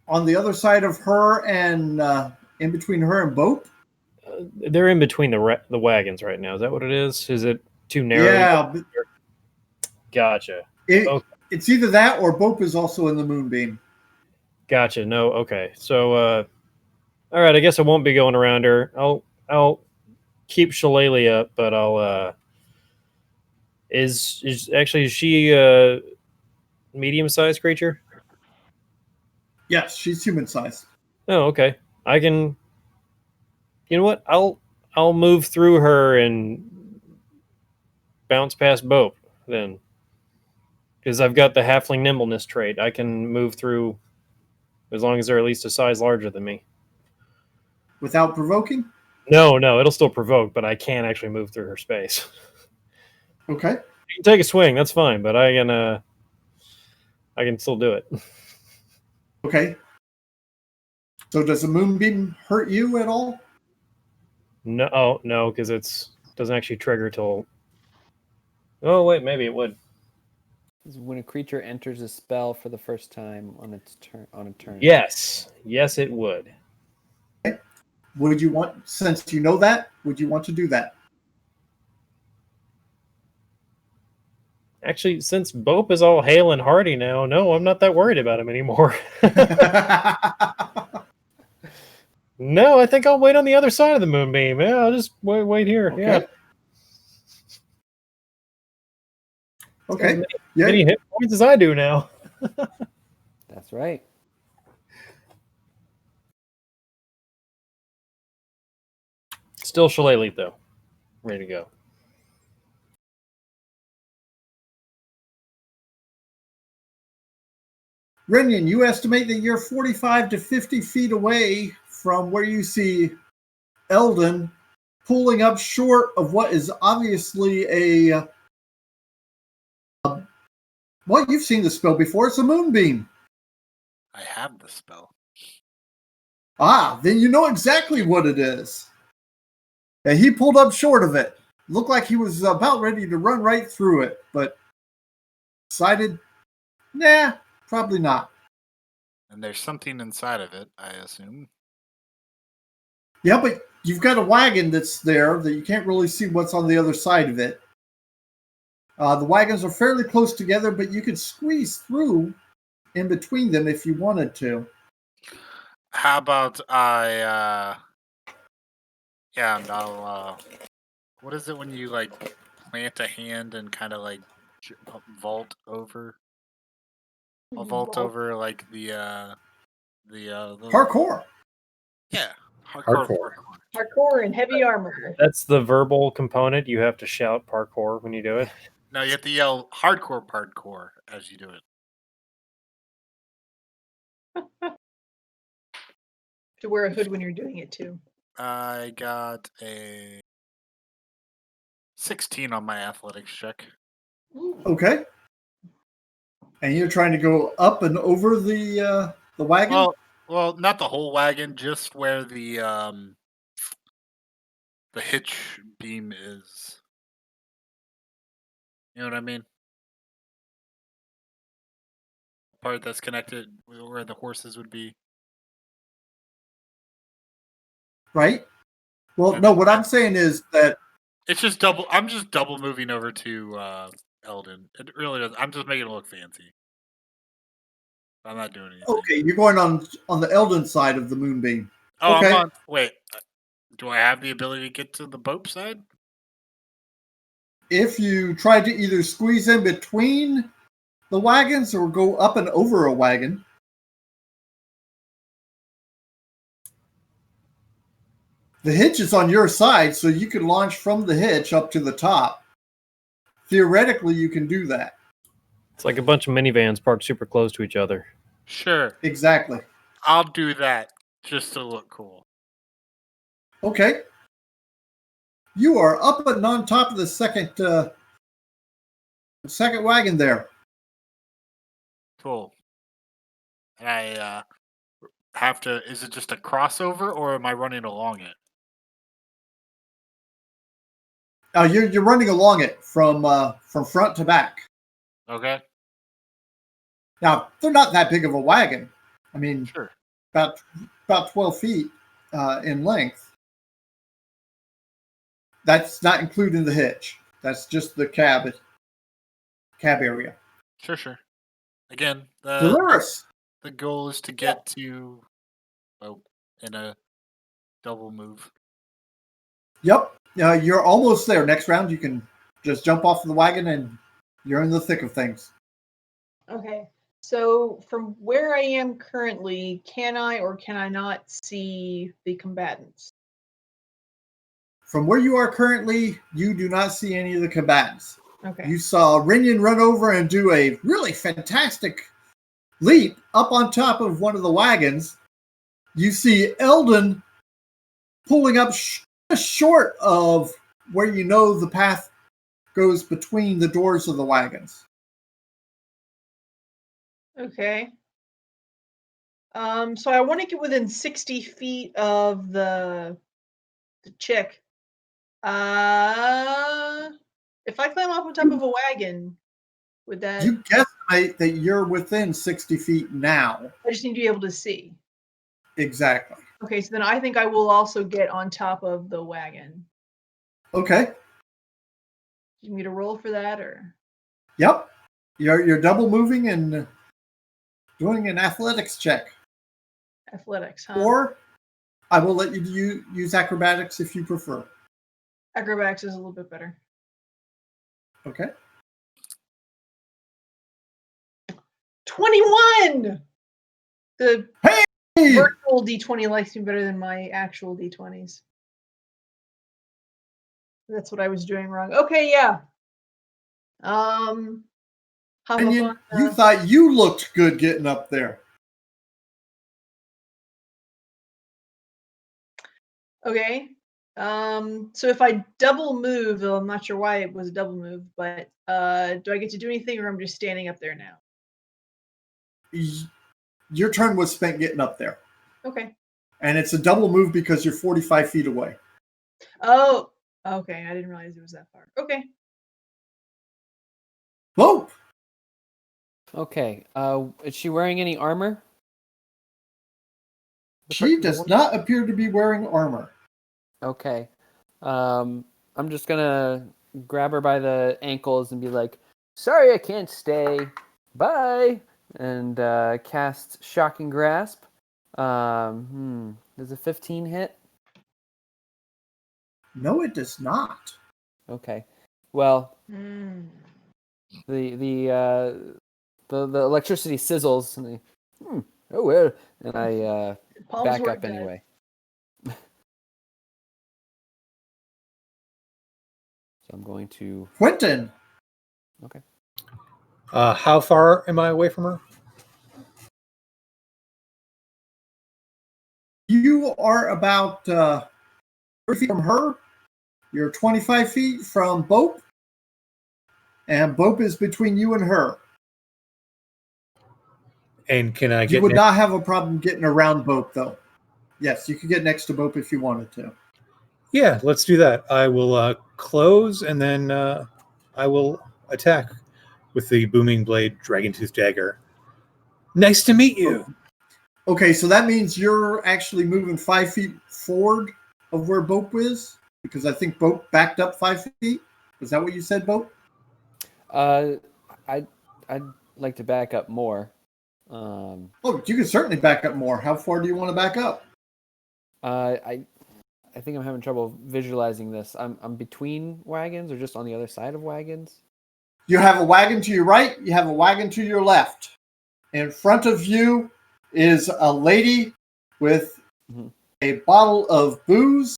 S1: on the other side of her and in between her and Boat?
S4: They're in between the wagons right now. Is that what it is? Is it too narrow?
S1: Yeah.
S4: Gotcha.
S1: Okay. It's either that or Bope is also in the moonbeam.
S4: Gotcha. No. Okay. So, all right. I guess I won't be going around her. I'll keep shillelagh up, but I'll. Is she a medium-sized creature?
S1: Yes, she's human sized.
S4: Oh, okay. I can. You know what? I'll move through her and bounce past Bope then, because I've got the halfling nimbleness trait. I can move through as long as they're at least a size larger than me.
S1: Without provoking?
S4: No, it'll still provoke, but I can't actually move through her space.
S1: Okay.
S4: You can take a swing, that's fine, but I can still do it.
S1: Okay. So does the moonbeam hurt you at all?
S4: No, because it's doesn't actually trigger till. Oh wait, maybe it would.
S2: When a creature enters a spell for the first time on a turn.
S4: Yes, it would.
S1: Okay. Would you want, since you know that, would you want to do that?
S4: Actually, since Bope is all hale and hearty now, no, I'm not that worried about him anymore. No, I think I'll wait on the other side of the moonbeam. Yeah, I'll just wait here.
S1: Okay.
S4: Yeah.
S1: Okay.
S4: As many hit points as I do now.
S2: That's right.
S4: Still shillelagh though. Ready to go.
S1: Renyon, you estimate that you're 45 to 50 feet away from where you see Eldon pulling up short of what is obviously a well, you've seen the spell before. It's a moonbeam.
S6: I have the spell.
S1: Ah, then you know exactly what it is. And he pulled up short of it. Looked like he was about ready to run right through it, but decided, nah, probably not.
S6: And there's something inside of it, I assume.
S1: Yeah, but you've got a wagon that's there that you can't really see what's on the other side of it. The wagons are fairly close together, but you could squeeze through in between them if you wanted to.
S6: How about I, and I'll, what is it when you, like, plant a hand and kind of, like, vault over? I'll vault over, like, the
S1: Parkour.
S6: Yeah.
S5: Hardcore.
S3: Hardcore and heavy armor.
S4: That's the verbal component. You have to shout parkour when you do it.
S6: No, you have to yell hardcore as you do it.
S3: To wear a hood when you're doing it too.
S6: I got a 16 on my athletics check.
S3: Ooh.
S1: Okay. And you're trying to go up and over the wagon?
S6: Well, not the whole wagon, just where the hitch beam is. You know what I mean? Part that's connected where the horses would be.
S1: Right? Well, no, what I'm saying is that
S6: it's just double. I'm just double moving over to Eldon. It really does. I'm just making it look fancy. I'm not doing anything.
S1: okay, you're going on the Eldon side of the moonbeam.
S6: Oh,
S1: okay.
S6: I'm on. Wait, do I have the ability to get to the boat side?
S1: If you try to either squeeze in between the wagons or go up and over a wagon, the hitch is on your side, so you can launch from the hitch up to the top. Theoretically, you can do that.
S4: It's like a bunch of minivans parked super close to each other.
S6: Sure.
S1: Exactly.
S6: I'll do that just to look cool.
S1: Okay. You are up and on top of the second wagon there.
S6: Cool. And I have to. Is it just a crossover, or am I running along it?
S1: You're running along it from front to back.
S6: Okay.
S1: Now they're not that big of a wagon. I mean,
S6: Sure.
S1: about 12 feet in length. That's not including the hitch. That's just the cab area.
S6: Sure. Again,
S1: Dolores.
S6: the goal is to get to in a double move.
S1: Yep. You're almost there. Next round, you can just jump off the wagon and you're in the thick of things.
S3: Okay. So from where I am currently, can I or can I not see the combatants?
S1: From where you are currently, you do not see any of the combatants.
S3: Okay.
S1: You saw Rinian run over and do a really fantastic leap up on top of one of the wagons. You see Eldon pulling up short of where you know the path goes between the doors of the wagons.
S3: Okay. So I want to get within 60 feet of the chick. If I climb up on top of a wagon, would that?
S1: You guesstimate that you're within 60 feet now.
S3: I just need to be able to see.
S1: Exactly.
S3: Okay, so then I think I will also get on top of the wagon.
S1: Okay.
S3: You need me to roll for that, or?
S1: Yep. You're double moving and doing an athletics check.
S3: Athletics, huh?
S1: Or I will let you use acrobatics if you prefer.
S3: Acrobatics is a little bit better.
S1: Okay.
S3: 21! The
S1: Hey!
S3: virtual D20 likes me better than my actual D20s. That's what I was doing wrong. Okay, yeah.
S1: And you thought you looked good getting up there.
S3: Okay. So if I double move, though I'm not sure why it was a double move, but do I get to do anything, or I'm just standing up there now?
S1: Your turn was spent getting up there.
S3: Okay.
S1: And it's a double move because you're 45 feet away.
S3: Oh, okay. I didn't realize it was that far. Okay.
S1: Whoa!
S2: Okay. Is she wearing any armor?
S1: She does not appear to be wearing armor.
S2: Okay. I'm just gonna grab her by the ankles and be like, "Sorry, I can't stay. Bye." And cast Shocking Grasp. Does a 15 hit?
S1: No, it does not.
S2: Okay. Well, the electricity sizzles and oh well, and I back up anyway. So I'm going to
S1: Quentin.
S2: Okay.
S5: How far am I away from her?
S1: You are about 30 feet from her. You're 25 feet from Bope. And Bope is between you and her.
S5: And can I
S1: You
S5: get
S1: would
S5: next?
S1: not have a problem getting around Bope, though. Yes, you could get next to Bope if you wanted to.
S5: Yeah, let's do that. I will close, and then I will attack with the booming blade dragon tooth dagger. Nice to meet you.
S1: Okay, so that means you're actually moving 5 feet forward of where Bope is? Because I think Bope backed up 5 feet. Is that what you said, Bope?
S2: I'd like to back up more.
S1: Oh, you can certainly back up more. How far do you want to back up?
S2: I think I'm having trouble visualizing this. I'm between wagons or just on the other side of wagons.
S1: You have a wagon to your right. You have a wagon to your left. In front of you is a lady with a bottle of booze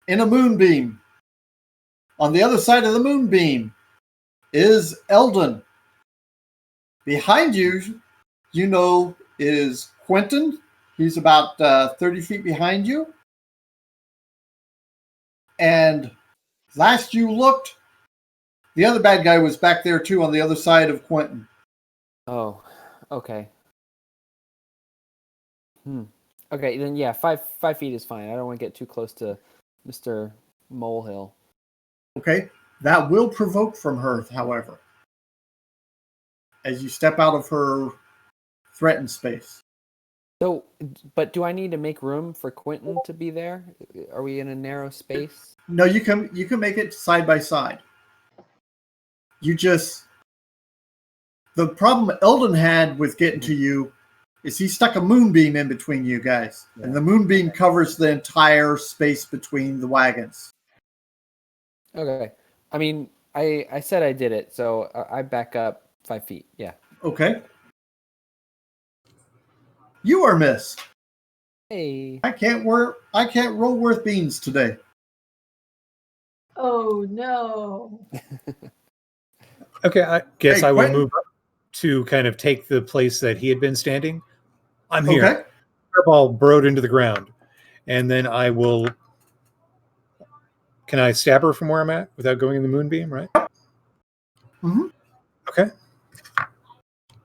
S1: in a moonbeam. On the other side of the moonbeam is Eldon. Behind you, you know, is Quentin. He's about 30 feet behind you. And last you looked, the other bad guy was back there too on the other side of Quentin.
S2: Oh, okay. Okay, then yeah, 5 feet is fine. I don't want to get too close to Mr. Molehill.
S1: Okay? That will provoke from her, however, as you step out of her threatened space.
S2: So, but do I need to make room for Quentin to be there? Are we in a narrow space?
S1: No, you can make it side by side. The problem Eldon had with getting to you is he stuck a moonbeam in between you guys. Yeah. And the moonbeam covers the entire space between the wagons.
S2: Okay. I mean, I said I did it, so I back up 5 feet. Yeah.
S1: Okay. You are missed.
S2: Hey.
S1: I can't roll worth beans today.
S3: Oh no.
S5: Okay, I guess I will
S1: Quentin.
S5: move up to kind of take the place that he had been standing. I'm here.
S1: Okay.
S5: Fireball burrowed into the ground. And then I will... Can I stab her from where I'm at without going in the moonbeam, right?
S1: Mm-hmm.
S5: Okay.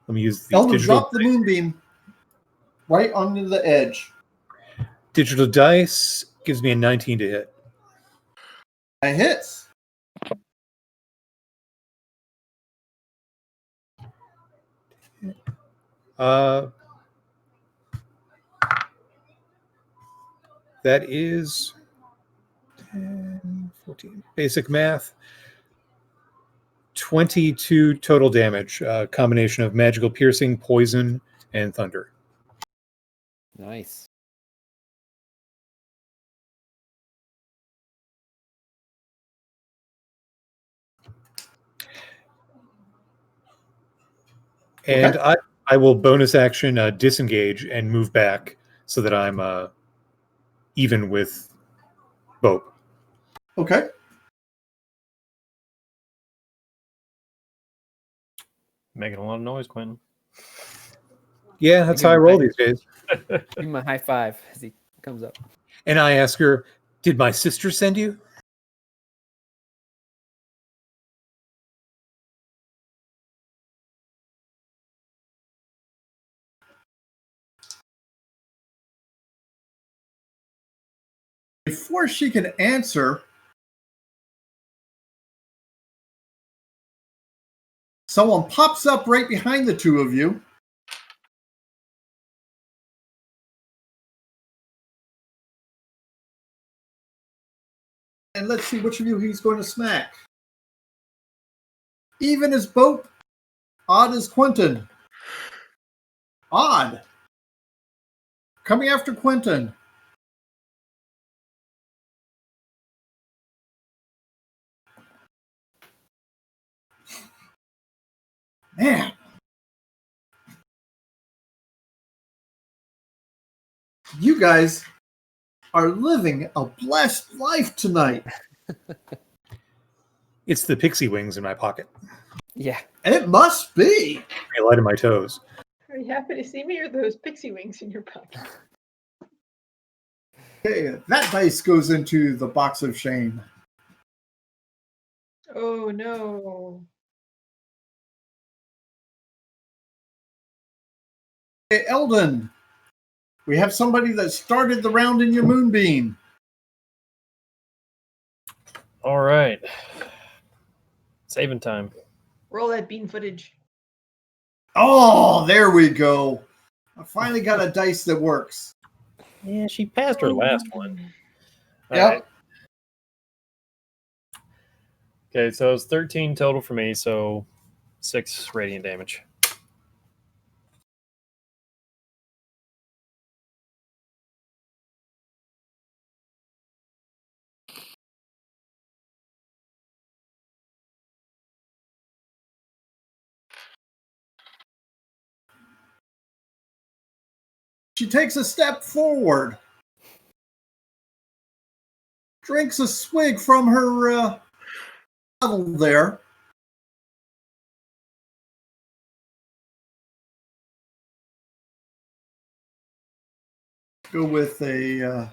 S5: Let me use the
S1: Eldon
S5: digital...
S1: dropped the moonbeam right onto the edge.
S5: Digital dice gives me a 19 to hit.
S1: It hits.
S5: That is 10, 14. Basic math. 22 total damage. Combination of magical piercing, poison, and thunder.
S2: Nice.
S5: And okay. I will bonus action disengage and move back so that I'm even with Bope.
S1: Okay.
S4: Making a lot of noise, Quentin.
S5: Yeah, that's how I roll these days.
S2: Give him a high five as he comes up.
S5: And I ask her, did my sister send you?
S1: Before she can answer, someone pops up right behind the two of you. And let's see which of you he's going to smack. Even as Bope, odd as Quentin. Odd. Coming after Quentin. Man. You guys are living a blessed life tonight.
S5: It's the pixie wings in my pocket.
S2: Yeah.
S1: It must be.
S5: I light on my toes.
S3: Are you happy to see me or those pixie wings in your pocket?
S1: Okay, that dice goes into the box of shame.
S3: Oh no.
S1: Hey, Eldon, we have somebody that started the round in your moonbeam.
S4: All right. Saving time.
S3: Roll that bean footage.
S1: Oh, there we go. I finally got a dice that works.
S4: Yeah, she passed her last one. All
S1: Yep.
S4: right. Okay, so it's 13 total for me, so 6 radiant damage.
S1: She takes a step forward, drinks a swig from her bottle there. Go with a...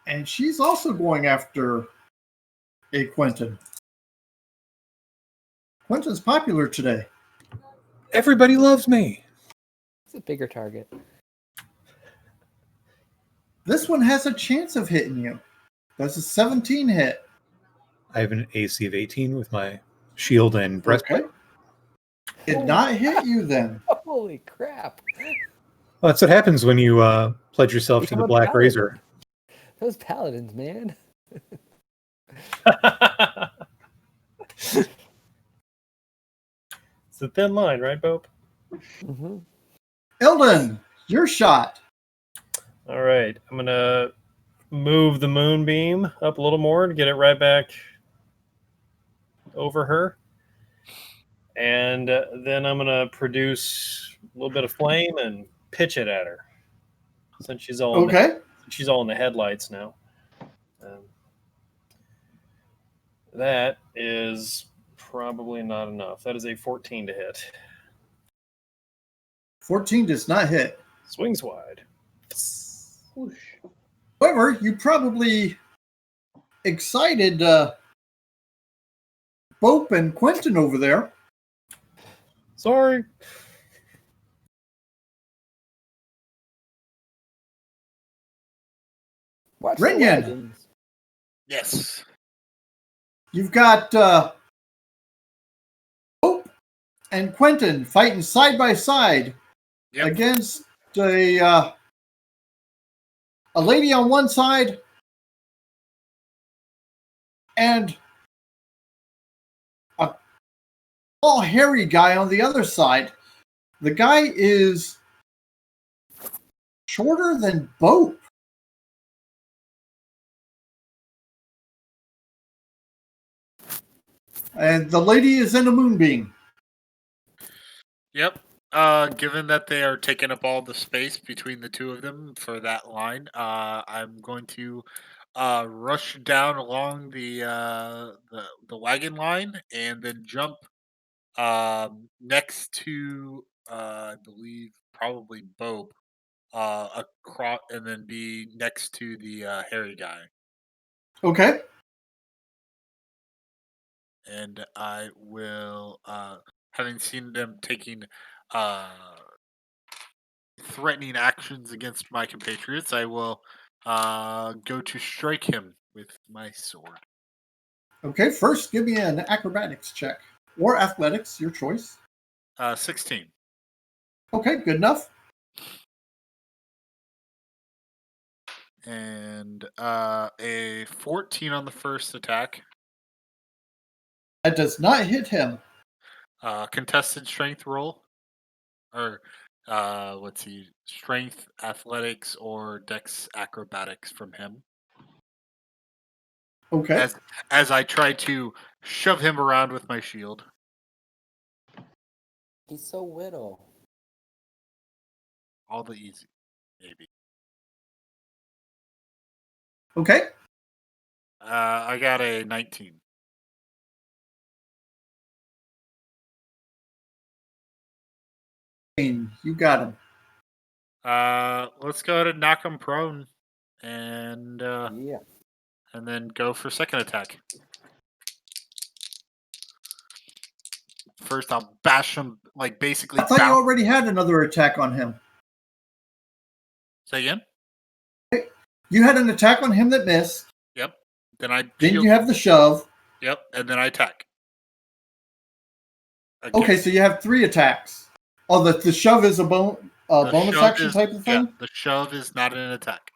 S1: and she's also going after a Quentin. Quentin's popular today.
S5: Everybody loves me.
S2: It's a bigger target.
S1: This one has a chance of hitting you. That's a 17 hit.
S5: I have an AC of 18 with my shield and breastplate.
S1: Okay. Did not hit you then.
S2: Holy crap!
S5: Well, that's what happens when you pledge yourself to
S2: Become
S5: the
S2: a
S5: Black
S2: paladin.
S5: Razor.
S2: Those paladins, man.
S4: It's a thin line, right, Bope?
S2: Mm-hmm.
S1: Eldon, your shot.
S4: All right. I'm going to move the moonbeam up a little more to get it right back over her. And then I'm going to produce a little bit of flame and pitch it at her. Since she's all
S1: Okay.
S4: she's all in the headlights now. That is probably not enough. That is a 14 to hit.
S1: 14 does not hit.
S4: Swings wide.
S3: Whoosh.
S1: However, you probably excited Bope and Quentin over there.
S4: Sorry.
S2: Watch the
S1: Rinyan.
S2: wagons.
S6: Yes.
S1: You've got Bope and Quentin fighting side by side against a lady on one side and a tall, hairy guy on the other side. The guy is shorter than Bope. And the lady is in a moonbeam.
S6: Yep. Given that they are taking up all the space between the two of them for that line, I'm going to rush down along the wagon line and then jump next to I believe probably Bope across and then be next to the hairy guy.
S1: Okay.
S6: And I will, having seen them taking threatening actions against my compatriots, I will go to strike him with my sword.
S1: Okay, first give me an acrobatics check. Or athletics, your choice.
S6: 16.
S1: Okay, good enough.
S6: And a 14 on the first attack.
S1: That does not hit him.
S6: Contested strength roll. Or, let's see, strength, athletics, or dex acrobatics from him.
S1: Okay.
S6: As I try to shove him around with my shield.
S2: He's so little.
S6: All the easy, maybe.
S1: Okay.
S6: I got a 19.
S1: You got him.
S6: Let's go ahead and knock him prone, and
S2: Yeah.
S6: and then go for second attack. first. I'll bash him, like basically.
S1: I thought you already had another attack on him.
S6: Say again?
S1: You had an attack on him that missed.
S6: Yep.
S1: Then you have the shove.
S6: Yep, and then I attack.
S1: Again. Okay, so you have 3 attacks. Oh, the shove is a bonus action type of thing?
S6: Yeah, the shove is not an attack.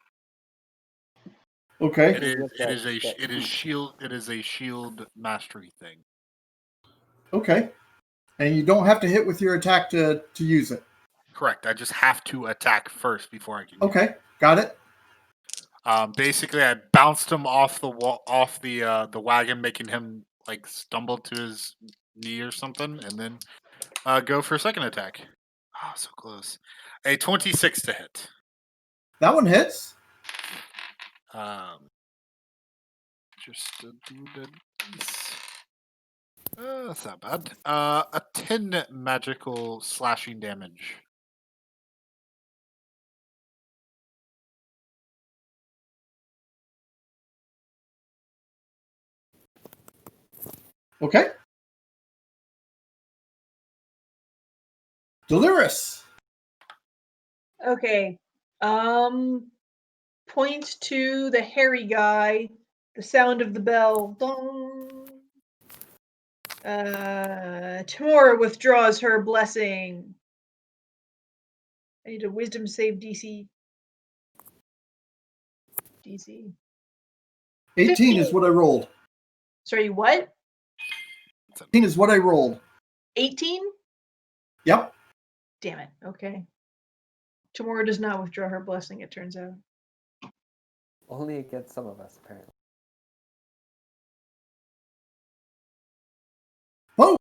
S1: Okay.
S6: It is a shield mastery thing.
S1: Okay. And you don't have to hit with your attack to use it.
S6: Correct. I just have to attack first before I can.
S1: Okay, got it.
S6: Basically, I bounced him off the wagon, making him like stumble to his knee or something, and then go for a second attack. Oh, so close. A 26 to hit.
S1: That one hits.
S6: Just to do the dice. That's not bad. A 10 magical slashing damage.
S1: Okay. Delirious.
S3: Okay. Point to the hairy guy. The sound of the bell. Dong. Tamora withdraws her blessing. I need a wisdom save DC.
S1: 18
S3: 15.
S1: is what I rolled.
S3: Sorry, what?
S1: 18 is what I rolled.
S3: 18?
S1: Yep.
S3: Damn it. Okay. Tamora does not withdraw her blessing, it turns out.
S2: Only against some of us, apparently.
S1: Oh.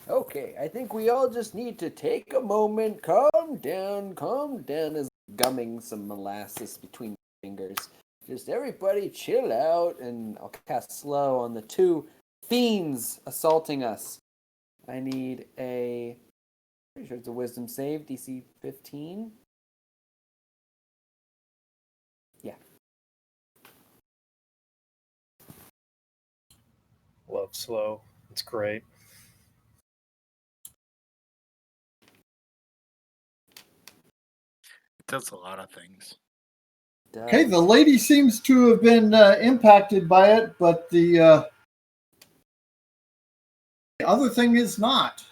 S2: Okay, I think we all just need to take a moment, calm down as gumming some molasses between fingers. Just everybody chill out, and I'll cast slow on the 2 fiends assaulting us. I need pretty sure it's a wisdom save, DC 15. Yeah.
S4: Love slow. It's great.
S6: It does a lot of things.
S1: Okay, the lady seems to have been impacted by it, but the other thing is not.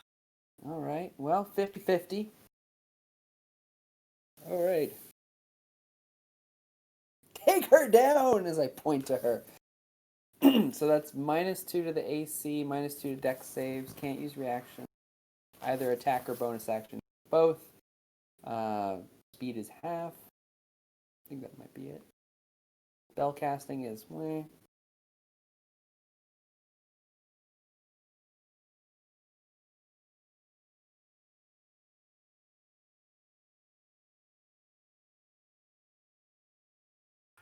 S2: All right, well, 50-50. All right. Take her down as I point to her. So that's -2 to the AC, -2 to Dex saves. Can't use reaction. Either attack or bonus action. Both. Speed is half. I think that might be it. Spell casting is meh.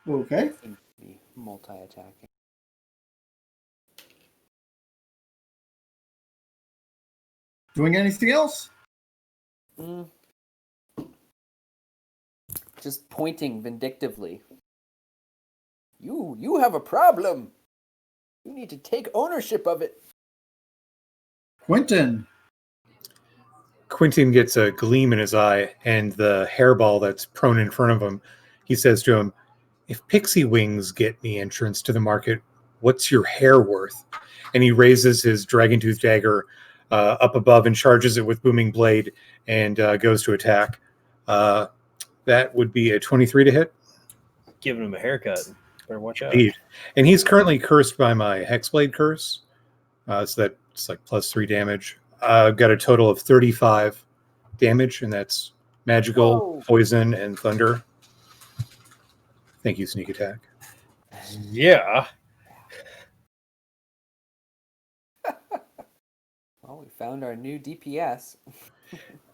S1: Okay.
S2: Seems to be multi-attacking.
S1: Doing anything else?
S2: Just pointing vindictively. You have a problem. You need to take ownership of it.
S1: Quentin
S5: gets a gleam in his eye, and the hairball that's prone in front of him, he says to him, "If pixie wings get me entrance to the market, what's your hair worth?" And he raises his dragon tooth dagger up above and charges it with booming blade and goes to attack. That would be a 23 to hit.
S4: Giving him a haircut. Better watch out.
S5: Indeed. And he's currently cursed by my Hexblade curse. So that's like +3 damage. I've got a total of 35 damage, and that's magical, poison, and thunder. Thank you, sneak attack.
S4: Yeah.
S2: Well, we found our new DPS.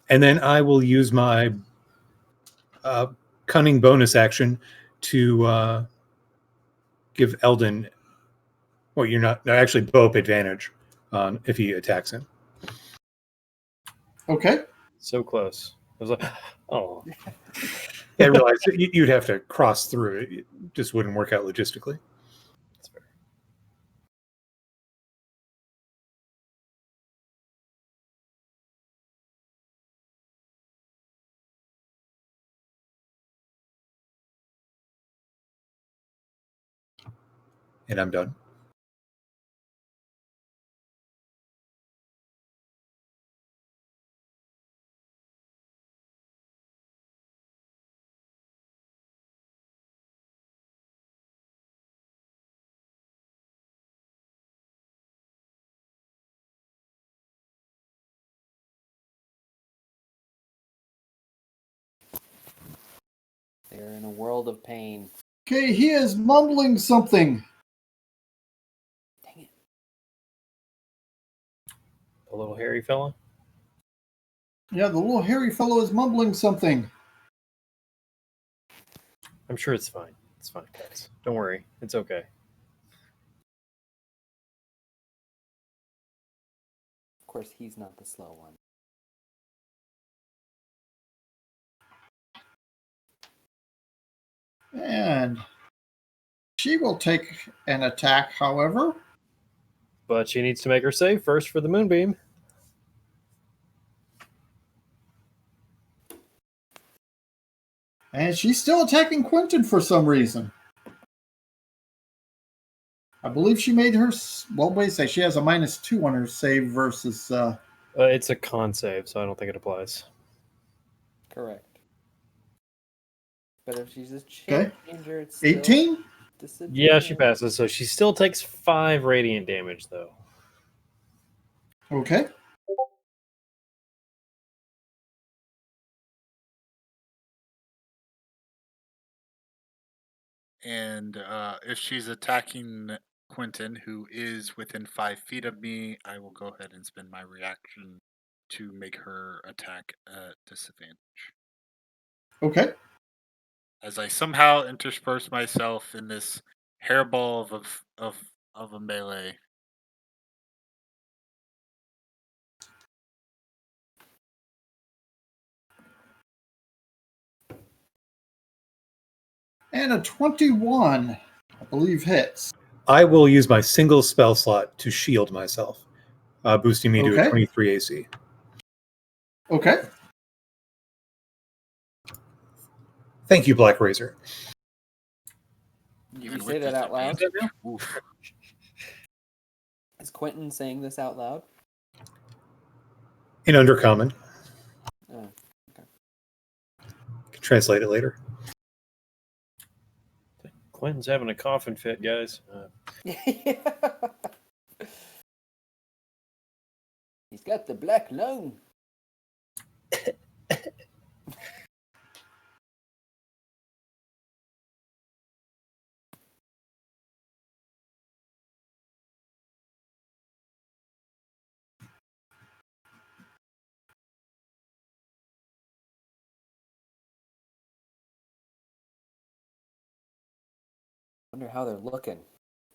S5: And then I will use my cunning bonus action to give Eldon. Well, you're not. No, actually, Bope advantage if he attacks him.
S1: Okay.
S4: So close. I was like, oh.
S5: I realized you'd have to cross through it. It just wouldn't work out logistically. and I'm done.
S2: They're in a world of pain.
S1: Okay, he is mumbling something.
S2: Dang it.
S4: The little hairy fella.
S1: Yeah, the little hairy fellow is mumbling something.
S4: I'm sure it's fine. It's fine, guys. Don't worry. It's okay.
S2: Of course, he's not the slow one.
S1: And she will take an attack, however.
S4: But she needs to make her save first for the moonbeam.
S1: And she's still attacking Quentin for some reason. I believe she made her... Well, wait a second. She has a -2 on her save versus...
S4: It's a con save, so I don't think it applies.
S2: Correct. But if she's a
S1: Okay.
S2: changer, it's still
S1: 18?
S4: Yeah, she passes, so she still takes 5 radiant damage, though.
S1: Okay.
S6: And if she's attacking Quentin, who is within 5 feet of me, I will go ahead and spend my reaction to make her attack at disadvantage.
S1: Okay.
S6: As I somehow intersperse myself in this hairball of a melee.
S1: And a 21, I believe, hits.
S5: I will use my single spell slot to shield myself, boosting me to a
S1: Okay.
S5: 23 AC.
S1: Okay.
S5: Thank you, Black Razor.
S2: Did
S6: Even
S2: you
S6: with
S2: say that out loud?
S6: disadvantage? Oof.
S2: Is Quentin saying this out loud?
S5: In Undercommon.
S2: Oh,
S5: Can translate it later.
S4: Quentin's having a coughing fit, guys.
S2: He's got the black lung. Wonder how they're looking.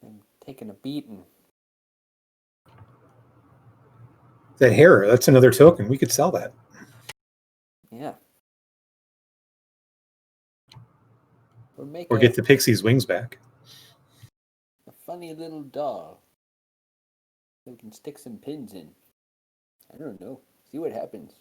S2: And taking a beating.
S5: That hair, that's another token. We could sell that.
S2: Yeah. Or make
S5: Or get the pixie's wings back.
S2: a funny little doll. So we can stick some pins in. I don't know. See what happens.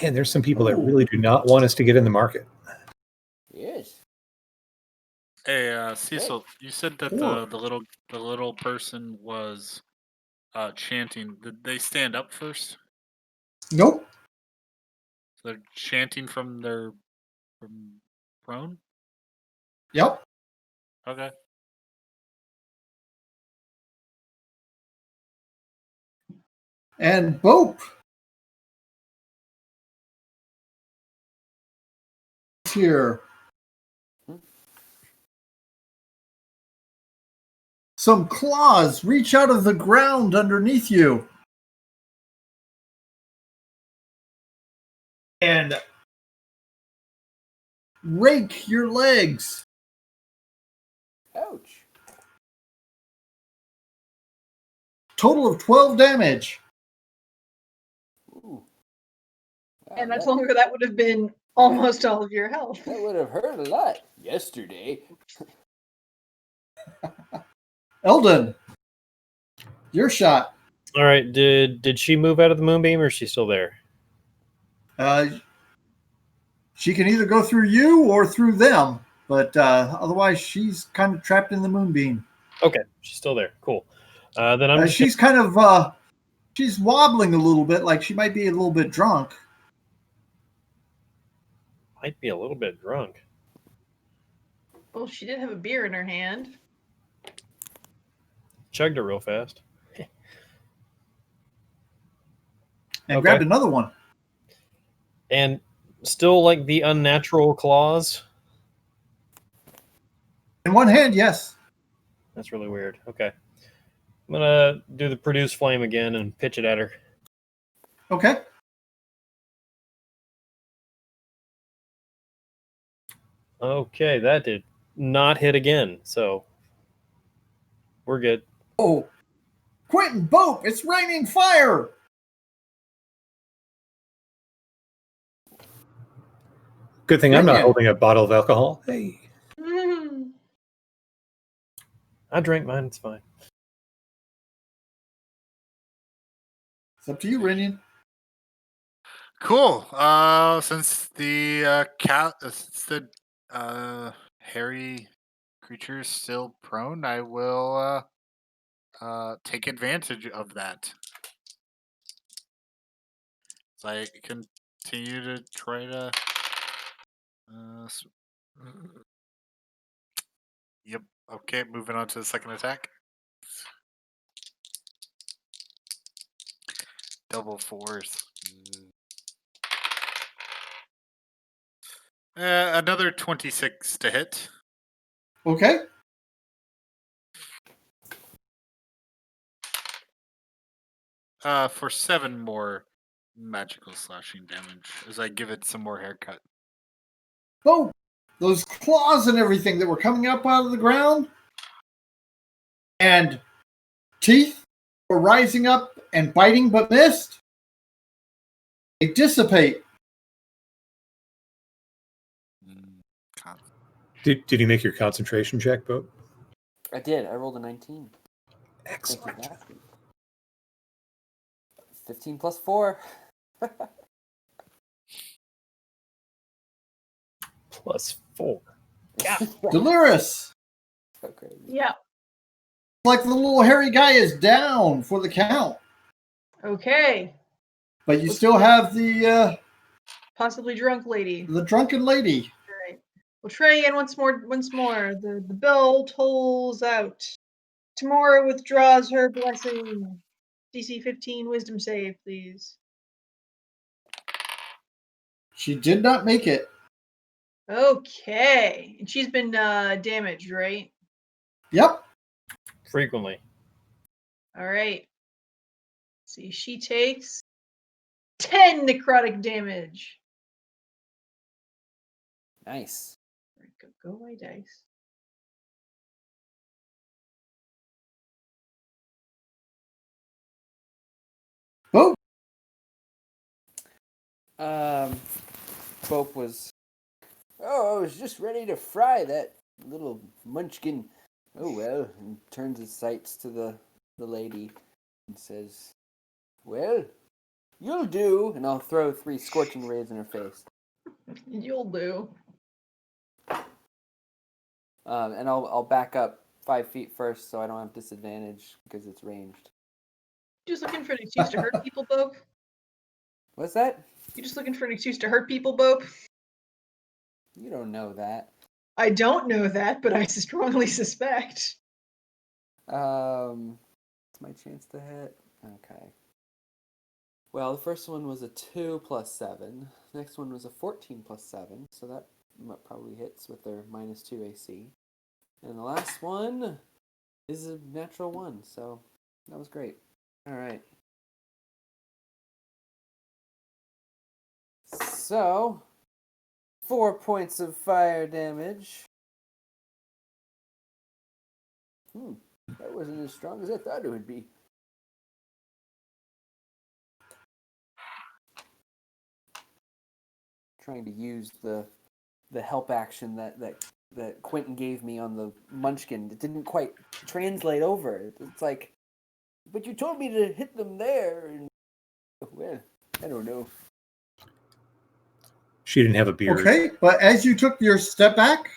S5: Man, there's some people that really do not want us to get in the market.
S2: Yes.
S6: Hey, Cecil, you said that
S1: Four.
S6: the little person was chanting. Did they stand up first?
S1: Nope.
S6: So they're chanting from prone?
S1: Yep.
S6: Okay.
S1: And Bope. Here. Some claws reach out of the ground underneath you. And rake your legs.
S2: Ouch.
S1: Total of 12 damage.
S2: Ooh. Wow,
S3: And that's
S2: that,
S3: longer. That would have been almost all of your health.
S2: that would have hurt a lot yesterday.
S1: Eldon. Your shot.
S4: All right. Did she move out of the moonbeam, or is she still there?
S1: She can either go through you or through them, but otherwise she's kind of trapped in the moonbeam.
S4: Okay, she's still there. Cool. Then I'm just
S1: She's kind of she's wobbling a little bit, like she might be a little bit drunk.
S4: might be a little bit drunk.
S3: Well, she did have a beer in her hand.
S4: Chugged it real fast.
S1: And
S4: Okay.
S1: grabbed another one.
S4: And still like the unnatural claws.
S1: In one hand, yes.
S4: That's really weird. Okay. I'm gonna do the produce flame again and pitch it at her.
S1: Okay.
S4: Okay, that did not hit again, so we're good.
S1: Oh, Quentin, Bope, it's raining fire.
S5: Good thing I'm not
S1: Rinian.
S5: holding a bottle of alcohol. Hey.
S4: I drank mine, it's fine.
S1: It's up to you, Rinian.
S6: Cool. Since the hairy creature is still prone, I will take advantage of that. So I continue to try to. Yep. Okay. Moving on to the second attack. Double fours. Another 26 to hit.
S1: Okay.
S6: For 7 more magical slashing damage as I give it some more haircut.
S1: Oh, those claws and everything that were coming up out of the ground and teeth were rising up and biting but missed. They dissipate.
S5: Did you make your concentration check, Bo?
S2: I did. I rolled a 19.
S5: Excellent.
S2: Thank you, Matthew. 15 plus 4.
S4: Plus 4.
S1: Delirious.
S2: So crazy.
S3: Yeah.
S1: Like the little hairy guy is down for the count.
S3: Okay.
S1: But you still have the
S3: Possibly drunk lady.
S1: drunken lady.
S3: All right. We'll try again once more. The bell tolls out. Tamora withdraws her blessing. DC 15 wisdom save, please.
S1: She did not make it.
S3: Okay. And she's been damaged, right?
S1: Yep.
S4: Frequently.
S3: All right. See, she takes 10 necrotic damage.
S2: Nice.
S3: Go my dice.
S1: Oh,
S2: Bope was. Oh, I was just ready to fry that little munchkin. Oh well, and turns his sights to the lady and says, "Well, you'll do." And I'll throw 3 scorching rays in her face.
S3: You'll do.
S2: And I'll back up 5 feet first, so I don't have disadvantage because it's ranged.
S3: Just looking for an excuse to hurt people, Bope?
S2: What's that?
S3: You just looking for an excuse to hurt people, Bope?
S2: You don't know that.
S3: I don't know that, but I strongly suspect.
S2: It's my chance to hit. Okay. Well, the first one was a 2 plus 7. Next one was a 14 plus 7, so that probably hits with their minus 2 AC. And the last one is a natural 1, so that was great. All right. So, 4 points of fire damage. That wasn't as strong as I thought it would be. Trying to use the help action that Quentin gave me on the munchkin. It didn't quite translate over. It's like But you told me to hit them there. And... Well, I don't know.
S5: She didn't have a beard.
S1: Okay, but as you took your step back,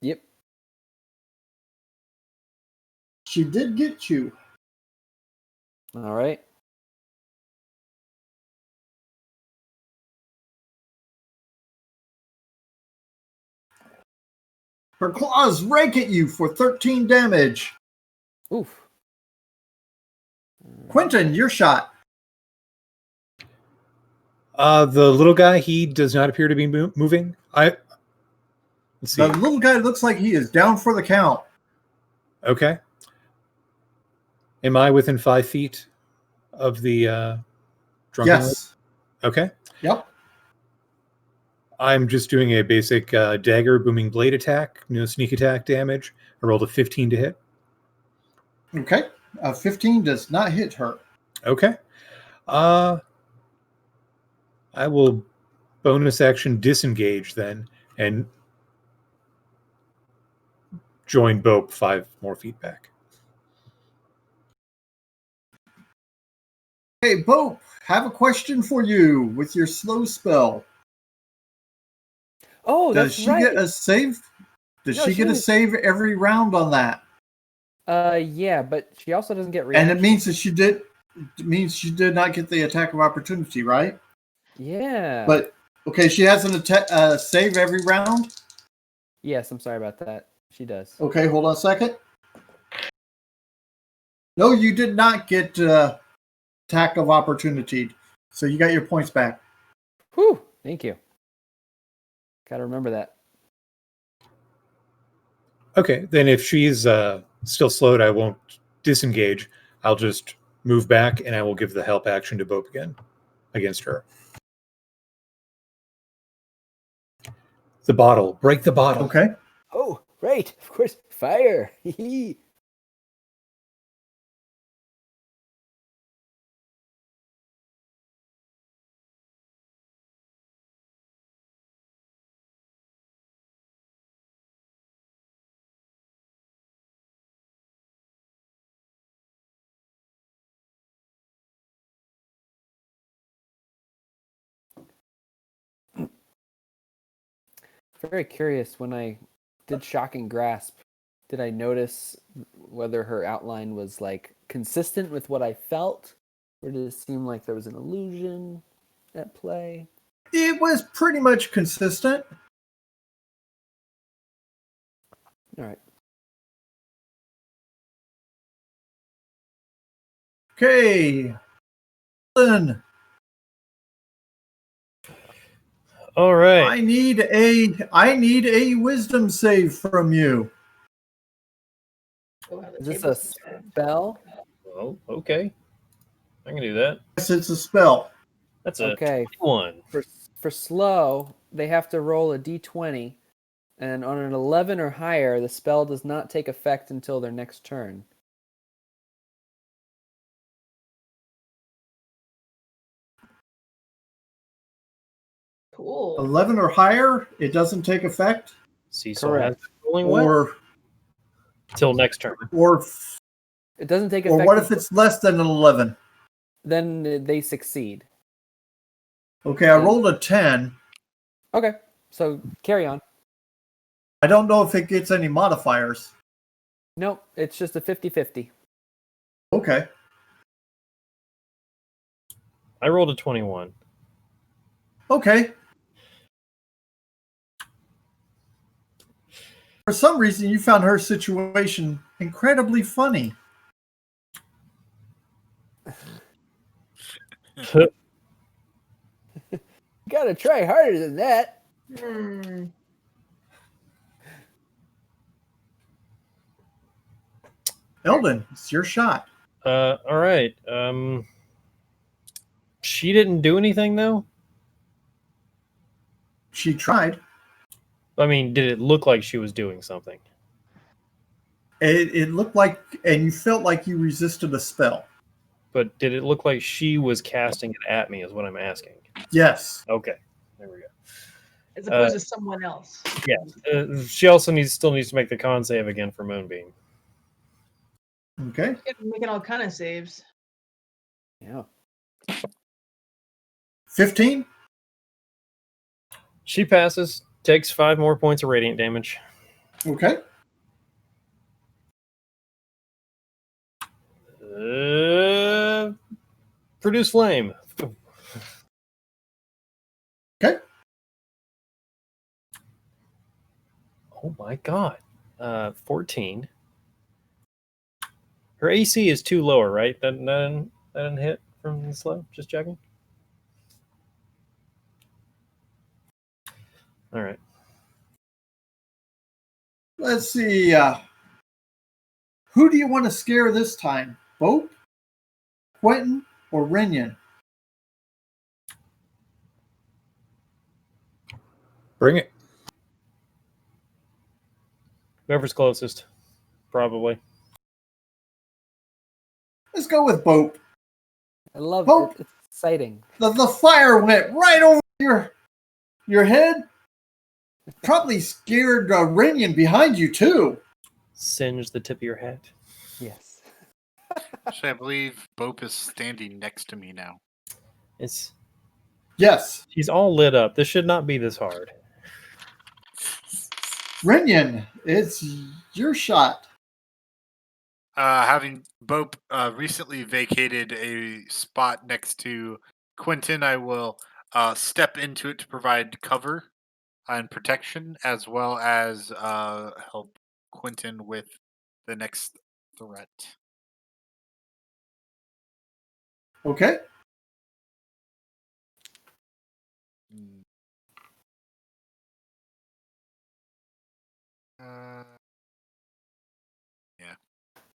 S2: Yep.
S1: she did get you.
S2: All right.
S1: Her claws rake at you for 13 damage.
S2: Oof.
S1: Quentin, your shot.
S5: The little guy, he does not appear to be moving. Let's see.
S1: The little guy looks like he is down for the count.
S5: Okay. Am I within 5 feet of the drunken lady?
S1: Yes.
S5: Okay.
S1: Yep.
S5: I'm just doing a basic dagger booming blade attack, no sneak attack damage. I rolled a 15 to hit.
S1: Okay. 15 does not hit her.
S5: Okay. I will bonus action disengage then and join Bope 5 more feet back.
S1: Hey, Bope, have a question for you with your slow spell.
S2: Oh,
S1: Does
S2: that's
S1: she
S2: right.
S1: get a save? Does
S2: No,
S1: she
S2: she
S1: get a
S2: was-
S1: save every round on that?
S2: Yeah, but she also doesn't get
S1: And
S2: reaction.
S1: it means that she did not get the attack of opportunity, right?
S2: Yeah.
S1: But okay, she has an attack save every round.
S2: Yes, I'm sorry about that. She does.
S1: Okay, hold on a second. No, you did not get attack of opportunity, so you got your points back.
S2: Whew. Thank you. Gotta remember that.
S5: Okay, then if she's still slowed, I won't disengage. I'll just move back and I will give the help action to Bope again against her. The bottle. Break the bottle.
S1: Okay.
S2: Oh, right. Of course. Fire. Very curious, when I did Shocking Grasp, did I notice whether her outline was like consistent with what I felt, or did it seem like there was an illusion at play?
S1: It was pretty much consistent.
S2: All right.
S1: Okay. Then
S4: All right.
S1: I need a wisdom save from you.
S3: Go have the
S2: Is this
S3: table
S2: a
S3: set.
S2: spell?
S4: Well, okay. I can do that.
S1: Yes, it's a spell.
S4: That's a
S2: Okay.
S4: 21.
S2: For slow, they have to roll a d20, and on an 11 or higher, the spell does not take effect until their next turn.
S3: Cool.
S1: 11 or higher, it doesn't take effect.
S4: Cecil
S2: Correct.
S4: has been rolling well
S1: Or
S4: till next turn.
S2: It doesn't take
S1: or
S2: effect.
S1: what if it's less than an 11?
S2: Then they succeed.
S1: Okay, I rolled a 10.
S2: Okay, so carry on.
S1: I don't know if it gets any modifiers.
S2: Nope, it's just a 50-50.
S1: Okay.
S4: I rolled a 21.
S1: Okay. For some reason, you found her situation incredibly funny.
S2: You gotta try harder than that.
S3: Hmm.
S1: Eldon, it's your shot.
S4: All right. She didn't do anything though.
S1: She tried.
S4: I mean, did it look like she was doing something?
S1: It looked like, and you felt like you resisted a spell.
S4: But did it look like she was casting it at me? Is what I'm asking.
S1: Yes.
S4: Okay, there we go.
S3: As opposed to someone else.
S4: Yeah, she also still needs to make the con save again for Moonbeam.
S1: Okay.
S3: Making all kind of saves.
S2: Yeah.
S1: 15.
S4: She passes, takes 5 more points of radiant damage.
S1: Okay.
S4: Produce flame.
S1: Okay.
S4: Oh my god. 14. Her AC is too lower, right? That didn't hit from the slow? Just checking. All right.
S1: Let's see. Who do you want to scare this time? Bope, Quentin, or Renyon?
S5: Bring it.
S4: Whoever's closest, probably.
S1: Let's go with Bope.
S2: I love
S1: Hope.
S2: it. It's exciting.
S1: The fire went right over your head. Probably scared Renyon behind you too.
S4: Singe the tip of your hat.
S2: Yes.
S6: Actually, I believe Bope is standing next to me now.
S1: Yes.
S4: She's all lit up. This should not be this hard.
S1: Renyon, it's your shot.
S6: Having Bope recently vacated a spot next to Quentin, I will step into it to provide cover and protection, as well as help Quentin with the next threat.
S1: Okay.
S6: Mm. Yeah,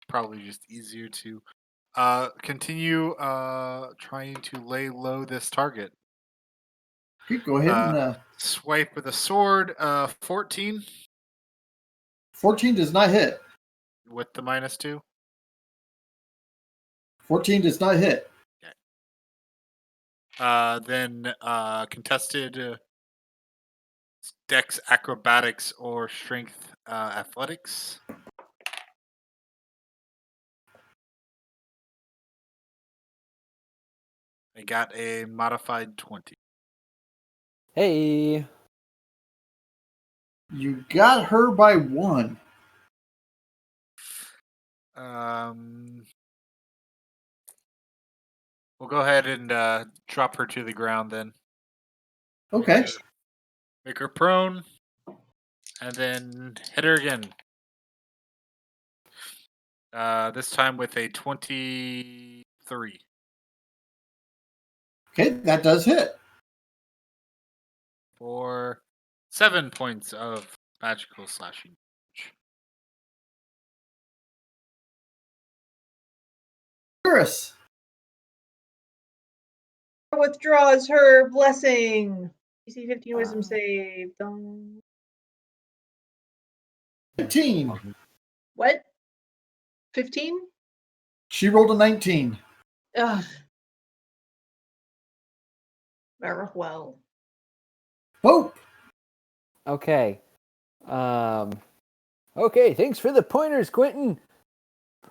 S6: probably just easier to continue trying to lay low this target.
S1: Okay, go ahead and
S6: Swipe with a sword. 14
S1: 14 does not hit.
S6: with the -2.
S1: 14 does not hit.
S6: Then contested dex acrobatics or strength athletics. I got a modified 20.
S2: Hey.
S1: You got her by 1.
S6: We'll go ahead and drop her to the ground then.
S1: Okay.
S6: Make her prone, and then hit her again. This time with a 23.
S1: Okay, that does hit.
S6: For 7 points of magical slashing.
S1: Chris.
S3: Withdraws her blessing. DC 15 wisdom save.
S1: 15.
S3: What? 15?
S1: She rolled a 19.
S3: Ugh. Very well.
S1: Bope.
S2: Okay. Okay, thanks for the pointers, Quentin.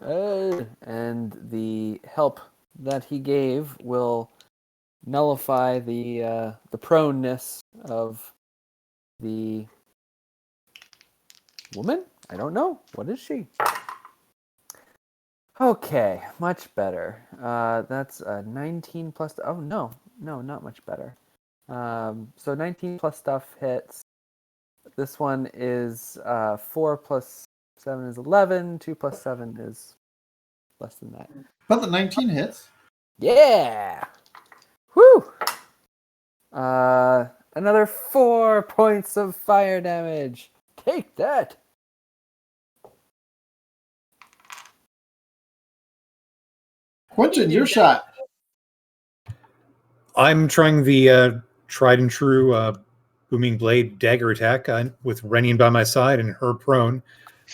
S2: And the help that he gave will nullify the proneness of the woman? I don't know. What is she? Okay, much better. That's a 19 plus. Oh no, not much better. So 19 plus stuff hits. This one is 4 plus 7 is 11. 2 plus 7 is less than that.
S1: But the 19 hits.
S2: Yeah! Woo! Another 4 points of fire damage. Take that!
S1: Quentin, your shot.
S5: I'm trying the tried and true booming blade dagger attack with Renyon by my side and her prone.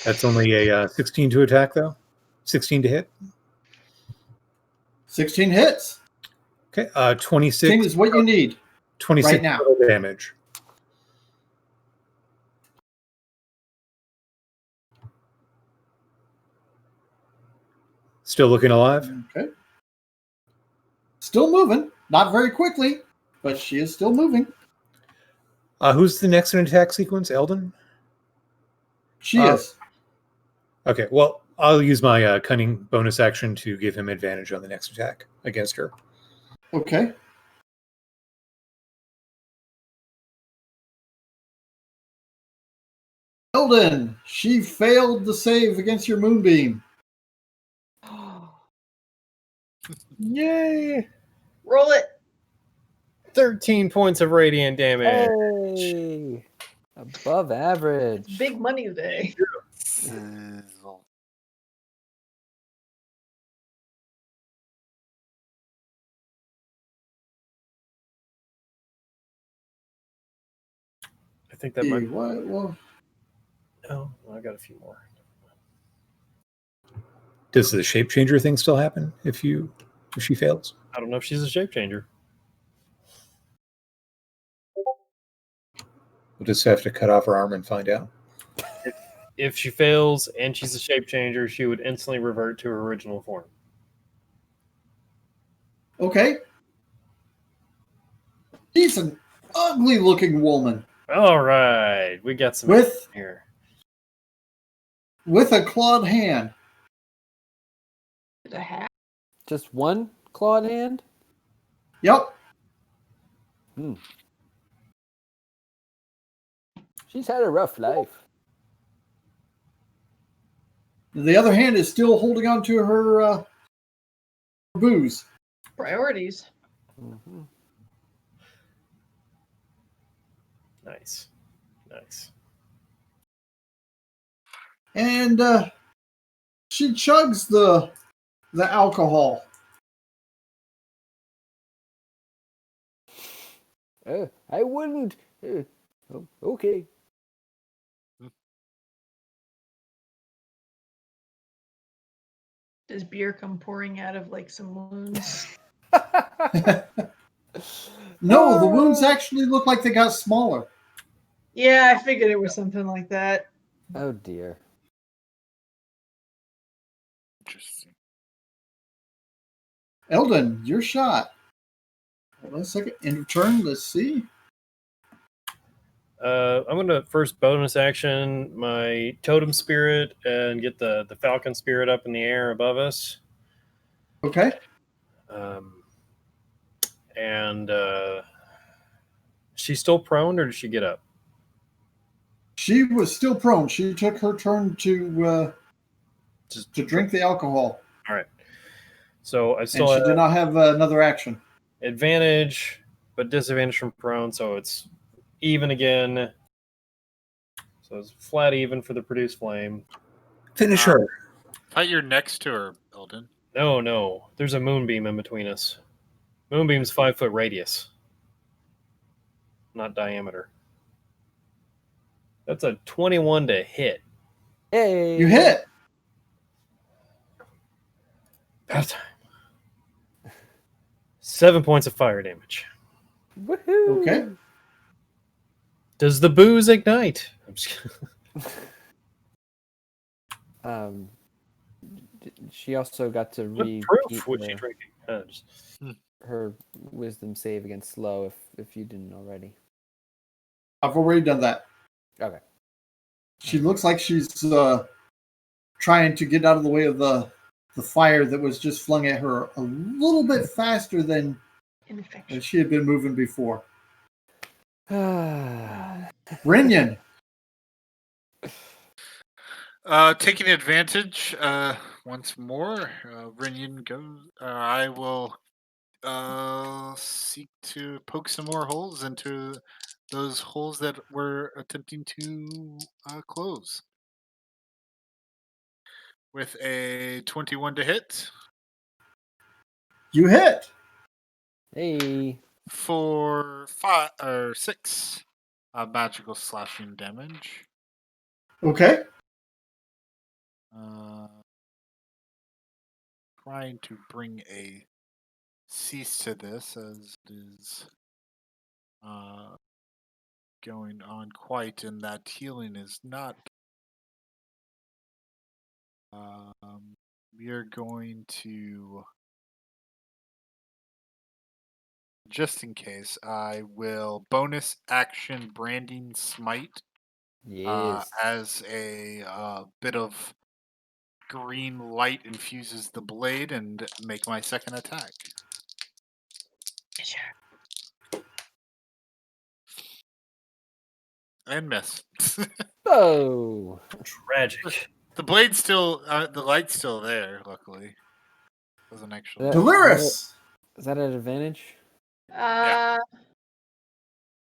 S5: That's only a 16 to attack, though. 16 to hit.
S1: 16 hits.
S5: Okay, 26.
S1: 16 is what you need
S5: 26
S1: right now.
S5: total damage. Still looking alive?
S1: Okay. Still moving. Not very quickly, but she is still moving.
S5: Who's the next in attack sequence? Eldon?
S1: She is.
S5: Okay, well, I'll use my cunning bonus action to give him advantage on the next attack against her.
S1: Okay. Eldon, she failed the save against your moonbeam.
S4: Yay!
S3: Roll it.
S4: 13 points of radiant damage.
S2: Hey! Above average.
S3: Big money today.
S6: Sizzle.
S4: I think that might.
S1: What? Well,
S4: No, I got a few more.
S5: Does the shape changer thing still happen if she fails?
S4: I don't know if she's a shape changer.
S5: We'll just have to cut off her arm and find out.
S4: If she fails and she's a shape changer, she would instantly revert to her original form.
S1: okay. She's an ugly looking woman
S4: All right, we got some
S1: with
S4: here.
S1: a clawed hand.
S3: The hat.
S2: Just one clawed hand?
S1: Yep.
S2: She's had a rough life.
S1: The other hand is still holding on to her booze.
S3: Priorities.
S2: Mm-hmm.
S4: Nice.
S1: And she chugs the alcohol.
S2: I wouldn't. Okay.
S3: Does beer come pouring out of like some wounds?
S1: No, the wounds actually look like they got smaller.
S3: Yeah, I figured it was something like that.
S2: Oh dear.
S6: Interesting.
S1: Eldon, your shot. Hold on a second. End of turn. Let's see.
S4: I'm going to first bonus action my totem spirit and get the falcon spirit up in the air above us.
S1: Okay.
S4: And she's still prone, or did she get up?
S1: She was still prone. She took her turn to drink the alcohol.
S4: All right. So I
S1: And
S4: still
S1: she
S4: have
S1: did not have another action.
S4: advantage, but disadvantage from prone, so it's even again. So it's flat even for the produce flame.
S5: Finish her.
S6: I thought you're next to her, Eldon.
S4: No. There's a moonbeam in between us. Moonbeam's 5-foot radius, not diameter. That's a 21 to hit.
S2: Hey.
S1: You hit.
S4: Out of time. 7 points of fire damage.
S2: Woohoo.
S1: Okay.
S4: Does the booze ignite? I'm just
S2: She also got to
S4: What
S2: repeat
S4: proof was she drinking?
S2: her wisdom save against slow if you didn't already.
S1: I've already done that.
S2: Okay.
S1: She looks like she's trying to get out of the way of the fire that was just flung at her a little bit faster than she had been moving before. Renyon.
S6: Taking advantage once more, Renyon goes. I will seek to poke some more holes into those holes that we're attempting to close. With a 21 to hit.
S1: You hit.
S2: Hey.
S6: For 6 magical slashing damage.
S1: Okay.
S6: Trying to bring a cease to this as it is going on quite, and that healing is not we are going to, just in case, I will bonus action branding smite
S2: Yes.
S6: as a bit of green light infuses the blade and make my second attack. And miss.
S2: Oh.
S4: Tragic.
S6: The blade's still, the light's still there. Luckily, doesn't actually.
S2: Yeah.
S1: Delirious.
S2: Is that an advantage?
S3: Uh,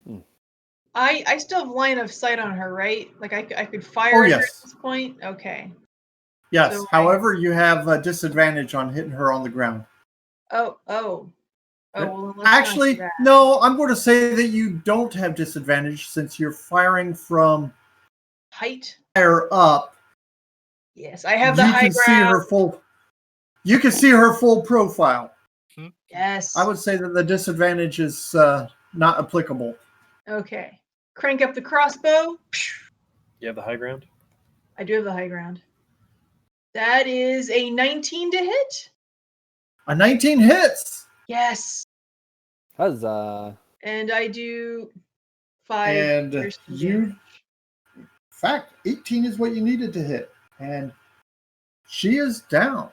S2: Hmm.
S3: I still have line of sight on her, right? Like I could fire at her
S1: yes.
S3: at this point. Okay.
S1: Yes.
S3: So
S1: However, you have a disadvantage on hitting her on the ground.
S3: Oh. Well, then let's not
S1: Actually,
S3: do that.
S1: no, I'm going to say that you don't have disadvantage since you're firing from
S3: Height.
S1: higher up.
S3: Yes, I have the
S1: You
S3: high
S1: can see her
S3: ground.
S1: full. You can see her full profile.
S3: Yes.
S1: I would say that the disadvantage is not applicable.
S3: Okay. Crank up the crossbow.
S4: You have the high ground?
S3: I do have the high ground. That is a 19 to hit.
S1: A 19 hits.
S3: Yes.
S2: Huzzah.
S3: And I do 5
S1: And
S3: piercing
S1: you,
S3: damage.
S1: in fact, 18 is what you needed to hit. And she is down.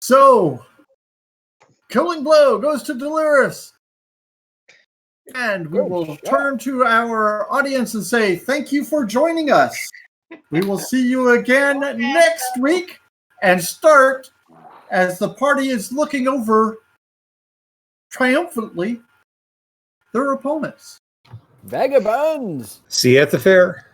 S1: So, killing blow goes to Delirious. And we
S2: Good
S1: will
S2: shot.
S1: turn to our audience and say thank you for joining us. We will see you again next week and start as the party is looking over triumphantly their opponents.
S2: Vagabonds.
S5: See you at the fair.